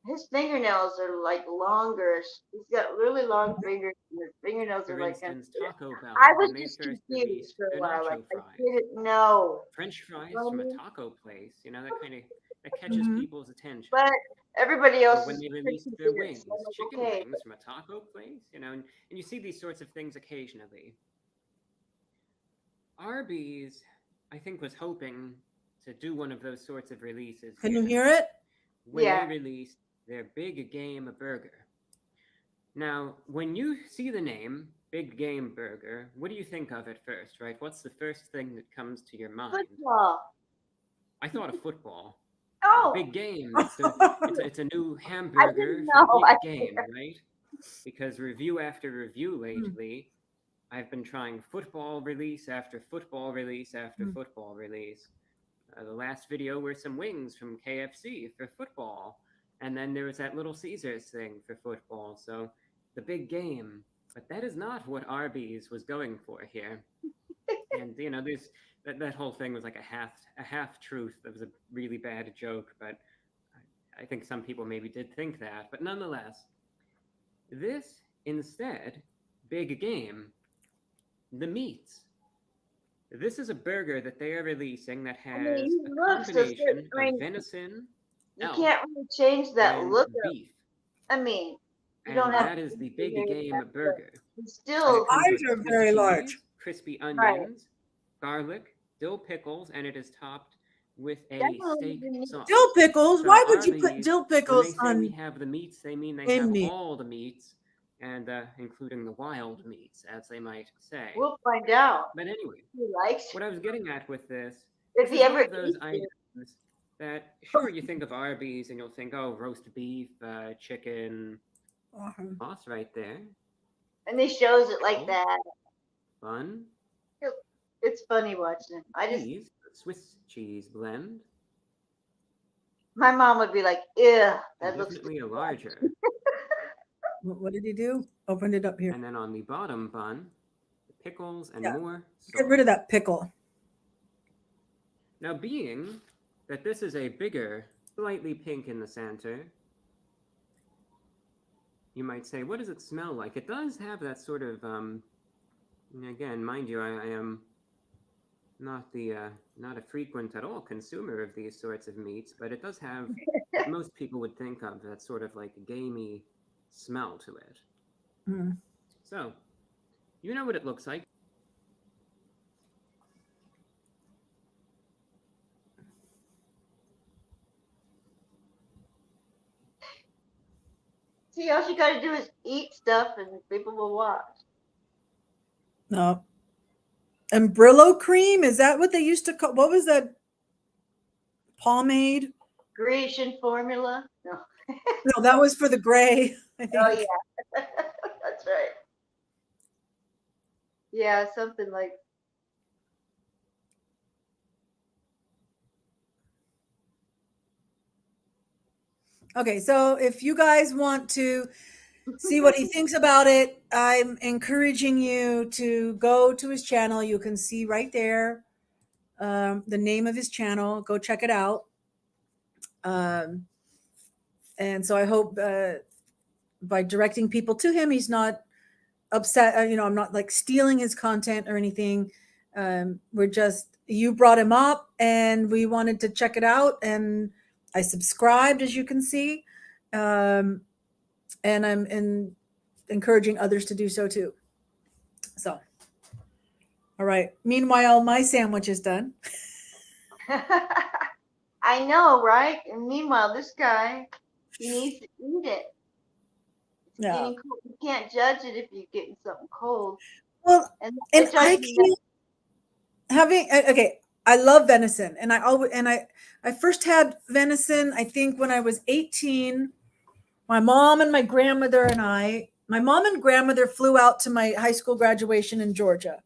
His fingernails are like longer. He's got really long fingers, and his fingernails are For like. instance, Taco I Bell, was when they just first confused released for a their while. Like nacho I fries, didn't know. French You know fries what I from a mean? taco place, that kind of that catches Mhm. people's attention. But everybody Or else when is they released their considered. So I'm wings, like, chicken okay, wings from a taco place, and you see these sorts of things occasionally. Arby's, I think, was hoping to do one of those sorts of releases. Can you hear it? When Yeah. they released their Big Game Burger. Now, when you see the name Big Game Burger, what do you think of at first, right? What's the first thing that comes to your mind? Football. I thought of football. Oh, The Big Game. It's a new I hamburger didn't for the know. big game, right? Because review after review lately, I've been trying football release after football release after football release. The last video were some wings from KFC for football. And then there was that Little Caesars thing for football. So the big game. But that is not what Arby's was going for here. And you know, there's that whole thing was like a half truth. That was a really bad joke, but I think some people maybe did think that. But nonetheless, this instead, Big Game, the meats. This is a burger that they are releasing that has he a looks combination I mean, of venison, you elk, can't really change that and look. beef. I mean, you And don't have that is to the do Big Game that, but Burger. it's And still it comes Eyes with are Swiss very cheese, large. crispy right. onions, garlic, dill pickles, and it is topped with a Definitely steak unique. sauce. Dill pickles. So Why would you put Arby's, dill when they pickles say we on have the meats, they mean they in have meat? all the meats, and including the wild meats, as they might say. We'll find out. But anyway, He likes what I was getting at with this if is he one ever of those eats it. items that, sure, you think of Arby's and you'll think, oh, roast beef, chicken, sauce right there, And he shows it like Oh. that. bun, It's funny watching him. cheese, Swiss cheese blend, My mom would be like, "Ew, that looks." definitely a larger. What did he do? Opened it up here. And then on the bottom bun, pickles and Yeah. more Get rid of sauce. that pickle. Now, being that this is a bigger, slightly pink in the center, you might say, what does it smell like? It does have that sort of, again, mind you, I am not a frequent at all consumer of these sorts of meats, but it does have what most people would think of, that sort of like gamey smell to it. Mm. So, you know what it looks like. See, all you gotta do is eat stuff, and people will watch. No. And Brillo cream, is that what they used to call? What was that? Pomade? Grecian formula. No. No, that was for the gray, I think. Oh yeah, that's right. Yeah, something like. Okay, so if you guys want to see what he thinks about it, I'm encouraging you to go to his channel. You can see right there the name of his channel. Go check it out. And so I hope by directing people to him, he's not upset. I'm not like stealing his content or anything. We're just, you brought him up and we wanted to check it out. And I subscribed, as you can see. And I'm encouraging others to do so too. So, all right. Meanwhile, my sandwich is done. I know, right? And meanwhile, this guy, he needs to eat it. It's Yeah. getting cold. You can't judge it if you're getting something cold. Well, And and I can't okay. I love venison, and I first had venison, I think, when I was 18. My mom and my grandmother and my mom and grandmother flew out to my high school graduation in Georgia.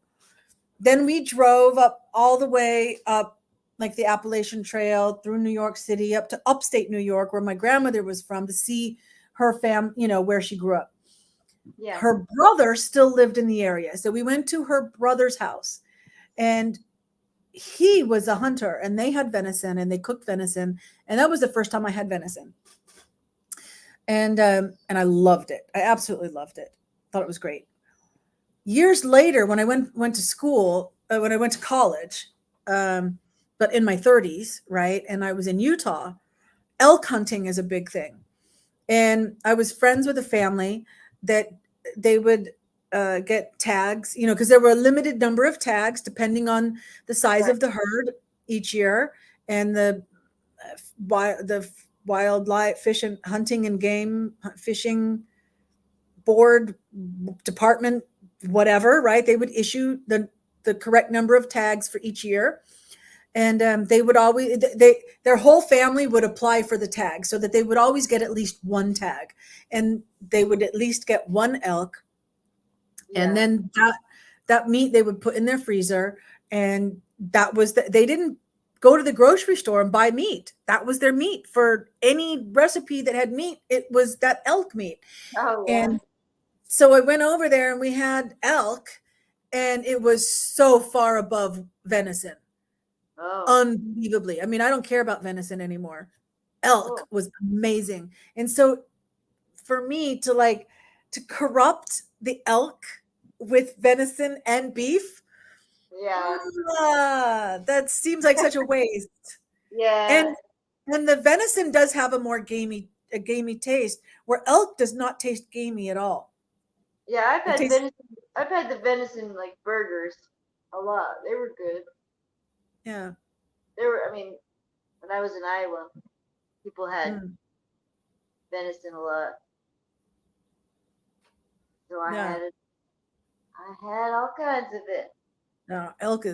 Then we drove up all the way up, like the Appalachian Trail, through New York City, up to upstate New York, where my grandmother was from, to see her where she grew up. Yeah. Her brother still lived in the area. So we went to her brother's house, and he was a hunter, and they had venison, and they cooked venison. And that was the first time I had venison. And I loved it. I absolutely loved it. Thought it was great. Years later, when I went to school, when I went to college, but in my 30s, right? And I was in Utah, elk hunting is a big thing. And I was friends with a family that they would get tags, because there were a limited number of tags depending on the size of the herd each year. and the wildlife fish and hunting and game fishing board department, whatever, right? They would issue the correct number of tags for each year, and they would always their whole family would apply for the tag so that they would always get at least one tag, and they would at least get one elk, and Yeah. then that meat they would put in their freezer, and that was they didn't go to the grocery store and buy meat. That was their meat for any recipe that had meat. It was that elk meat. Oh yeah. And so I went over there and we had elk, and it was so far above venison. Oh. Unbelievably. I mean, I don't care about venison anymore. Elk Cool. was amazing. And so for me to like to corrupt the elk with venison and beef, Yeah. that seems like such a waste. Yeah. And the venison does have a gamey taste, where elk does not taste gamey at all. Yeah. I've It had tastes venison. I've had the venison like burgers a lot. They were good. yeah. They were. I mean, when I was in Iowa, people had Mm, venison a lot, so I yeah. had it. I had all kinds of it. No, elk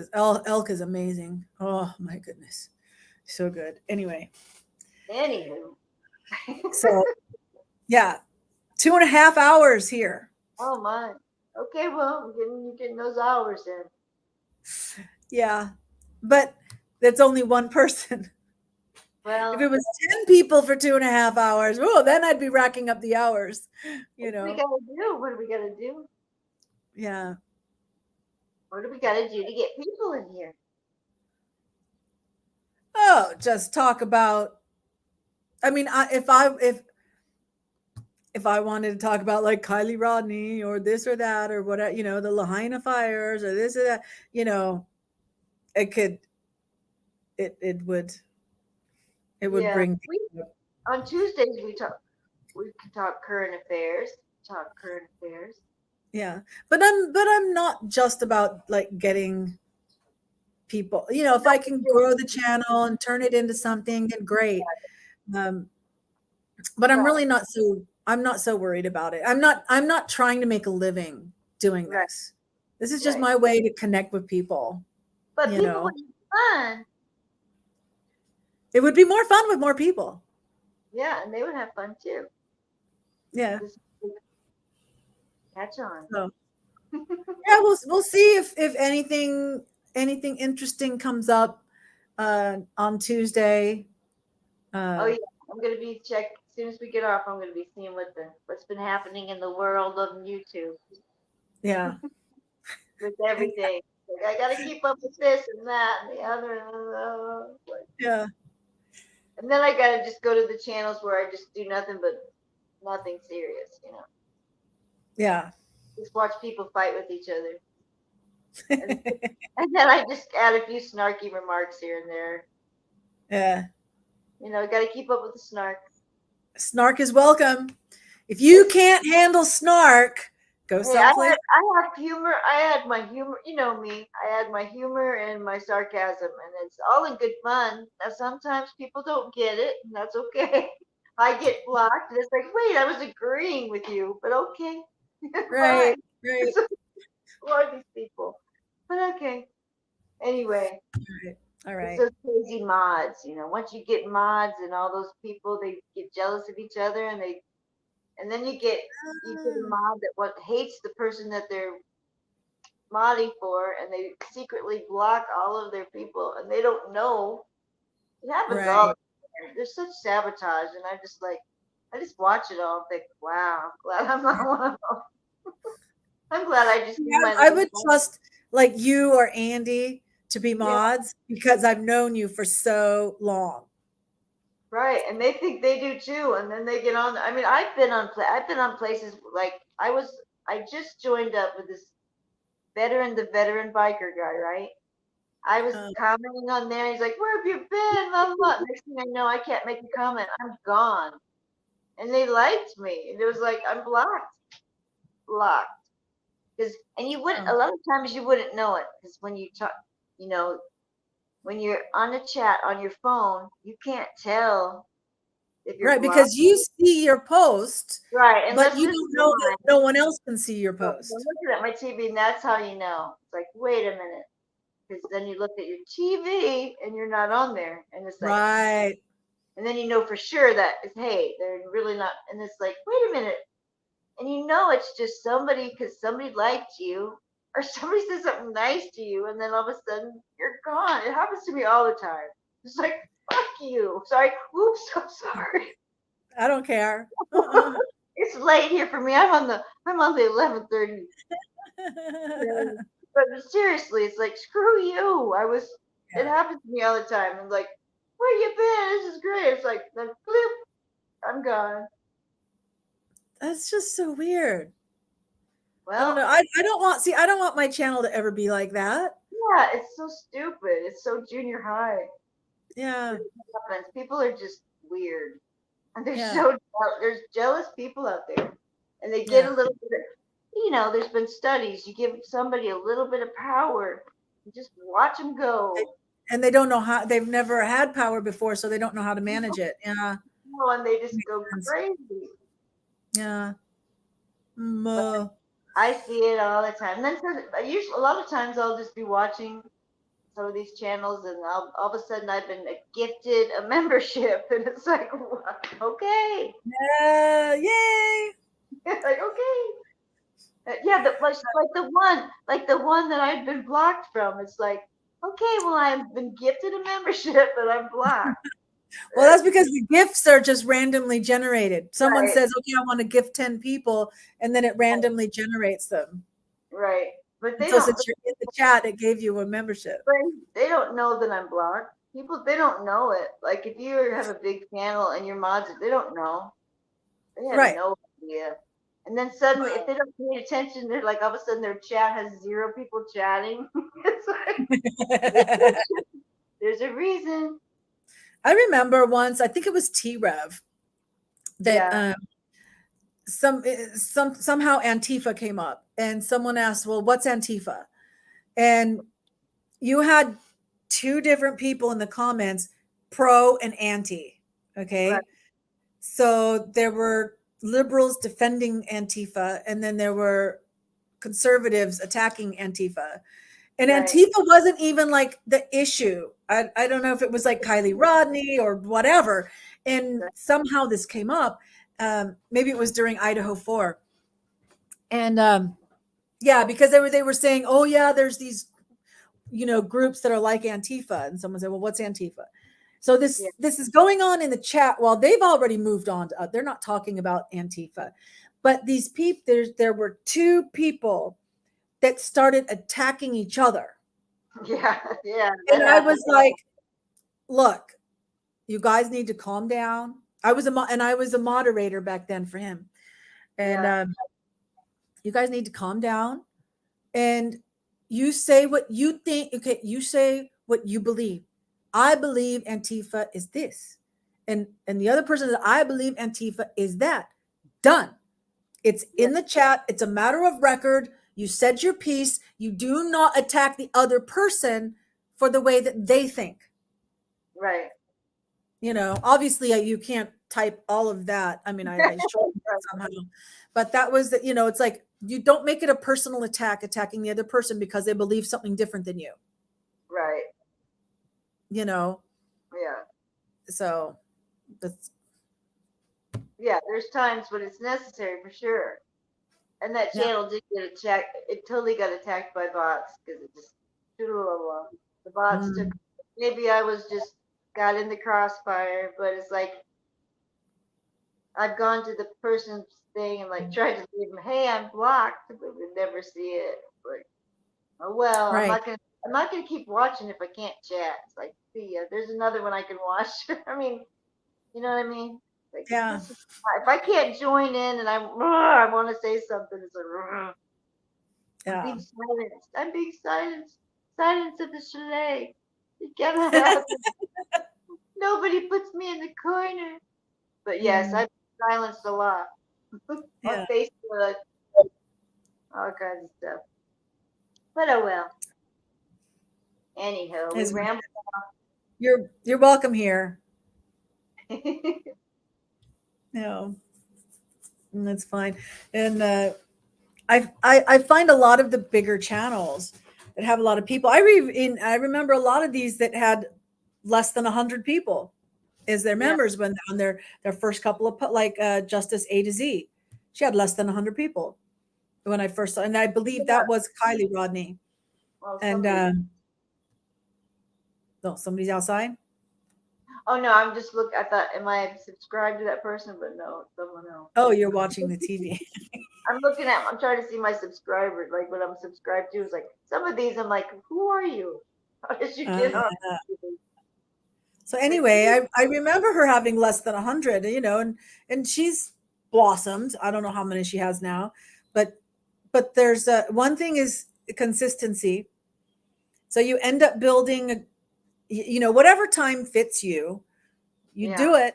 is amazing. Oh my goodness. So good. Anyway, Anywho. so yeah, 2.5 hours here. Oh my. Okay, well, you're getting those hours in. Yeah. But that's only one person. If it Well, was 10 people for 2.5 hours, oh, then I'd be racking up the hours, you what do we know? gotta do? What do we gotta do? Yeah. What do we gotta do to get people in here? Oh, just talk about, I mean, if I wanted to talk about like Kylie Rodney or this or that or whatever, the Lahaina fires or this or that, you know, it could, it would, it would Yeah. bring We people up. on Tuesdays we can talk current affairs. Talk current affairs. Yeah. But I'm not just about like getting people, if I can grow the channel and turn it into something, then great. Um, but Right, I'm not so worried about it. I'm not trying to make a living doing right, this. This is just right. my way to connect with people, But you people know. would have fun. It would be more fun with more people. Yeah, and they would have fun too. Yeah. This catch on. So yeah, we'll see if anything interesting comes up on Tuesday. Oh Uh yeah, I'm gonna be check as soon as we get off. I'm gonna be seeing what's been happening in the world of YouTube yeah. with everything. Like I gotta keep up with this and that and the other, Yeah. and then I gotta just go to the channels where I just do nothing but nothing serious. Yeah. Just watch people fight with each other, and and then I just add a few snarky remarks here and there. Yeah. Gotta keep up with the snark. Snark is welcome. If you can't handle snark, go Hey, I someplace. had I have humor. I had my humor. You know me. I had my humor and my sarcasm, and it's all in good fun. Now sometimes people don't get it, and that's okay. I get blocked, and it's like, wait, I was agreeing with you, but okay, fine. Right. Right. Who are these people? But okay. Anyway, Right. All it's right. those crazy mods. Once you get mods and all those people, they get jealous of each other, and then you get a mod that what hates the person that they're modding for, and they secretly block all of their people, and they don't know. It happens all the Right. time. There's such sabotage, and I just watch it all and think, wow, I'm glad I'm not one of them. I'm glad I just do Yeah, my I little would thing. trust like you or Andy to be Yeah, mods because I've known you for so long. right. And they think they do too, and then they get on. I mean, I've been on places like I just joined up with this the veteran biker guy, right? I was Uh, commenting on there. He's like, "Where have you been?" Blah, blah, blah. Next thing I know, I can't make a comment. I'm gone, and they liked me. And it was like, I'm blocked. Because and you wouldn't oh, a lot of times you wouldn't know it because when you talk, you know, when you're on a chat on your phone, you can't tell if you're Right, blocked. because you see your post, Right, but unless you this don't is know that mine. no one else can see your So I'm post. looking at my TV, and that's how you know. It's like, wait a minute, because then you look at your TV and you're not on there, and it's like, Right. and then you know for sure that it's, hey, they're really not, and it's like, wait a minute, and you know it's just somebody because somebody liked you or somebody said something nice to you, and then all of a sudden you're gone. It happens to me all the time. It's like, fuck you. Sorry. Oops, so sorry. I don't care. Uh-uh. It's late here for me. I'm on the 11:30. But seriously, it's like screw you. It Yeah. happens to me all the time. I'm like, where you been? This is great. It's like then bloop, I'm gone. That's just so weird. I don't Well, know. I don't want see I don't want my channel to ever be like that. yeah, it's so stupid. It's so junior high. Yeah. Happens. People are just weird, and Yeah. there's jealous people out there, and they get Yeah. a little bit. There's been studies. You give somebody a little bit of power, and just watch them go. And they don't know how they've never had power before, so they don't know how to manage it. Yeah. And they just Makes go sense. crazy. Yeah. But I see it all the time. And then usually a lot of times I'll just be watching some of these channels, and all of a sudden I've been gifted a membership, and it's like, okay, Yay. like okay. Yeah, like the one that I've been blocked from. It's like, okay, well, I've been gifted a membership, but I'm blocked. Well, that's because the gifts are just randomly generated. Someone Right, says, "Okay, I want to gift 10 people," and then it randomly generates them. right. But And they so don't. since you're in the chat, it gave you a membership. They don't know that I'm blocked. People, they don't know it. Like if you have a big channel and your mods, they don't know. They have Right. no idea. And then suddenly, if they don't pay attention, they're like all of a sudden their chat has 0 people chatting. It's like there's a reason. I remember once, I think it was T Rev that Yeah, somehow Antifa came up and someone asked, "Well, what's Antifa?" And you had two different people in the comments, pro and anti. right, Okay. So there were liberals defending Antifa, and then there were conservatives attacking Antifa. And right, Antifa wasn't even like the issue. I don't know if it was like Kylie Rodney or whatever. And right. somehow this came up. Maybe it was during Idaho 4. And yeah, because they were saying, oh yeah, there's these groups that are like Antifa. And someone said, well, what's Antifa? So Yeah, this is going on in the chat while they've already moved on to they're not talking about Antifa. But these people, there were two people that started attacking each other. yeah, yeah. That And I happens. was like, look, you guys need to calm down. I was a moderator back then for him. And Yeah, you guys need to calm down and you say what you think. Okay, you say what you believe. I believe Antifa is this. And the other person that I believe Antifa is that. Done. It's yeah, in the chat. It's a matter of record. You said your piece. You do not attack the other person for the way that they think. right. Obviously you can't type all of that. I mean, I shortened it somehow, but that was it's like you don't make it a personal attack attacking the other person because they believe something different than you, Right. you know? Yeah. So that's, Yeah. There's times when it's necessary for sure. And that yeah. channel did get attacked. It totally got attacked by bots because it just the bots took. Mm, Maybe I was just got in the crossfire, but it's like I've gone to the person's thing and like tried to leave them. Hey, I'm blocked, but we never see it. Like, oh well, I'm right. not gonna. I'm not gonna keep watching if I can't chat. It's like, see ya. There's another one I can watch. I mean, you know what I mean? Like Yeah. this is if I can't join in and I want to say something, it's like. I'm Yeah. being silenced. I'm being silenced. Silence of the chalet. You cannot have it. Nobody puts me in the corner. But yes, Mm, I've been silenced a lot on yeah. Facebook, all kinds of stuff. But oh well. Anyhow, we It's- ramble. you're welcome here. No, that's fine. And I find a lot of the bigger channels that have a lot of people. I remember a lot of these that had less than 100 people as their Yeah, members when on their first couple of like Justice A to Z. She had less than 100 people when I first saw, and I believe yeah. that was Kylie Rodney. Well, And somebody. no, somebody's outside. Oh no, I'm just look. I thought, am I subscribed to that person? But no, it's someone else. Oh, you're watching the TV. I'm looking at. I'm trying to see my subscribers, like what I'm subscribed to. Is like some of these. I'm like, who are you? How did you get on? Uh, TV? so Like, anyway, I remember her having less than 100, and she's blossomed. I don't know how many she has now, but there's one thing is consistency. So you end up building, whatever time fits you, you yeah, do it,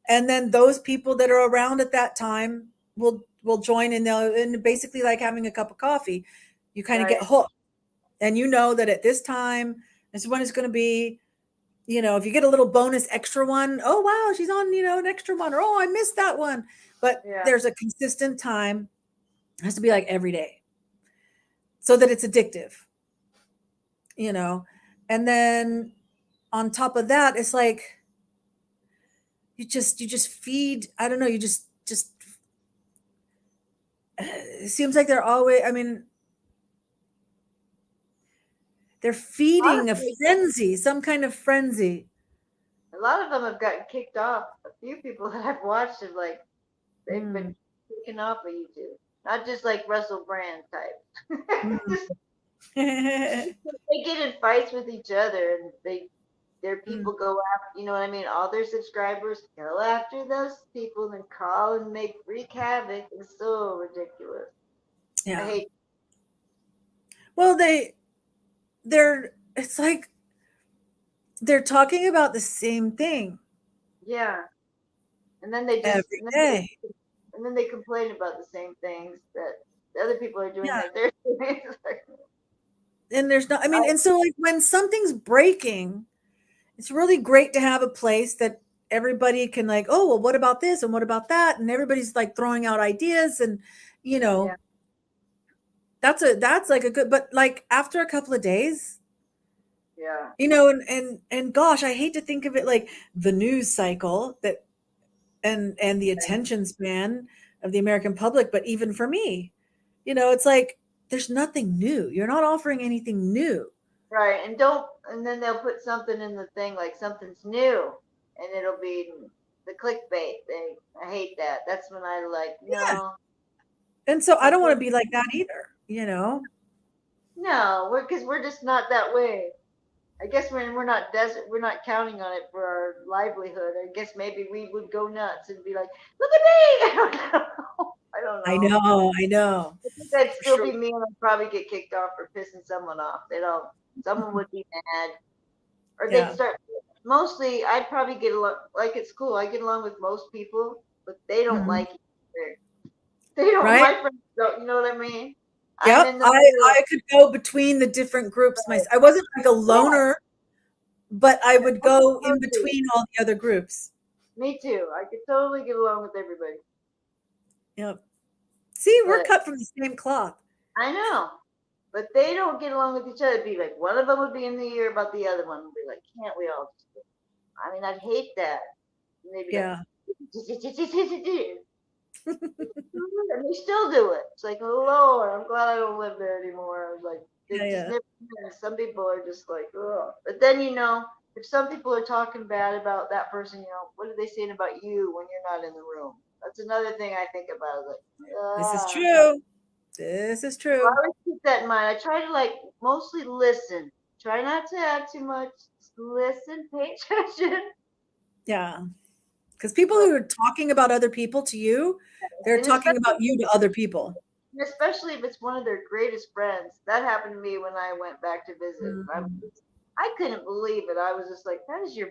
and then those people that are around at that time will join in. And basically like having a cup of coffee, you kind of get right. hooked, and you know that at this time, this is when it's going to be. If you get a little bonus extra one, oh wow, she's on, an extra one, or oh, I missed that one. But Yeah, there's a consistent time. It has to be like every day so that it's addictive, you know. And then on top of that, it's like you just feed, I don't know, you just it seems like they're always, I mean, they're feeding a honestly, frenzy, some kind of frenzy. a lot of them have gotten kicked off. A few people that I've watched have like they've been Mm, taken off of YouTube. Not just like Russell Brand type. mm. Just they get in fights with each other, and their Mm, people go after. You know what I mean? All their subscribers go after those people and call and make wreak havoc. It's so ridiculous. I yeah. hate. Well, they're it's like they're talking about the same thing Yeah, and then they just every day. and then they complain about the same things that the other people are doing Yeah. that they're doing. It's like, And there's not, I mean, and so like when something's breaking, it's really great to have a place that everybody can like, oh, well, what about this? And what about that? And everybody's like throwing out ideas and, you yeah, know, that's like a good, but like after a couple of days, yeah, and gosh, I hate to think of it like the news cycle that, and the attention span of the American public, but even for me, it's like there's nothing new. You're not offering anything new. right. And don't, and then they'll put something in the thing like something's new, and it'll be the clickbait thing. I hate that. That's when I like Yeah. no. And so I Like don't want to be like that either. no, we're just not that way. I guess when we're not desert, we're not counting on it for our livelihood. I guess maybe we would go nuts and be like, "Look at me!" I don't know. I don't I know. know, I know. I think I'd For still sure. be me, and I'd probably get kicked off for pissing someone off. They don't. Someone would be mad, or they'd Yeah. start. Mostly, I'd probably get along. Like at school, I get along with most people, but they don't Mhm. like each other. They don't. Right? My friends don't. You know what I mean? I'm Yep. in the middle. I could go between the different groups. I wasn't like a Yeah, loner, but I would I could go in totally. between all the other groups. Me too. I could totally get along with everybody. Yep. See, we're But cut from the same cloth. I know. But they don't get along with each other. It'd be like one of them would be in the ear about the other one. And be like, can't we all just I mean, I'd hate that. And they'd be like, Yeah. and they still do it. It's like, oh Lord, I'm glad I don't live there anymore. I was like, Yeah, they just yeah. never. Some people are just like, oh. But then if some people are talking bad about that person, what are they saying about you when you're not in the room? That's another thing I think about. Like, This is ah. true. This is So I true. always keep that in mind. I try to like mostly listen. Try not to add too much. Just listen, pay attention. Yeah. Because people But who are talking about other people to you, they're and talking especially about you to other people. especially if it's one of their greatest friends. That happened to me when I went back to visit. Mhm. I couldn't believe it. I was just like, that is your.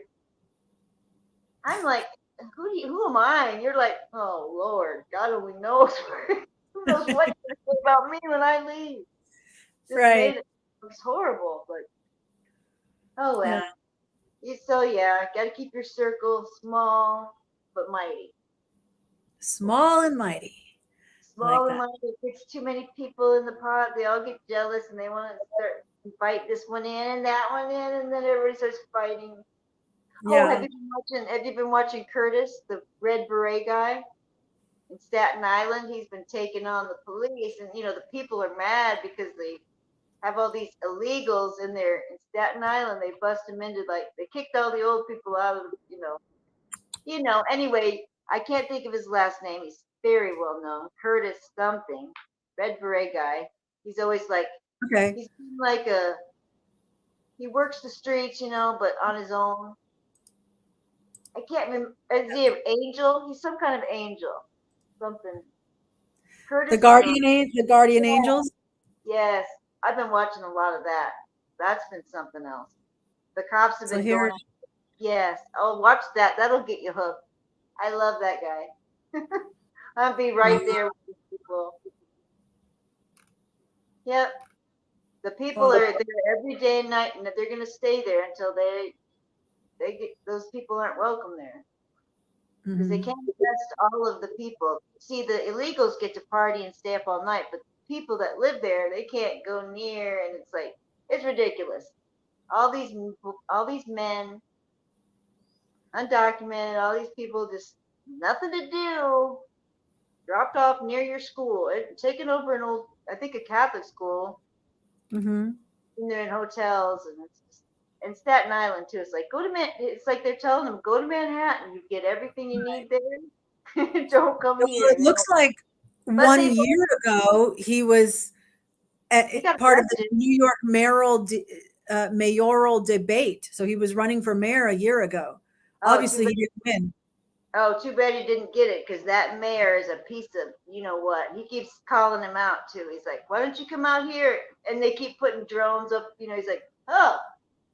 I'm like, who am I? And you're like, oh Lord, God only knows. Who knows what you're gonna say about me when I leave? Just Right. made it. It was horrible, but Oh Yeah. well. So yeah, got to keep your circle small but mighty. Small and mighty. I like Small and that. mighty. If it's too many people in the pot, they all get jealous and they want to start invite this one in and that one in, and then everybody starts fighting. Oh, Yeah. Have you been watching Curtis, the red beret guy in Staten Island? He's been taking on the police, and the people are mad because they have all these illegals in there in Staten Island. They bust them into like they kicked all the old people out of Anyway, I can't think of his last name. He's very well known, Curtis something, red beret guy. He's always like Okay. he's like a he works the streets, but on his own. I can't remember. Is he an angel? He's some kind of angel. Something. Curtis something. The guardian Yeah. angels. Yes, I've been watching a lot of that. That's been something else. The cops have So been here, going. Yes. Oh, watch that. That'll get you hooked. I love that guy. I'll be uh, right there with these people. Yep. The people well, are there every day and night, and they're gonna stay there until they get those people aren't welcome there because they mhm. can't arrest all of the people. See, the illegals get to party and stay up all night, but people that live there they can't go near, and it's like it's ridiculous. All these all these men, undocumented, all these people just nothing to do, dropped off near your school, taken over an old, I think a Catholic school, Mhm. and they're in hotels, and it's just, and Staten Island too. It's like go to It's like they're telling them go to Manhattan, you get everything you need there. Don't come Well, here, it looks like But one year ago he was he got part of the arrested. New York mayoral debate. So he was running for mayor a year ago. Oh, too Obviously, bad. he didn't win. Oh, too bad he didn't get it because that mayor is a piece of you know what. He keeps calling him out too. He's like, "Why don't you come out here?" And they keep putting drones up. He's like, "Oh,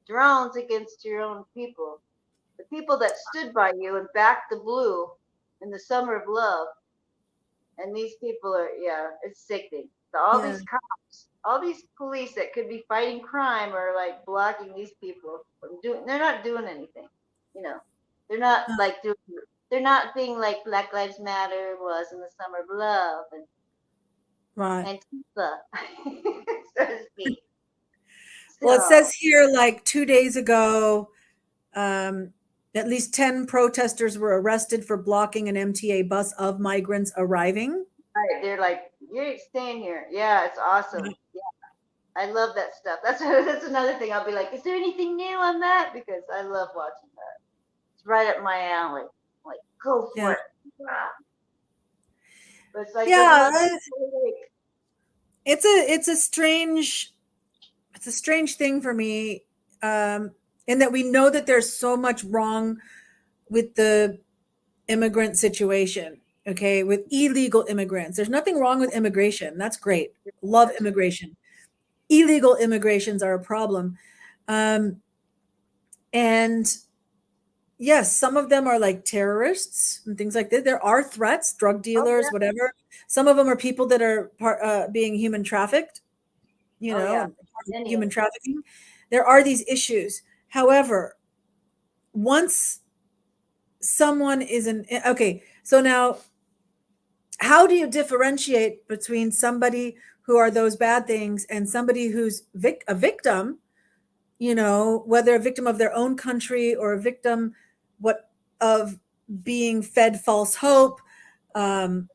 drones against your own people, the people that stood by you and backed the blue in the summer of love." And these people are, yeah, it's sickening. All Yeah. these cops, all these police that could be fighting crime are like blocking these people from doing. They're not doing anything. You know, they're not Uh, like doing. They're not being like Black Lives Matter was in the summer of love right. and Antifa, so to speak. Well, it So says here like 2 days ago, um, at least 10 protesters were arrested for blocking an MTA bus of migrants arriving. right, they're like, you ain't staying here. Yeah, it's awesome. Yeah, I love that stuff. That's another thing. I'll be like, is there anything new on that? Because I love watching that. It's right up my alley. Like, go for Yeah. it. Ah. But it's like there's a Yeah. lot of people like, It's a strange thing for me, um, in that we know that there's so much wrong with the immigrant situation. Okay, with illegal immigrants, there's nothing wrong with immigration. That's great. Love that's immigration. Illegal immigrations are a problem, um, and yes, some of them are like terrorists and things like that. There are threats, drug oh dealers, yeah, whatever. Some of them are people that are being human trafficked, oh yeah, and many of human them. trafficking. There are these issues. However, once someone is an okay, so now how do you differentiate between somebody who are those bad things and somebody who's a victim, whether a victim of their own country or a victim what of being fed false hope, um,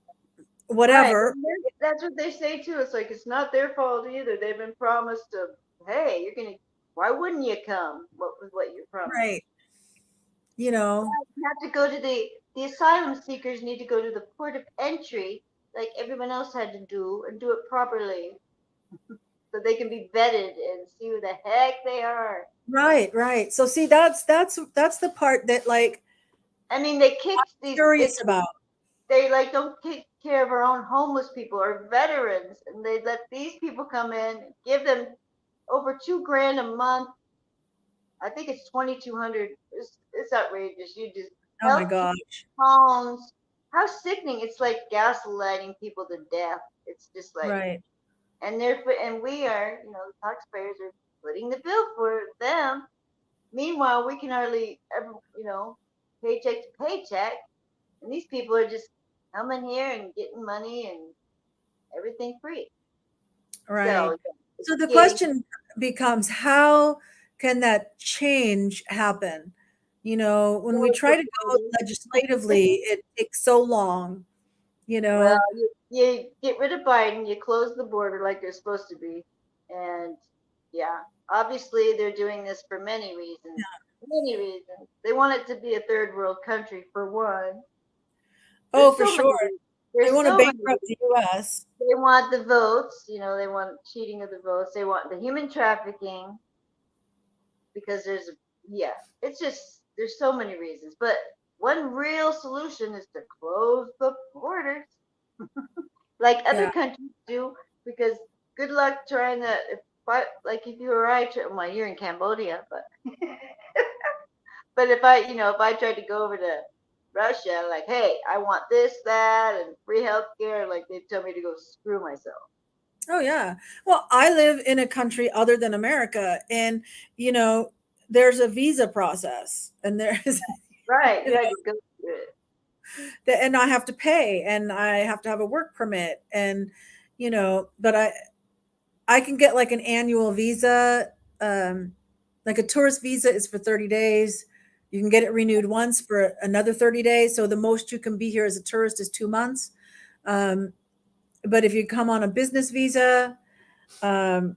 Right. whatever. That's what they say too. It's like it's not their fault either. They've been promised to, hey, you're gonna. Why wouldn't you come? What was what you promised? Right. You know, You have to go to the asylum seekers need to go to the port of entry like everyone else had to do and do it properly so they can be vetted and see who the heck they are. right, right. So see, that's the part that like I mean, they kicked curious about. they like don't take care of our own homeless people or veterans, and they let these people come in, give them over 2 grand a month. I think it's 2,200. It's outrageous. You just Oh my health care, gosh. phones. How sickening! It's like gaslighting people to death. It's just like, Right. and we are, the taxpayers are footing the bill for them. Meanwhile, we can hardly ever, paycheck to paycheck, and these people are just coming here and getting money and everything free. So Right. yeah, it's So the getting question becomes, how can that change happen? When we towards try the to go borders. legislatively, it takes so long, you Well, know. you get rid of Biden, you close the border like they're supposed to be, and yeah, obviously they're doing this for many reasons. Many reasons. They want it to be a third world country for one. Oh, There's for so many. sure. They There's want to so many. bankrupt the US. They want the votes. They want cheating of the votes. They want the human trafficking because yeah, it's just there's so many reasons. But one real solution is to close the borders like other Yeah. countries do, because good luck trying to if you or I well, you're in Cambodia, but if I tried to go over to Russia, like, hey, I want this, that, and free healthcare, like they'd tell me to go screw myself. Oh, yeah. Well, I live in a country other than America, and you know, there's a visa process, and there's Right, you you had to go through it. and I have to pay, and I have to have a work permit, and but I can get like an annual visa. Like a tourist visa is for 30 days. You can get it renewed once for another 30 days. So the most you can be here as a tourist is 2 months. Um, but if you come on a business visa, um,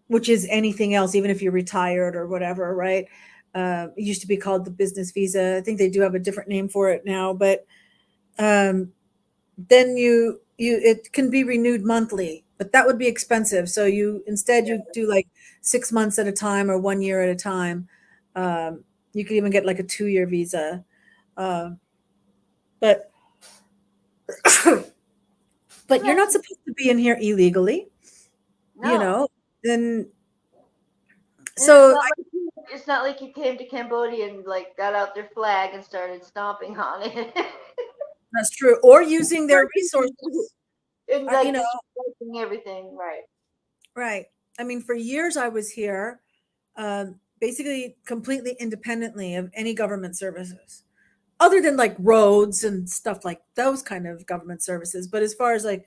which is anything else, even if you're retired or whatever, right? It used to be called the business visa. I think they do have a different name for it now, but um, then you it can be renewed monthly, but that would be expensive. So you do like 6 months at a time or 1 year at a time. You could even get like a 2 year visa, um, but but you're That's not supposed to be in here illegally, you no. know. And And it's so not like you came to Cambodia and like got out their flag and started stomping on it. that's true. Or using their resources, And you like know. disrespecting everything, right? Right. I mean, for years I was here, basically completely independently of any government services, other than like roads and stuff like those kind of government services. But as far as like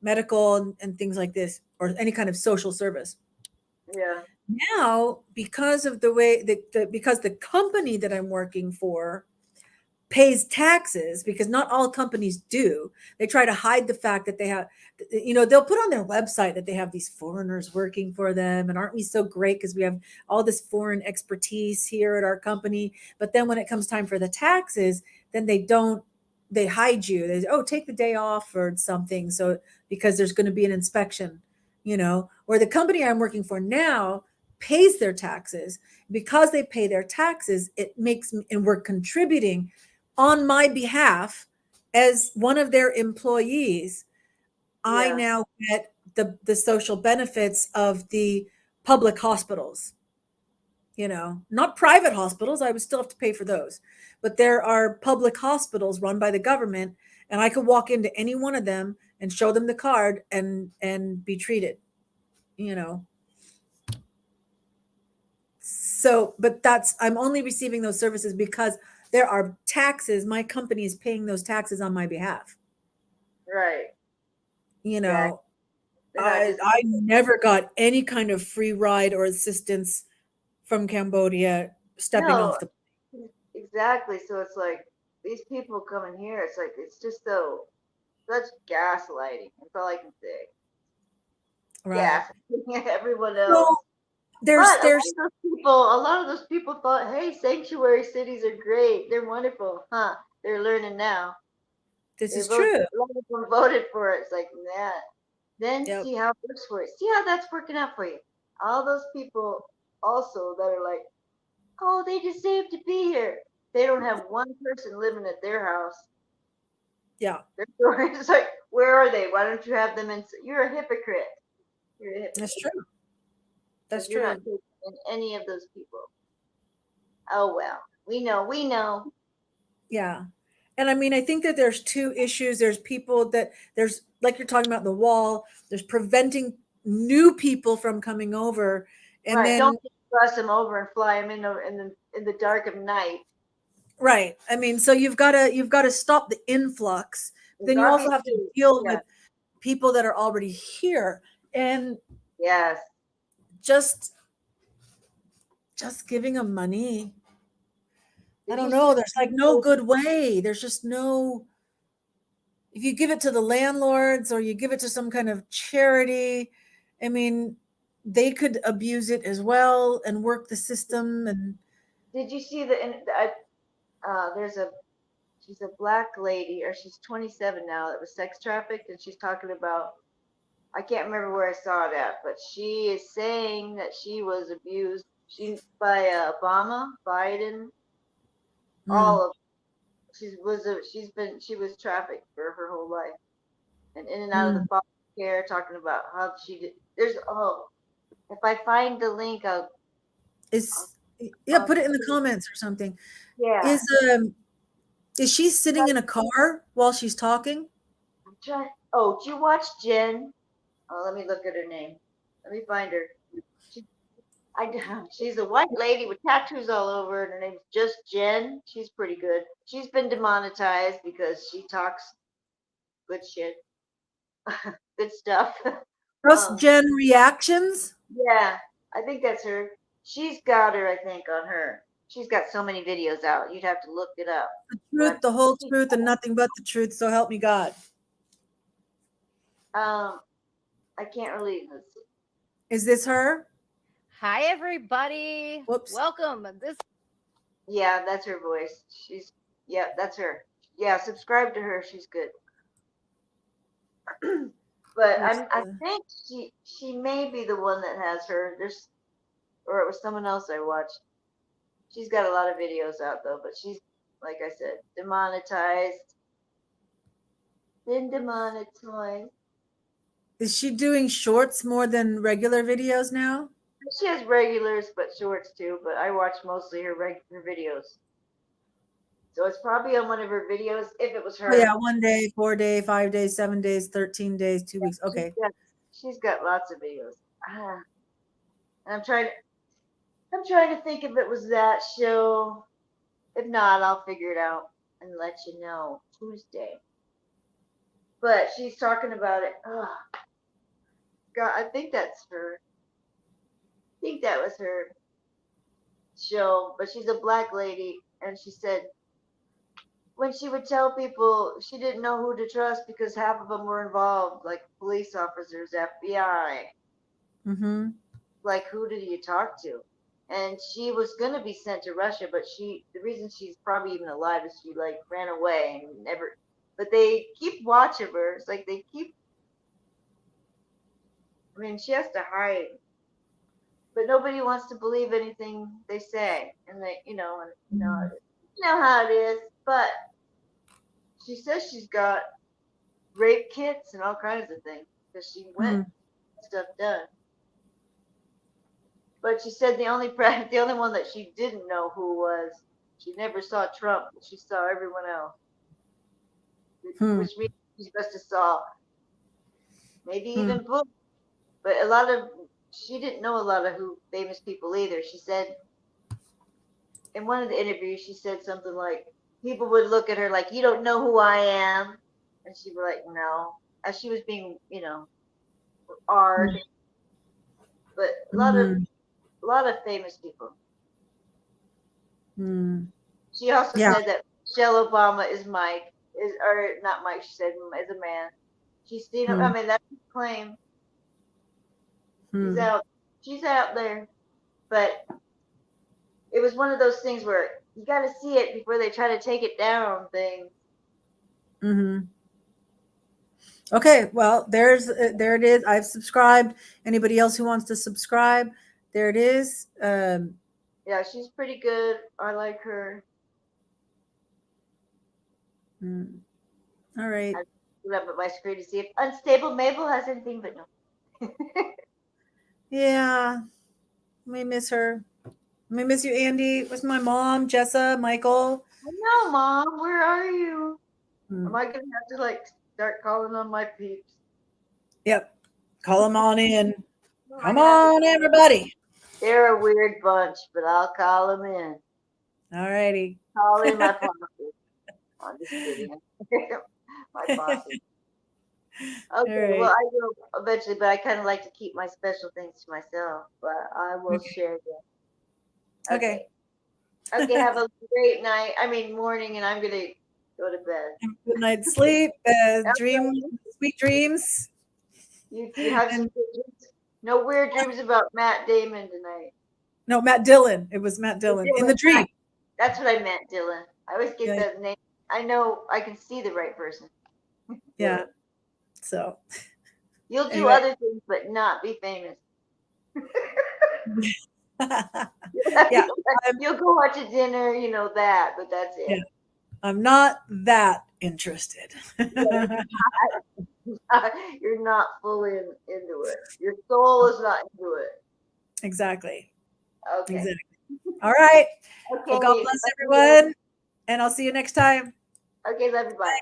medical and things like this, or any kind of social service, Yeah, now because of the way that because the company that I'm working for pays taxes, because not all companies do. They try to hide the fact that they have, they'll put on their website that they have these foreigners working for them. And aren't we so great because we have all this foreign expertise here at our company? But then when it comes time for the taxes, then they don't, they hide you. They say, oh, take the day off or something. So because there's going to be an inspection, or the company I'm working for now pays their taxes. Because they pay their taxes, it makes, and we're contributing on my behalf as one of their employees. I yeah, now get the social benefits of the public hospitals, not private hospitals. I would still have to pay for those, but there are public hospitals run by the government, and I could walk into any one of them and show them the card and be treated, you know. So, but I'm only receiving those services because there are taxes. My company is paying those taxes on my behalf. right. You Yeah, know, they're not I just I never got any kind of free ride or assistance from Cambodia stepping no, off the exactly. So it's like these people coming here. It's like it's just so such gaslighting. That's all I can say. right. Gaslighting everyone else. Well, there's But there's a lot of those people thought, hey, sanctuary cities are great. They're wonderful, huh? They're learning now. this They is vote. true. A lot of them voted for it. It's like, nah. Then Yep. see how it works for you. See how that's working out for you. All those people also that are like, oh, they deserve to be here. They don't have one person living at their house. Yeah, It's like, where are they? Why don't you have them in? You're a hypocrite. You're a that's hypocrite true. That's because you're not true. taking in any of those people. Oh well, we know, we know. Yeah. And I mean, I think that there's two issues. There's people that there's, like you're talking about, the wall, there's preventing new people from coming over. And Right? then Don't. cross them over and fly them in the dark of night. Right. I mean, so you've got to stop the influx. There's Then you also have to obviously, deal yeah, with people that are already here, and yes. just giving them money. I Did don't you know. see? There's like no good way. There's just no. If you give it to the landlords or you give it to some kind of charity, I mean, they could abuse it as well and work the system. And Did you see there's a she's a black lady, or she's 27 now, that was sex trafficked, and she's talking about, I can't remember where I saw it at, but she is saying that she was abused by Obama, Biden, mm, all of she was trafficked for her whole life, and in and out of the mm, foster care, talking about how she did. There's if I find the link, is yeah, I'll put it in the comments or something. yeah. Is is she sitting in a car while she's talking? I'm trying. Oh, did you watch Jen? Oh, let me look at her name. Let me find her. She, she's a white lady with tattoos all over, and her name's just Jen. She's pretty good. She's been demonetized because she talks good shit, good stuff. Trust um, Gen reactions. yeah, I think that's her. She's got her, I think, on her. She's got so many videos out. You'd have to look it up. The But truth, the whole truth, and nothing but the truth. So help me God. I can't really. Let's see. Is this her? Hi, everybody. Whoops. Welcome. Yeah, that's her voice. Yeah, that's her. Yeah, subscribe to her. She's good. But What's I think she may be the one that has her. Or it was someone else I watched. She's got a lot of videos out though, but she's, like I said, demonetized. Been demonetized. Is she doing shorts more than regular videos now? She has regulars, but shorts too. But I watch mostly her videos. So it's probably on one of her videos. If it was Oh yeah, her, 1 day, 4 day, 5 days, 7 days, 13 days, 2 weeks. she's Okay. got, she's got lots of videos. Ah, and I'm trying to think if it was that show. If not, I'll figure it out and let you know Tuesday. But she's talking about it. Oh, God, I think that's her. I think that was her show. But she's a black lady, and she said when she would tell people she didn't know who to trust because half of them were involved, like police officers, FBI. Mm-hmm. Like, who did you talk to? And she was gonna be sent to Russia, but the reason she's probably even alive is she like ran away and never. But they keep watch of her. It's like they keep. I mean, she has to hide, but nobody wants to believe anything they say, and you know how it is. But she says she's got rape kits and all kinds of things because she went stuff done. But she said the only one that she didn't know who was, she never saw Trump, but she saw everyone else, Hmm. which means she must have saw maybe Hmm. even Bush. But she didn't know a lot of who famous people either. She said in one of the interviews, she said something like, people would look at her like, you don't know who I am. And she'd be like, no. As she was being, hard. But Hmm. a lot of famous people. Hmm. She also Yeah. said that Michelle Obama is Mike, or not Mike, she said is a man. She's seen Hmm. I mean that's his claim. She's Hmm. out she's out there. But it was one of those things where you gotta see it before they try to take it down thing. Mm-hmm. Okay, well, there it is. I've subscribed. Anybody else who wants to subscribe, there it is. Yeah, she's pretty good. I like her. All right. I put up at my screen to see if Unstable Mabel has anything, but no. Yeah, we miss her. We miss you, Andy. With my mom, Jessa, Michael. I know, Mom. Where are you? Hmm. Am I gonna have to like start calling on my peeps? Yep. Call them on in. Am I Come gonna have to on, everybody. They're a weird bunch, but I'll call them in. All righty. Call in my posse. I'm just kidding. My posse. Okay, right. well, I will eventually, but I kind of like to keep my special things to myself. But I will Okay. share them. Okay. Okay, have a great night. I mean, morning, and I'm gonna go to bed. Good night's sleep. Dream sweet dreams. You have some And good dreams. No weird dreams about Matt Damon tonight. no, Matt Dillon. It was Matt Dillon in the dream. That's what I meant, Dylan. I always get Yeah. the name. I know I can see the right person. Yeah. So You'll do anyway. other things, but not be famous. Yeah. You'll go out to dinner, you know that, but that's it. Yeah. I'm not that interested. You're not fully into it. Your soul is not into it. Exactly. Okay. Exactly. All right. Okay. Well, God bless everyone. And I'll see you next time. Okay, love you. Bye.